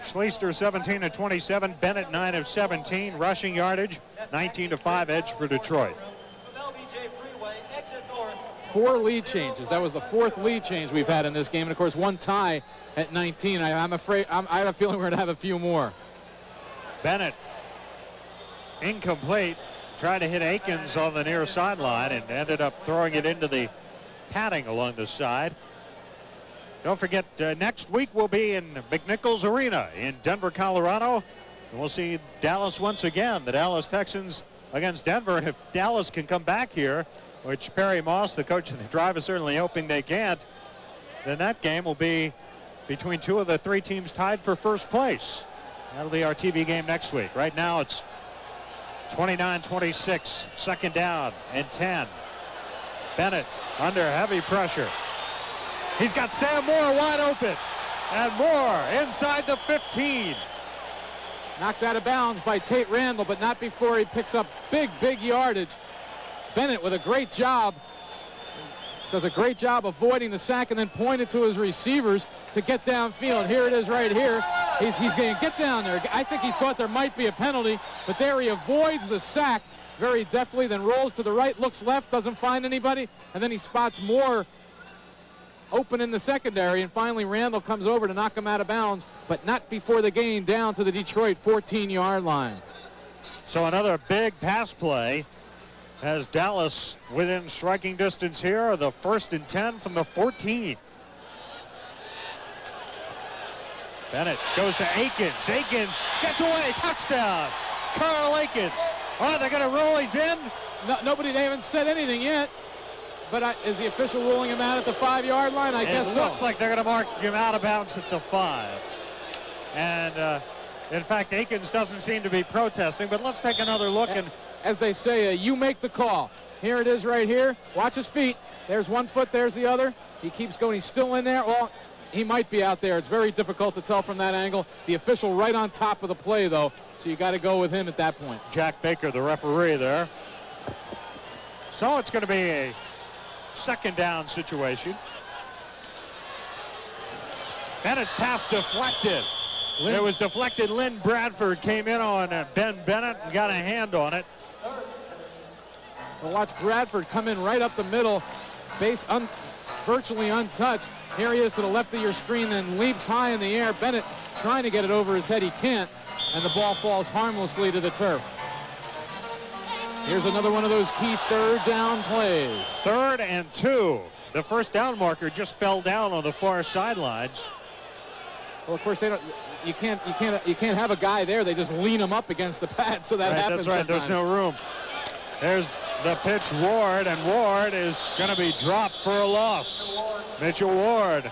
Schleister 17 of 27. Bennett 9 of 17. Rushing yardage 19 to 5 edge for Detroit. 4 lead changes. That was the 4th lead change we've had in this game. And, of course, 1 tie at 19. I'm afraid I have a feeling we're going to have a few more. Bennett incomplete. Tried to hit Akins on the near sideline and ended up throwing it into the padding along the side. Don't forget, next week we'll be in McNichols Arena in Denver, Colorado. And we'll see Dallas once again. The Dallas Texans against Denver. And if Dallas can come back here, which Perry Moss, the coach of the Drive, is certainly hoping they can't, then that game will be between 2 of the 3 teams tied for first place. That'll be our TV game next week. Right now it's 29-26, 2nd down and 10. Bennett under heavy pressure. He's got Sam Moore wide open. And Moore inside the 15. Knocked out of bounds by Tate Randall, but not before he picks up big yardage. Bennett with a great job. Does a great job avoiding the sack and then pointed to his receivers to get downfield. Here it is right here. He's going to get down there. I think he thought there might be a penalty, but there he avoids the sack very deftly, then rolls to the right, looks left, doesn't find anybody, and then he spots Moore open in the secondary, and finally Randall comes over to knock him out of bounds, but not before the gain down to the Detroit 14-yard line. So another big pass play has Dallas within striking distance here. The 1st and 10 from the 14. Bennett goes to Akins. Akins gets away. Touchdown. Carl Akins. Oh, they're going to roll. He's in. No, they haven't said anything yet. But is the official ruling him out at the 5-yard line? I guess so. It looks like they're going to mark him out of bounds at the 5. And, in fact, Akins doesn't seem to be protesting. But let's take another look. And as they say, you make the call. Here it is right here. Watch his feet. There's one foot. There's the other. He keeps going. He's still in there. Well, he might be out there. It's very difficult to tell from that angle. The official right on top of the play, though. So you got to go with him at that point. Jack Baker, the referee there. So it's going to be a 2nd down situation. Bennett's pass deflected. It was deflected. Lynn Bradford came in on Ben Bennett and got a hand on it. Well, watch Bradford come in right up the middle, base virtually untouched. Here he is to the left of your screen, then leaps high in the air. Bennett trying to get it over his head. He can't, and the ball falls harmlessly to the turf. Here's another one of those key 3rd down plays. 3rd and 2. The 1st down marker just fell down on the far sidelines. Well, of course, they don't. You can't have a guy there. They just lean him up against the pad, so that happens. That's right. Sometimes. There's no room. There's the pitch, Ward, and Ward is going to be dropped for a loss. Mitchell Ward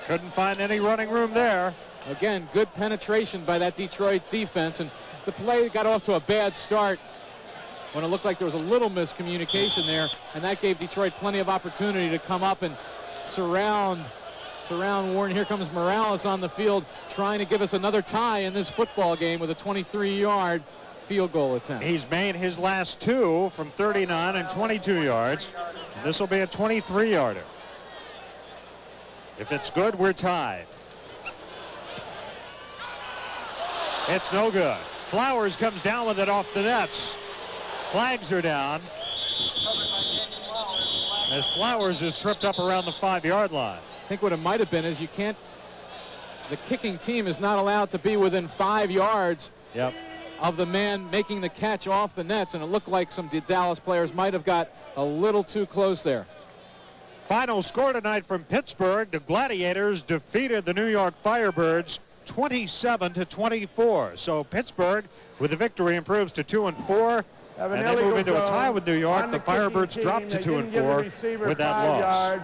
couldn't find any running room there. Again, good penetration by that Detroit defense, and the play got off to a bad start when it looked like there was a little miscommunication there, and that gave Detroit plenty of opportunity to come up and surround Warren. Here comes Morales on the field trying to give us another tie in this football game with a 23-yard field goal attempt. He's made his last 2 from 39 and 22 yards. This will be a 23-yarder. If it's good, we're tied. It's no good. Flowers comes down with it off the nets. Flags are down as Flowers is tripped up around the 5-yard line. I think what it might have been is the kicking team is not allowed to be within 5 yards of the man making the catch off the nets, and it looked like some Dallas players might have got a little too close there. Final score tonight from Pittsburgh. The Gladiators defeated the New York Firebirds 27-24. So Pittsburgh, with the victory, improves to 2-4. And they move into a tie with New York. The Firebirds dropped to 2-4 with that loss.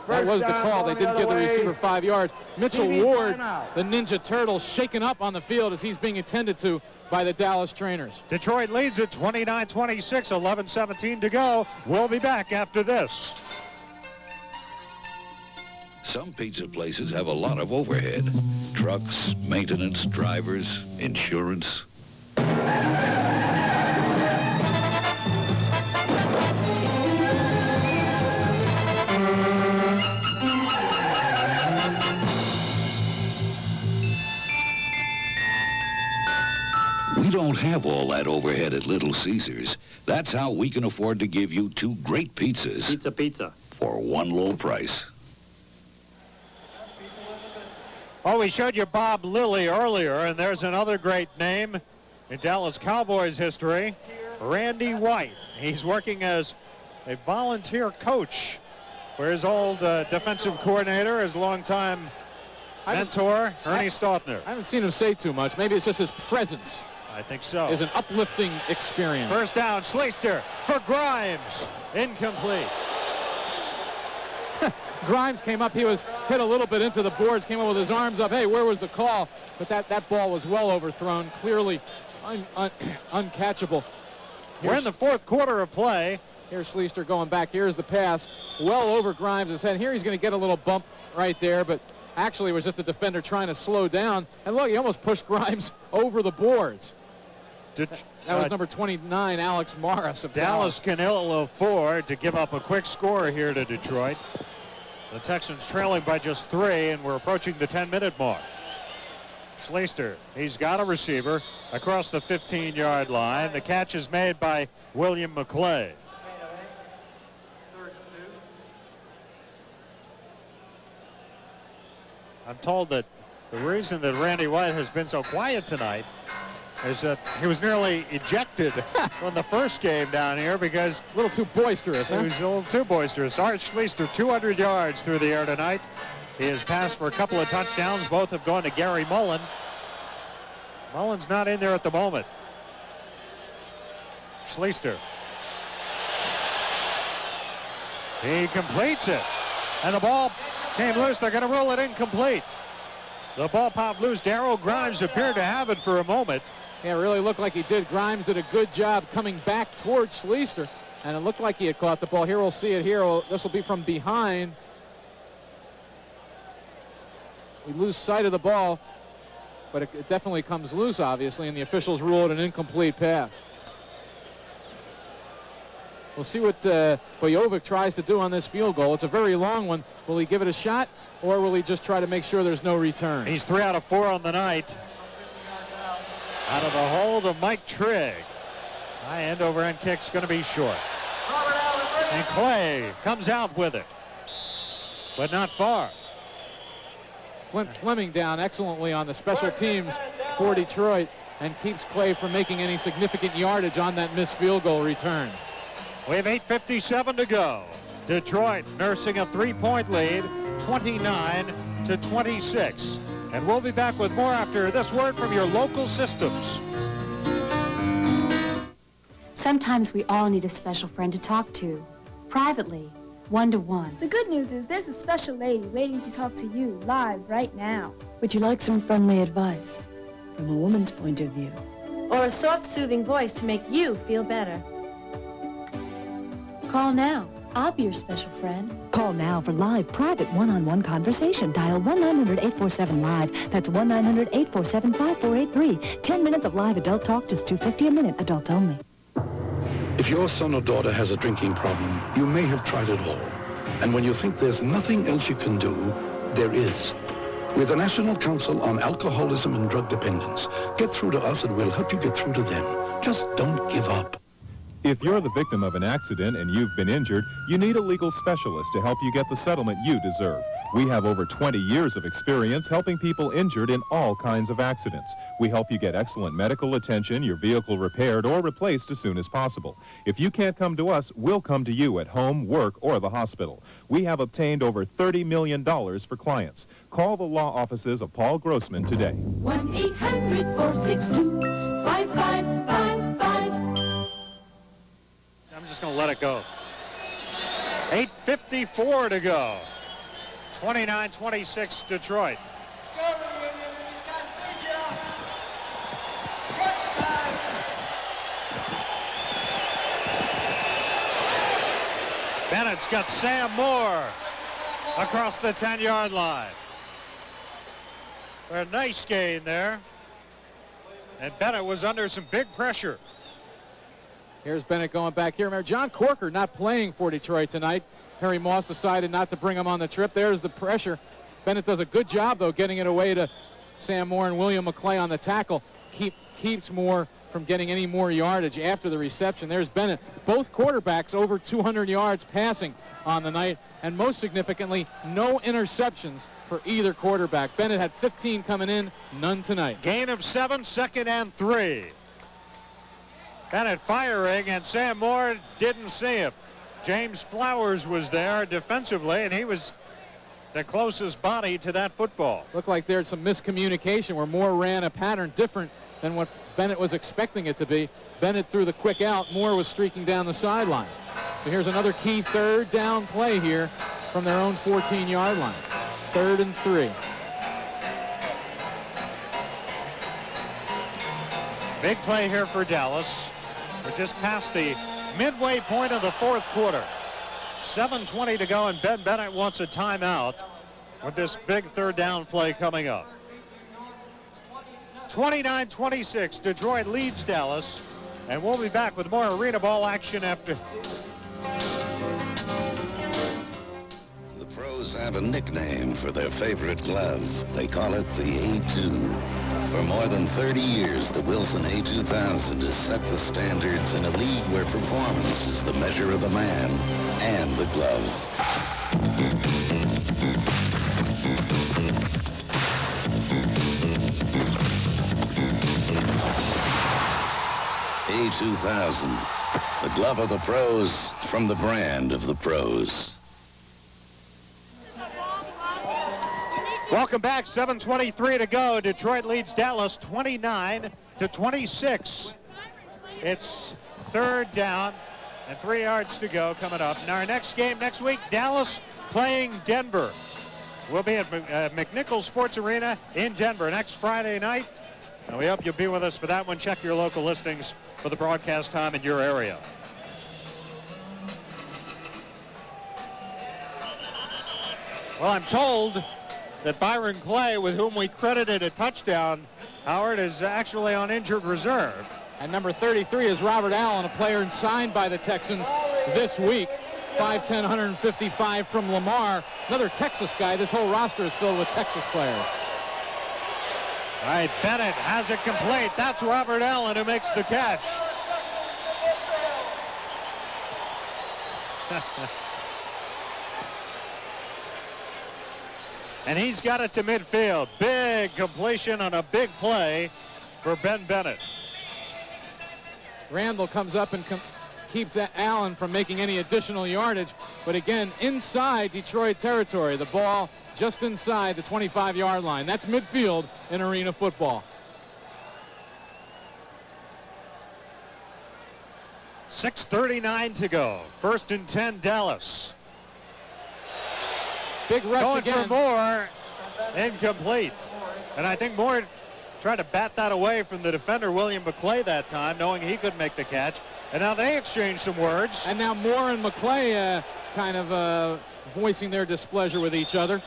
That was the call. They didn't give the receiver 5 yards. Mitchell Ward, the Ninja Turtle, shaken up on the field as he's being attended to by the Dallas trainers. Detroit leads it 29-26, 11-17 to go. We'll be back after this. Some pizza places have a lot of overhead. Trucks, maintenance, drivers, insurance. We don't have all that overhead at Little Caesars. That's how we can afford to give you 2 great pizzas. Pizza. For one low price. Oh, we showed you Bob Lilly earlier, and there's another great name in Dallas Cowboys history, Randy White. He's working as a volunteer coach for his old defensive coordinator, his longtime mentor, Ernie Stautner. I haven't seen him say too much. Maybe it's just his presence. I think so. Is an uplifting experience. First down, Schleister for Grimes. Incomplete. Grimes came up. He was hit a little bit into the boards, came up with his arms up. Hey, where was the call? But that ball was well overthrown, clearly uncatchable. We're in the 4th quarter of play. Here's Schleister going back. Here's the pass. Well over Grimes' head. Here he's going to get a little bump right there, but actually it was just the defender trying to slow down. And look, he almost pushed Grimes over the boards. That was number 29, Alex Morris of Dallas can ill afford to give up a quick score here to Detroit. The Texans trailing by just 3, and we're approaching the 10-minute mark. Schleister, he's got a receiver across the 15-yard line. The catch is made by William McClay. I'm told that the reason that Randy White has been so quiet tonight is that he was nearly ejected from the first game down here because a little too boisterous. He was a little too boisterous. Art Schleister, 200 yards through the air tonight. He has passed for a couple of touchdowns. Both have gone to Gary Mullen. Mullen's not in there at the moment. Schleister. He completes it. And the ball came loose. They're going to rule it incomplete. The ball popped loose. Darrell Grimes appeared to have it for a moment. Yeah, it really looked like he did. Grimes did a good job coming back towards Schleister, and it looked like he had caught the ball. Here we'll see it here. This will be from behind. We lose sight of the ball, but it definitely comes loose, obviously, and the officials rule it an incomplete pass. We'll see what BOJOVICK tries to do on this field goal. It's a very long one. Will he give it a shot, or will he just try to make sure there's no return? He's 3 out of 4 on the night. Out of the hold of Mike Trigg. High end over end kick's going to be short. And Clay comes out with it, but not far. Flint Fleming down excellently on the special teams for Detroit and keeps Clay from making any significant yardage on that missed field goal return. We have 8:57 to go. Detroit nursing a 3-point lead, 29-26. And we'll be back with more after this word from your local systems. Sometimes we all need a special friend to talk to, privately, one-to-one. The good news is there's a special lady waiting to talk to you live right now. Would you like some friendly advice from a woman's point of view? Or a soft, soothing voice to make you feel better. Call now. I'll be your special friend. Call now for live, private, one-on-one conversation. Dial 1-900-847-LIVE. That's 1-900-847-5483. 10 minutes of live adult talk, just $2.50 a minute. Adults only. If your son or daughter has a drinking problem, you may have tried it all. And when you think there's nothing else you can do, there is. We're the National Council on Alcoholism and Drug Dependence. Get through to us and we'll help you get through to them. Just don't give up. If you're the victim of an accident and you've been injured, you need a legal specialist to help you get the settlement you deserve. We have over 20 years of experience helping people injured in all kinds of accidents. We help you get excellent medical attention, your vehicle repaired or replaced as soon as possible. If you can't come to us, we'll come to you at home, work, or the hospital. We have obtained over $30 million for clients. Call the law offices of Paul Grossman today. 1-800-462-5555. I'm just going to let it go. 8:54 to go. 29-26 Detroit. Bennett's got Sam Moore across the 10-yard line. A nice gain there. And Bennett was under some big pressure. Here's Bennett going back here. Remember, John Corker not playing for Detroit tonight. Harry Moss decided not to bring him on the trip. There's the pressure. Bennett does a good job, though, getting it away to Sam Moore and William McClay on the tackle. keeps Moore from getting any more yardage after the reception. There's Bennett. Both quarterbacks over 200 yards passing on the night, and most significantly, no interceptions for either quarterback. Bennett had 15 coming in, none tonight. Gain of 7, 2nd and 3. Bennett firing, and Sam Moore didn't see him. James Flowers was there defensively, and he was the closest body to that football. Looked like there's some miscommunication where Moore ran a pattern different than what Bennett was expecting it to be. Bennett threw the quick out. Moore was streaking down the sideline. So here's another key 3rd down play here from their own 14-yard line. 3rd and 3. Big play here for Dallas. We're just past the midway point of the 4th quarter. 7:20 to go, and Ben Bennett wants a timeout with this big 3rd down play coming up. 29-26, Detroit leads Dallas, and we'll be back with more arena ball action after. The pros have a nickname for their favorite glove. They call it the A2. For more than 30 years, the Wilson A2000 has set the standards in a league where performance is the measure of the man and the glove. A2000, the glove of the pros from the brand of the pros. Welcome back. 7:23 to go. Detroit leads Dallas 29-26. It's 3rd down and 3 yards to go coming up. In our next game next week, Dallas playing Denver. We'll be at McNichols Sports Arena in Denver next Friday night. And we hope you'll be with us for that one. Check your local listings for the broadcast time in your area. Well, I'm told that Byron Clay, with whom we credited a touchdown, Howard, is actually on injured reserve. And number 33 is Robert Allen, a player signed by the Texans this week. 5'10", 155 from Lamar. Another Texas guy. This whole roster is filled with Texas players. All right, Bennett has it complete. That's Robert Allen who makes the catch. And he's got it to midfield. Big completion on a big play for Ben Bennett. Randall comes up and keeps Allen from making any additional yardage. But again, inside Detroit territory. The ball just inside the 25-yard line. That's midfield in arena football. 6:39 to go. 1st and 10, Dallas. Big rush going again. For Moore, incomplete. And I think Moore tried to bat that away from the defender, William McClay, that time, knowing he couldn't make the catch. And now they exchange some words. And now Moore and McClay kind of voicing their displeasure with each other.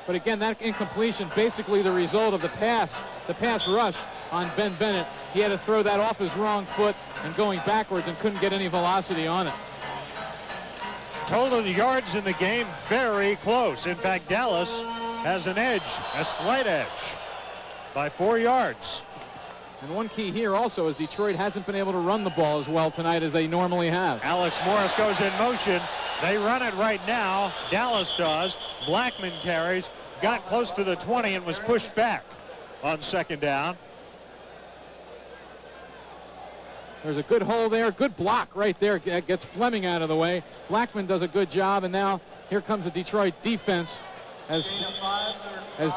But again, that incompletion, basically the result of the pass rush on Ben Bennett. He had to throw that off his wrong foot and going backwards and couldn't get any velocity on it. Total yards in the game, very close. In fact, Dallas has an edge, a slight edge, by 4 yards. And one key here also is Detroit hasn't been able to run the ball as well tonight as they normally have. Alex Morris goes in motion. They run it right now. Dallas does. Blackman carries, got close to the 20 and was pushed back on 2nd down. There's a good hole there, good block right there. Gets Fleming out of the way. Blackman does a good job, and now here comes the Detroit defense as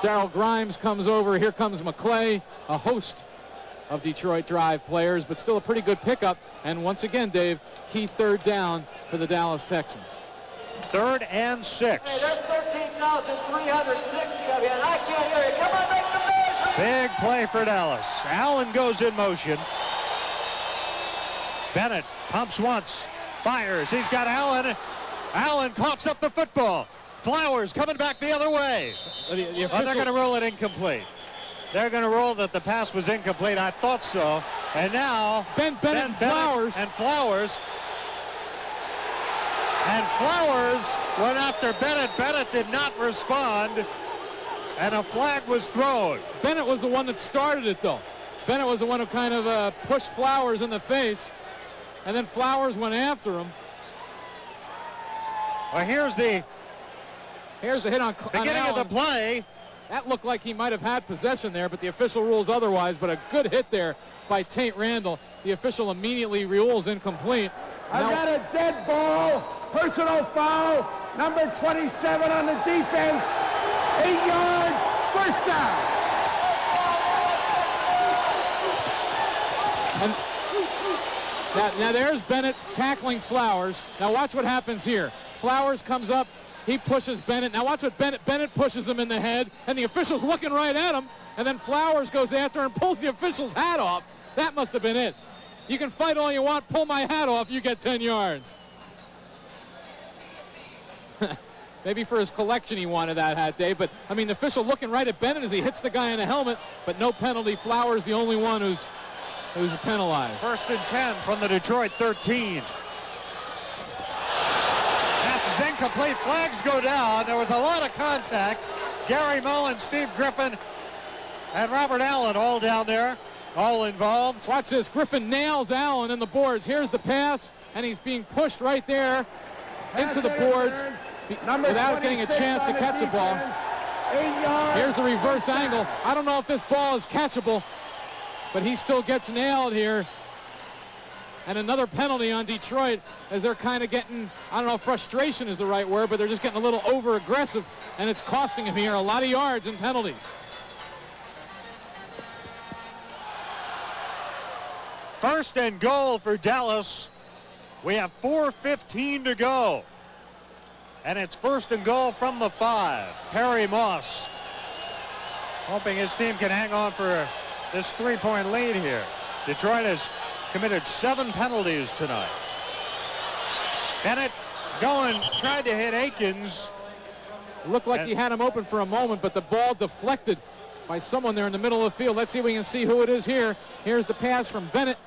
Darrell Grimes comes over. Here comes McClay, a host of Detroit drive players, but still a pretty good pickup. And once again, Dave, key 3rd down for the Dallas Texans. 3rd and 6. Hey, there's 13,360 of you, and I can't hear you. Come on, make some noise. Big play for Dallas. Allen goes in motion. Bennett pumps once, fires. He's got Allen. Allen coughs up the football. Flowers coming back the other way. They're going to rule it incomplete. They're going to rule that the pass was incomplete. I thought so. And now Bennett and Flowers. And Flowers went after Bennett. Bennett did not respond, and a flag was thrown. Bennett was the one that started it, though. Bennett was the one who kind of pushed Flowers in the face, and then Flowers went after him. Well, here's the hit on beginning of the play. That looked like he might have had possession there, but the official rules otherwise. But a good hit there by Tate Randall. The official immediately rules incomplete. I've got a dead ball, personal foul, number 27 on the defense, 8 yards, first down. And now there's Bennett tackling Flowers. Now watch what happens here. Flowers comes up, he pushes Bennett. Now watch what Bennett pushes him in the head, and the official's looking right at him, and then Flowers goes after and pulls the official's hat off. That must have been it. You can fight all you want, pull my hat off, you get 10 yards. Maybe for his collection he wanted that hat, Dave, but I mean the official looking right at Bennett as he hits the guy in the helmet, but no penalty. Flowers the only one who's penalized. 1st and 10 from the Detroit 13. Pass is incomplete. Flags go down. There was a lot of contact. Gary Mullins, Steve Griffin, and Robert Allen all down there, all involved. Watch this. Griffin nails Allen in the boards. Here's the pass, and he's being pushed right there into the boards without getting a chance to catch the ball. Here's the reverse angle. I don't know if this ball is catchable, but he still gets nailed here. And another penalty on Detroit as they're kind of getting, I don't know if frustration is the right word, but they're just getting a little over-aggressive, and it's costing him here a lot of yards and penalties. First and goal for Dallas. We have 4:15 to go. And it's 1st and goal from the 5. Perry Moss hoping his team can hang on for this 3-point lead here. Detroit has committed 7 penalties tonight. Bennett tried to hit Akins. Looked like he had him open for a moment, but the ball deflected by someone there in the middle of the field. Let's see if we can see who it is here. Here's the pass from Bennett.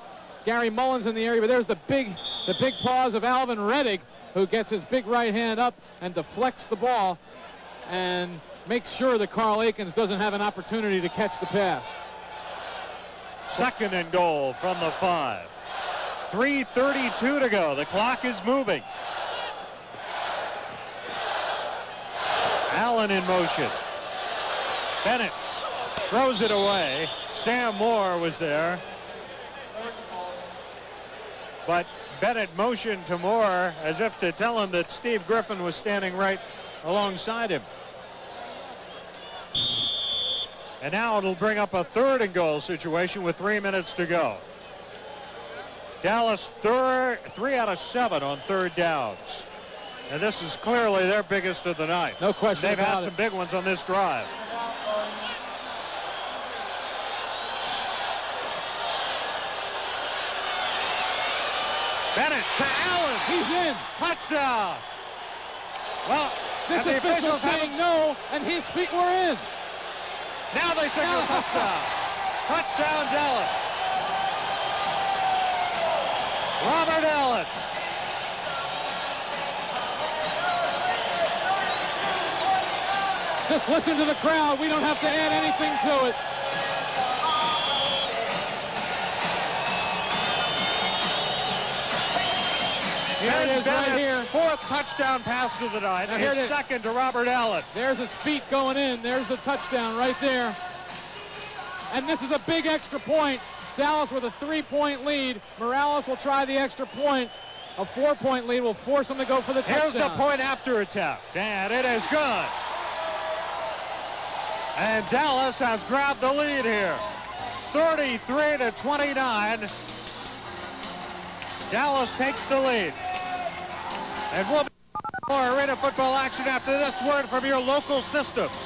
Gary Mullins in the area, but there's the big paws of Alvin Reddick, who gets his big right hand up and deflects the ball and makes sure that Carl Akins doesn't have an opportunity to catch the pass. 2nd and goal from the 5. 3:32 to go. The clock is moving. Allen in motion. Bennett throws it away. Sam Moore was there. But Bennett motioned to Moore as if to tell him that Steve Griffin was standing right alongside him. And now it'll bring up a 3rd and goal situation with 3 minutes to go. Dallas 3 out of 7 on 3rd downs. And this is clearly their biggest of the night. No question They've about had some big ones on this drive. Bennett to Allen. He's in. Touchdown. Well, this official saying no, and his feet were in. Now they signal touchdown. Touchdown, Dallas. Robert Allen. Just listen to the crowd. We don't have to add anything to it. Here it is right here. 4th touchdown pass of the night. And his 2nd to Robert Allen. There's his feet going in. There's the touchdown right there. And this is a big extra point. Dallas with a 3-point lead. Morales will try the extra point. A 4-point lead will force him to go for the touchdown. Here's the point after attempt. And it is good. And Dallas has grabbed the lead here. 33-29. Dallas takes the lead. And we'll be more arena football action after this word from your local systems.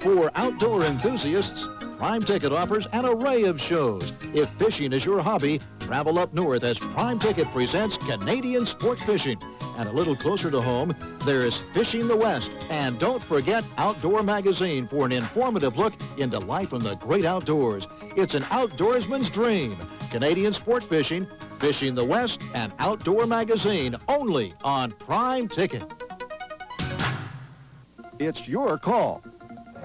For outdoor enthusiasts, Prime Ticket offers an array of shows. If fishing is your hobby, travel up north as Prime Ticket presents Canadian Sport Fishing. And a little closer to home, there's Fishing the West. And don't forget Outdoor Magazine for an informative look into life in the great outdoors. It's an outdoorsman's dream. Canadian Sport Fishing, Fishing the West, and Outdoor Magazine only on Prime Ticket. It's your call.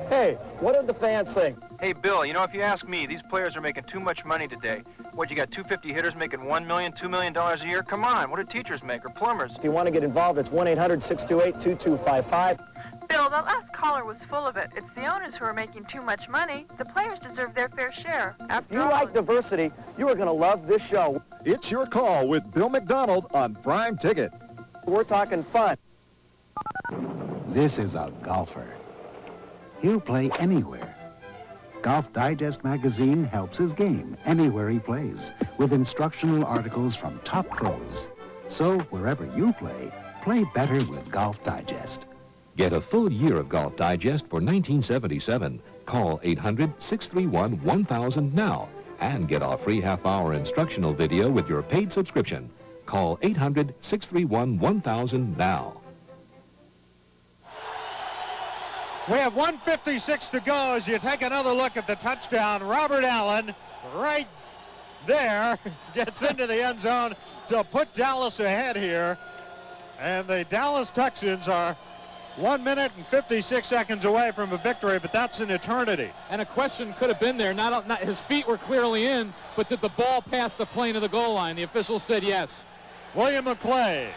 Hey, what did the fans think? Hey, Bill, you know, if you ask me, these players are making too much money today. What, you got 250 hitters making $1 million, $2 million a year? Come on, what do teachers make or plumbers? If you want to get involved, it's 1-800-628-2255. Bill, the last caller was full of it. It's the owners who are making too much money. The players deserve their fair share. If you like diversity, you are going to love this show. It's your call with Bill McDonald on Prime Ticket. We're talking fun. This is a golfer. He'll play anywhere. Golf Digest magazine helps his game anywhere he plays with instructional articles from top pros. So wherever you play, play better with Golf Digest. Get a full year of Golf Digest for $19.77. Call 800-631-1000 now and get our free half-hour instructional video with your paid subscription. Call 800-631-1000 now. We have 1:56 to go as you take another look at the touchdown. Robert Allen right there gets into the end zone to put Dallas ahead here. And the Dallas Texans are 1 minute and 56 seconds away from a victory, but that's an eternity. And a question could have been there. Not his feet were clearly in, but did the ball pass the plane of the goal line? The officials said yes. William McClay.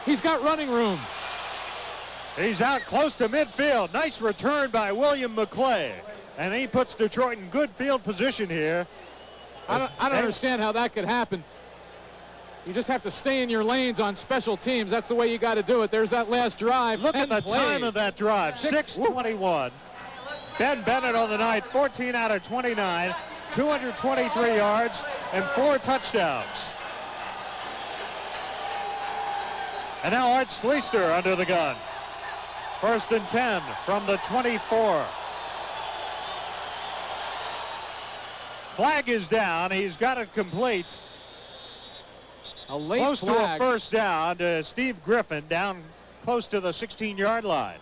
He's got running room. He's out close to midfield. Nice return by William McClay. And he puts Detroit in good field position here. I don't understand how that could happen. You just have to stay in your lanes on special teams. That's the way you got to do it. There's that last drive. Look at the time of that drive. 6:21. Ben Bennett on the night, 14 out of 29, 223 yards, and 4 touchdowns. And now Art Schleister under the gun. 1st and 10 from the 24. Flag is down. He's got it complete. A late close flag. to a first down to Steve Griffin, down close to the 16-yard line.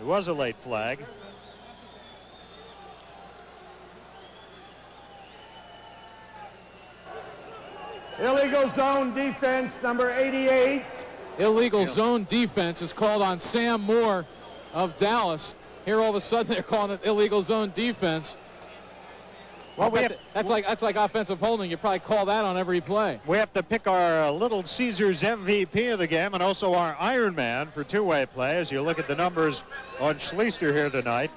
It was a late flag. Illegal zone defense, number 88. Illegal zone defense is called on Sam Moore of Dallas. Here all of a sudden they're calling it illegal zone defense. Well, that's like offensive holding. You probably call that on every play. We have to pick our Little Caesars MVP of the game and also our Iron Man for two-way play as you look at the numbers on Schleister here tonight.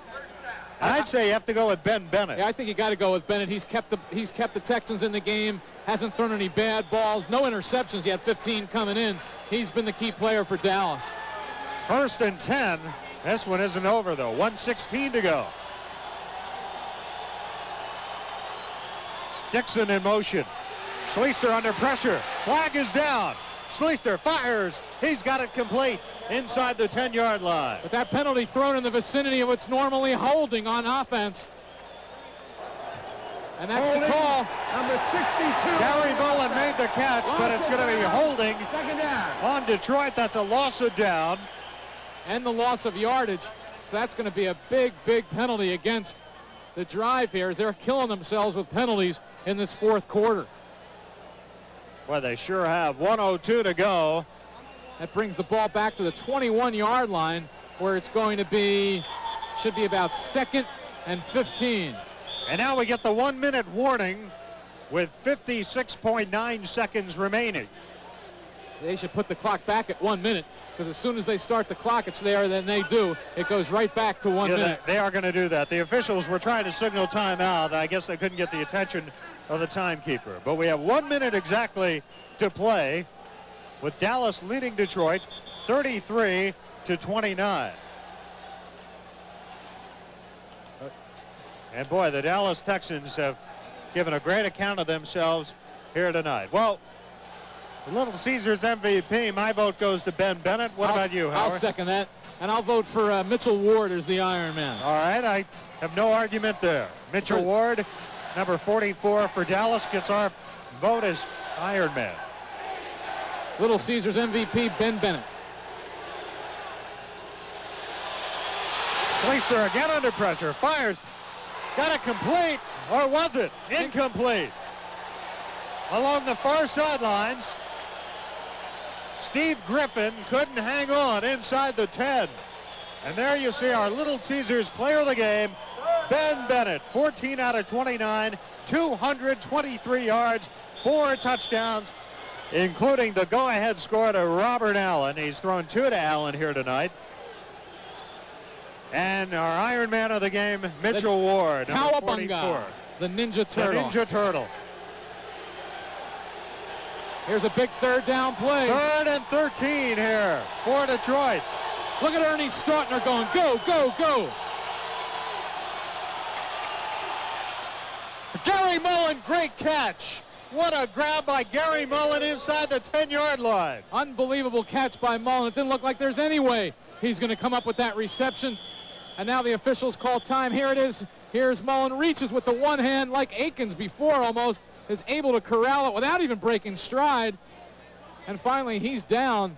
I'd say you have to go with Ben Bennett. Yeah, I think you got to go with Bennett. He's kept the Texans in the game. Hasn't thrown any bad balls. No interceptions. He had 15 coming in. He's been the key player for Dallas. 1st and 10. This one isn't over though. 1:16 to go. DIXON in motion. Schleister under pressure. Flag is down. Schleister fires. He's got it complete inside the 10-yard line. But that penalty thrown in the vicinity of what's normally holding on offense. And that's holding, the call. Number 62. Gary Mullen made the catch, but it's going to be holding Second down. on Detroit. That's a loss of down. And the loss of yardage. So that's going to be a big, big penalty against the drive here as they're killing themselves with penalties in this fourth quarter. Well, they sure have. 1:02 to go. That brings the ball back to the 21-yard line where it's going to be, should be about 2nd and 15. And now we get the 1-minute warning with 56.9 seconds remaining. They should put the clock back at 1 minute because as soon as they start the clock, it's there, then they do. It goes right back to 1 minute. They are going to do that. The officials were trying to signal timeout. I guess they couldn't get the attention of the timekeeper. But we have 1 minute exactly to play with Dallas leading Detroit 33-29. And boy, the Dallas Texans have given a great account of themselves here tonight. Well, Little Caesars MVP, my vote goes to Ben Bennett. What about you, Howard? I'll second that. And I'll vote for Mitchell Ward as the Iron Man. All right, I have no argument there. Mitchell Ward, number 44 for Dallas, gets our vote as Iron Man. Little Caesars MVP, Ben Bennett. Schleister again under pressure, fires. Got it complete, or was it? Incomplete. Along the far sidelines, Steve Griffin couldn't hang on inside the 10. And there you see our Little Caesars player of the game, Ben Bennett, 14 out of 29, 223 yards, 4 touchdowns, including the go-ahead score to Robert Allen. He's thrown 2 to Allen here tonight. And our Iron Man of the game, Mitchell Ward, number 44. The Ninja Turtle. The Ninja Turtle. Here's a big third down play. 3rd and 13 here for Detroit. Look at Ernie Stautner going, go, go, go. Gary Mullen, great catch. What a grab by Gary Mullen inside the 10-yard line. Unbelievable catch by Mullen. It didn't look like there's any way he's going to come up with that reception. And now the officials call time. Here it is. Here's Mullen, reaches with the one hand like Akins before almost, is able to corral it without even breaking stride. And finally, he's down.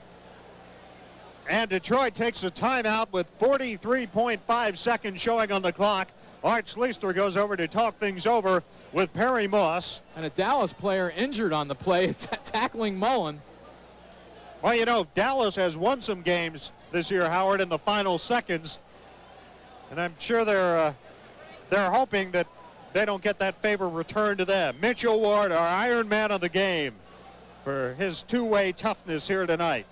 And Detroit takes a timeout with 43.5 seconds showing on the clock. Art Schleister goes over to talk things over with Perry Moss. And a Dallas player injured on the play, tackling Mullen. Well, you know, Dallas has won some games this year, Howard, in the final seconds. And I'm sure they're hoping that they don't get that favor returned to them. Mitchell Ward, our Iron Man of the game, for his two-way toughness here tonight.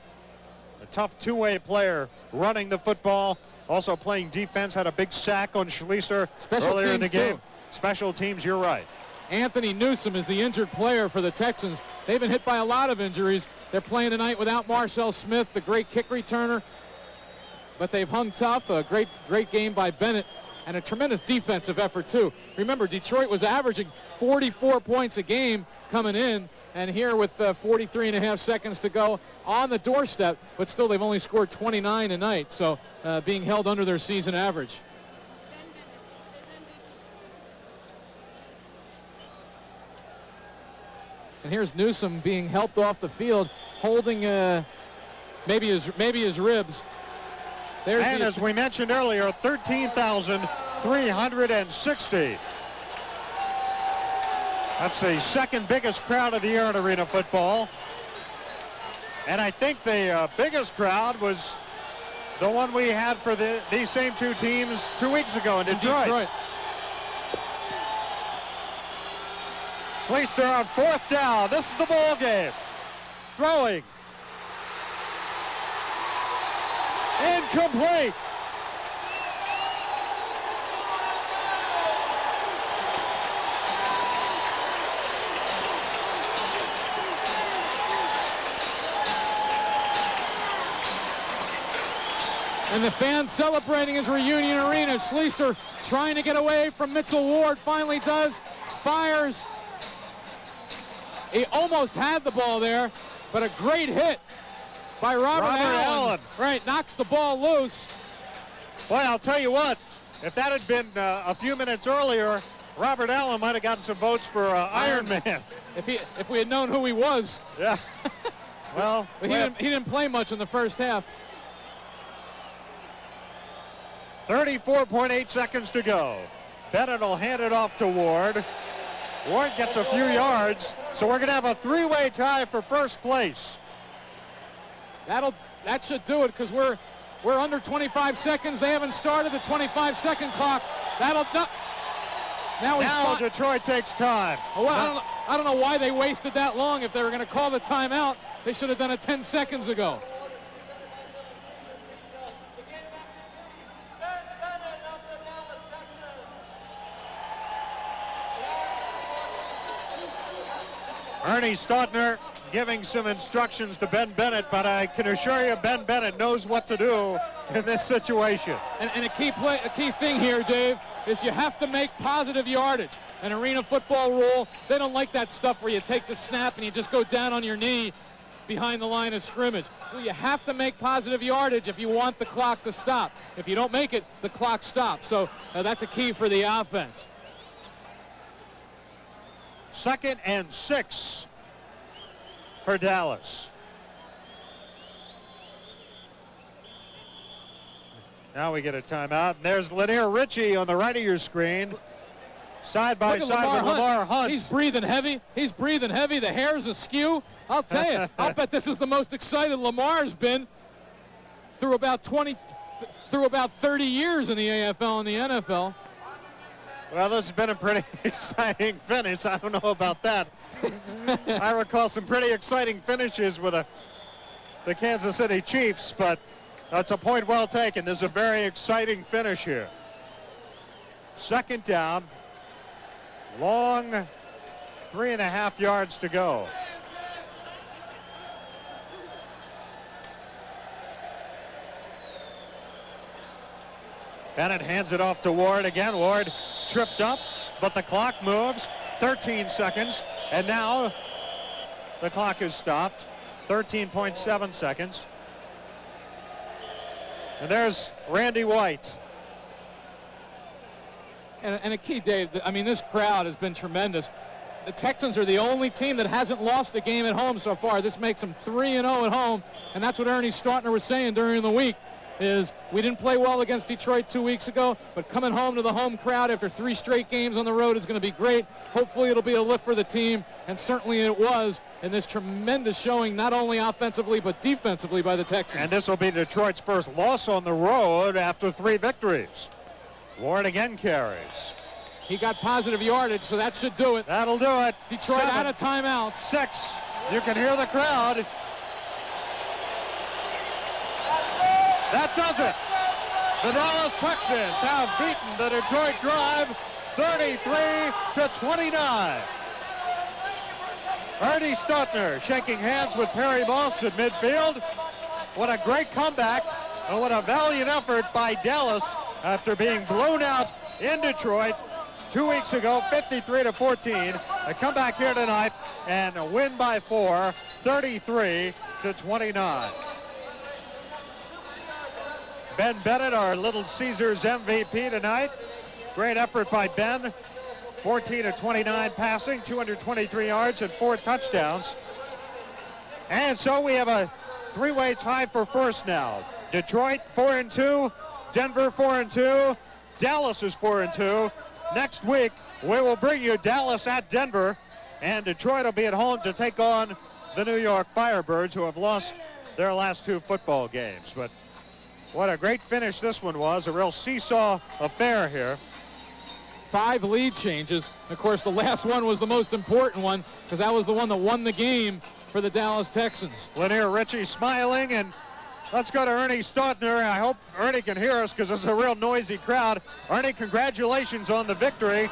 A tough two-way player running the football, also playing defense, had a big sack on Schleister earlier in the game. Special teams, you're right. Anthony Newsom is the injured player for the Texans. They've been hit by a lot of injuries. They're playing tonight without Marcel Smith, the great kick returner. But they've hung tough. A great game by Bennett, and a tremendous defensive effort, too. Remember, Detroit was averaging 44 points a game coming in, and here with 43.5 seconds to go on the doorstep, but still they've only scored 29 tonight, so being held under their season average. And here's Newsom being helped off the field, holding maybe his ribs. And as we mentioned earlier, 13,360. That's the second biggest crowd of the year in arena football. And I think the biggest crowd was the one we had for these same two teams 2 weeks ago in Detroit. Schleister on 4th down. This is the ball game. Throwing. Incomplete. And the fans celebrating his reunion arena. Schleister trying to get away from Mitchell Ward. Finally does. Fires. He almost had the ball there, but a great hit by Robert Allen. Right, knocks the ball loose. Boy, I'll tell you what, if that had been a few minutes earlier, Robert Allen might have gotten some votes for Iron Man. If we had known who he was. Yeah. Well, he didn't play much in the first half. 34.8 seconds to go. Bennett will hand it off to Ward. Ward gets a few yards, so we're going to have a three-way tie for first place. That should do it, because we're under 25 seconds. They haven't started the 25-second clock. Now Detroit takes time. Well, I don't know why they wasted that long. If they were going to call the timeout, they should have done it 10 seconds ago. Ernie Stautner giving some instructions to Ben Bennett, but I can assure you Ben Bennett knows what to do in this situation. And a key thing here, Dave, is you have to make positive yardage. An arena football rule, they don't like that stuff where you take the snap and you just go down on your knee behind the line of scrimmage. So you have to make positive yardage if you want the clock to stop. If you don't make it, the clock stops. So that's a key for the offense. 2nd and 6 for Dallas. Now we get a timeout. And there's Lanier Ritchie on the right of your screen. Side by side with Lamar Hunt. He's breathing heavy. The hair's askew. I'll tell you, I'll bet this is the most excited Lamar's been through about 30 through about 30 years in the AFL and the NFL. Well, this has been a pretty exciting finish. I don't know about that. I recall some pretty exciting finishes with the Kansas City Chiefs, but that's a point well taken. This is a very exciting finish here. Second down, long 3.5 yards to go. Bennett hands it off to Ward again. Ward tripped up, but the clock moves. 13 seconds, and now the clock is stopped. 13.7 seconds. And there's Randy White. And a key, Dave, I mean, this crowd has been tremendous. The Texans are the only team that hasn't lost a game at home so far. This makes them 3-0 at home, and that's what Ernie Stautner was saying during the week, is we didn't play well against Detroit 2 weeks ago, but coming home to the home crowd after 3 straight games on the road is going to be great. Hopefully it'll be a lift for the team, and certainly it was in this tremendous showing, not only offensively but defensively by the Texans. And this will be Detroit's first loss on the road after 3 victories. Ward again carries. He got positive yardage, so that should do it. That'll do it. Detroit 7, out of timeout. 6. You can hear the crowd. That does it. The Dallas Texans have beaten the Detroit Drive 33-29. Ernie Stautner shaking hands with Perry Moss at midfield. What a great comeback, and what a valiant effort by Dallas after being blown out in Detroit 2 weeks ago, 53-14. They come back here tonight and win by 4, 33-29. Ben Bennett, our Little Caesars MVP tonight. Great effort by Ben. 14-29 passing, 223 yards and 4 touchdowns. And so we have a 3-way tie for first now. Detroit 4-2, Denver 4-2, Dallas is 4-2. Next week we will bring you Dallas at Denver, and Detroit will be at home to take on the New York Firebirds, who have lost their last 2 football games. But what a great finish this one was, a real seesaw affair here. 5 lead changes. Of course, the last one was the most important one, because that was the one that won the game for the Dallas Texans. Lanier Ritchie smiling, and let's go to Ernie Stautner. I hope Ernie can hear us, because this is a real noisy crowd. Ernie, congratulations on the victory.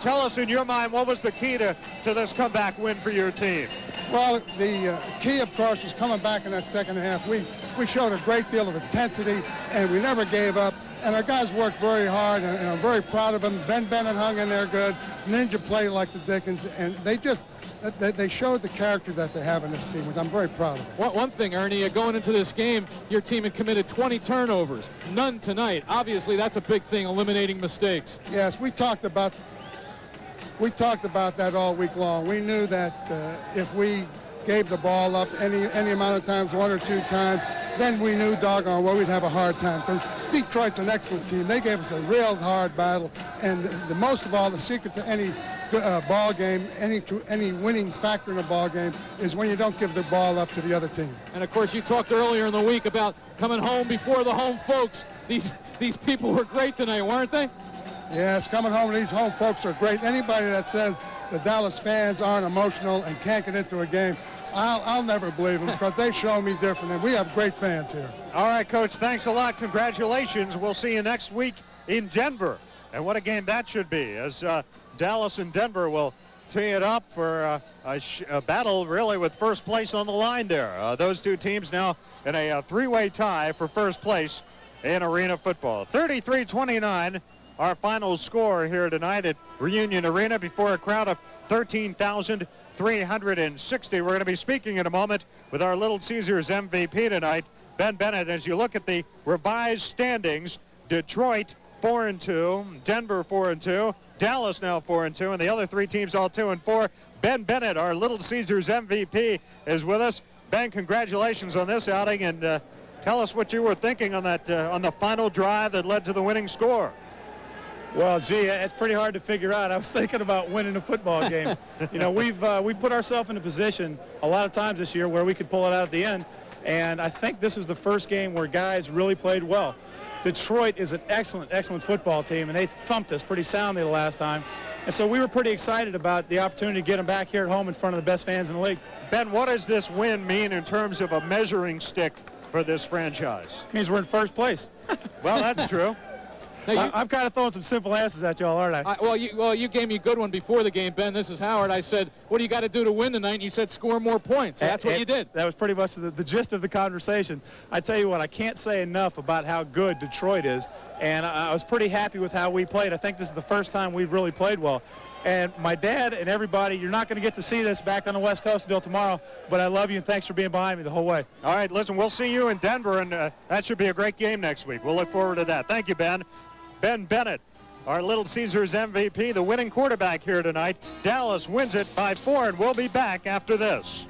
Tell us, in your mind, what was the key to this comeback win for your team? Well, the key, of course, is coming back in that second half. We showed a great deal of intensity, and we never gave up. And our guys worked very hard, and I'm very proud of them. Ben Bennett hung in there good. Ninja played like the Dickens, and they showed the character that they have in this team, which I'm very proud of. One thing, Ernie, going into this game, your team had committed 20 turnovers. None tonight. Obviously, that's a big thing, eliminating mistakes. Yes, we talked about that all week long. We knew that if we gave the ball up any amount of times, 1 or 2 times, then we knew, doggone well, we'd have a hard time, because Detroit's an excellent team. They gave us a real hard battle, and most of all, the secret to any ball game, any winning factor in a ball game, is when you don't give the ball up to the other team. And of course, you talked earlier in the week about coming home before the home folks. These people were great tonight, weren't they? Yes, coming home, these home folks are great. Anybody that says the Dallas fans aren't emotional and can't get into a game, I'll never believe them, because they show me different, and we have great fans here. All right, Coach, thanks a lot. Congratulations. We'll see you next week in Denver. And what a game that should be, as Dallas and Denver will tee it up for a battle, really, with first place on the line there. Those 2 teams now in a 3-way tie for first place in arena football. 33-29, our final score here tonight at Reunion Arena before a crowd of 13,360. We're going to be speaking in a moment with our Little Caesars MVP tonight, Ben Bennett. As you look at the revised standings, Detroit 4-2, Denver 4-2, Dallas now 4-2, and the other 3 teams all 2-4. Ben Bennett, our Little Caesars MVP, is with us. Ben, congratulations on this outing, and tell us what you were thinking on that on the final drive that led to the winning score. Well, gee, it's pretty hard to figure out. I was thinking about winning a football game. You know, we put ourselves in a position a lot of times this year where we could pull it out at the end, and I think this was the first game where guys really played well. Detroit is an excellent, excellent football team, and they thumped us pretty soundly the last time. And so we were pretty excited about the opportunity to get them back here at home in front of the best fans in the league. Ben, what does this win mean in terms of a measuring stick for this franchise? It means we're in first place. Well, that's true. I'm kind of throwing some simple answers at you all, aren't I? Well, you gave me a good one before the game, Ben. This is Howard. I said, what do you got to do to win tonight? And you said score more points. That's what you did. That was pretty much the gist of the conversation. I tell you what, I can't say enough about how good Detroit is, and I was pretty happy with how we played. I think this is the first time we've really played well. And my dad and everybody, you're not going to get to see this back on the West Coast until tomorrow, but I love you, and thanks for being behind me the whole way. All right, listen, we'll see you in Denver, and that should be a great game next week. We'll look forward to that. Thank you, Ben. Ben Bennett, our Little Caesars MVP, the winning quarterback here tonight. Dallas wins it by 4, and we'll be back after this.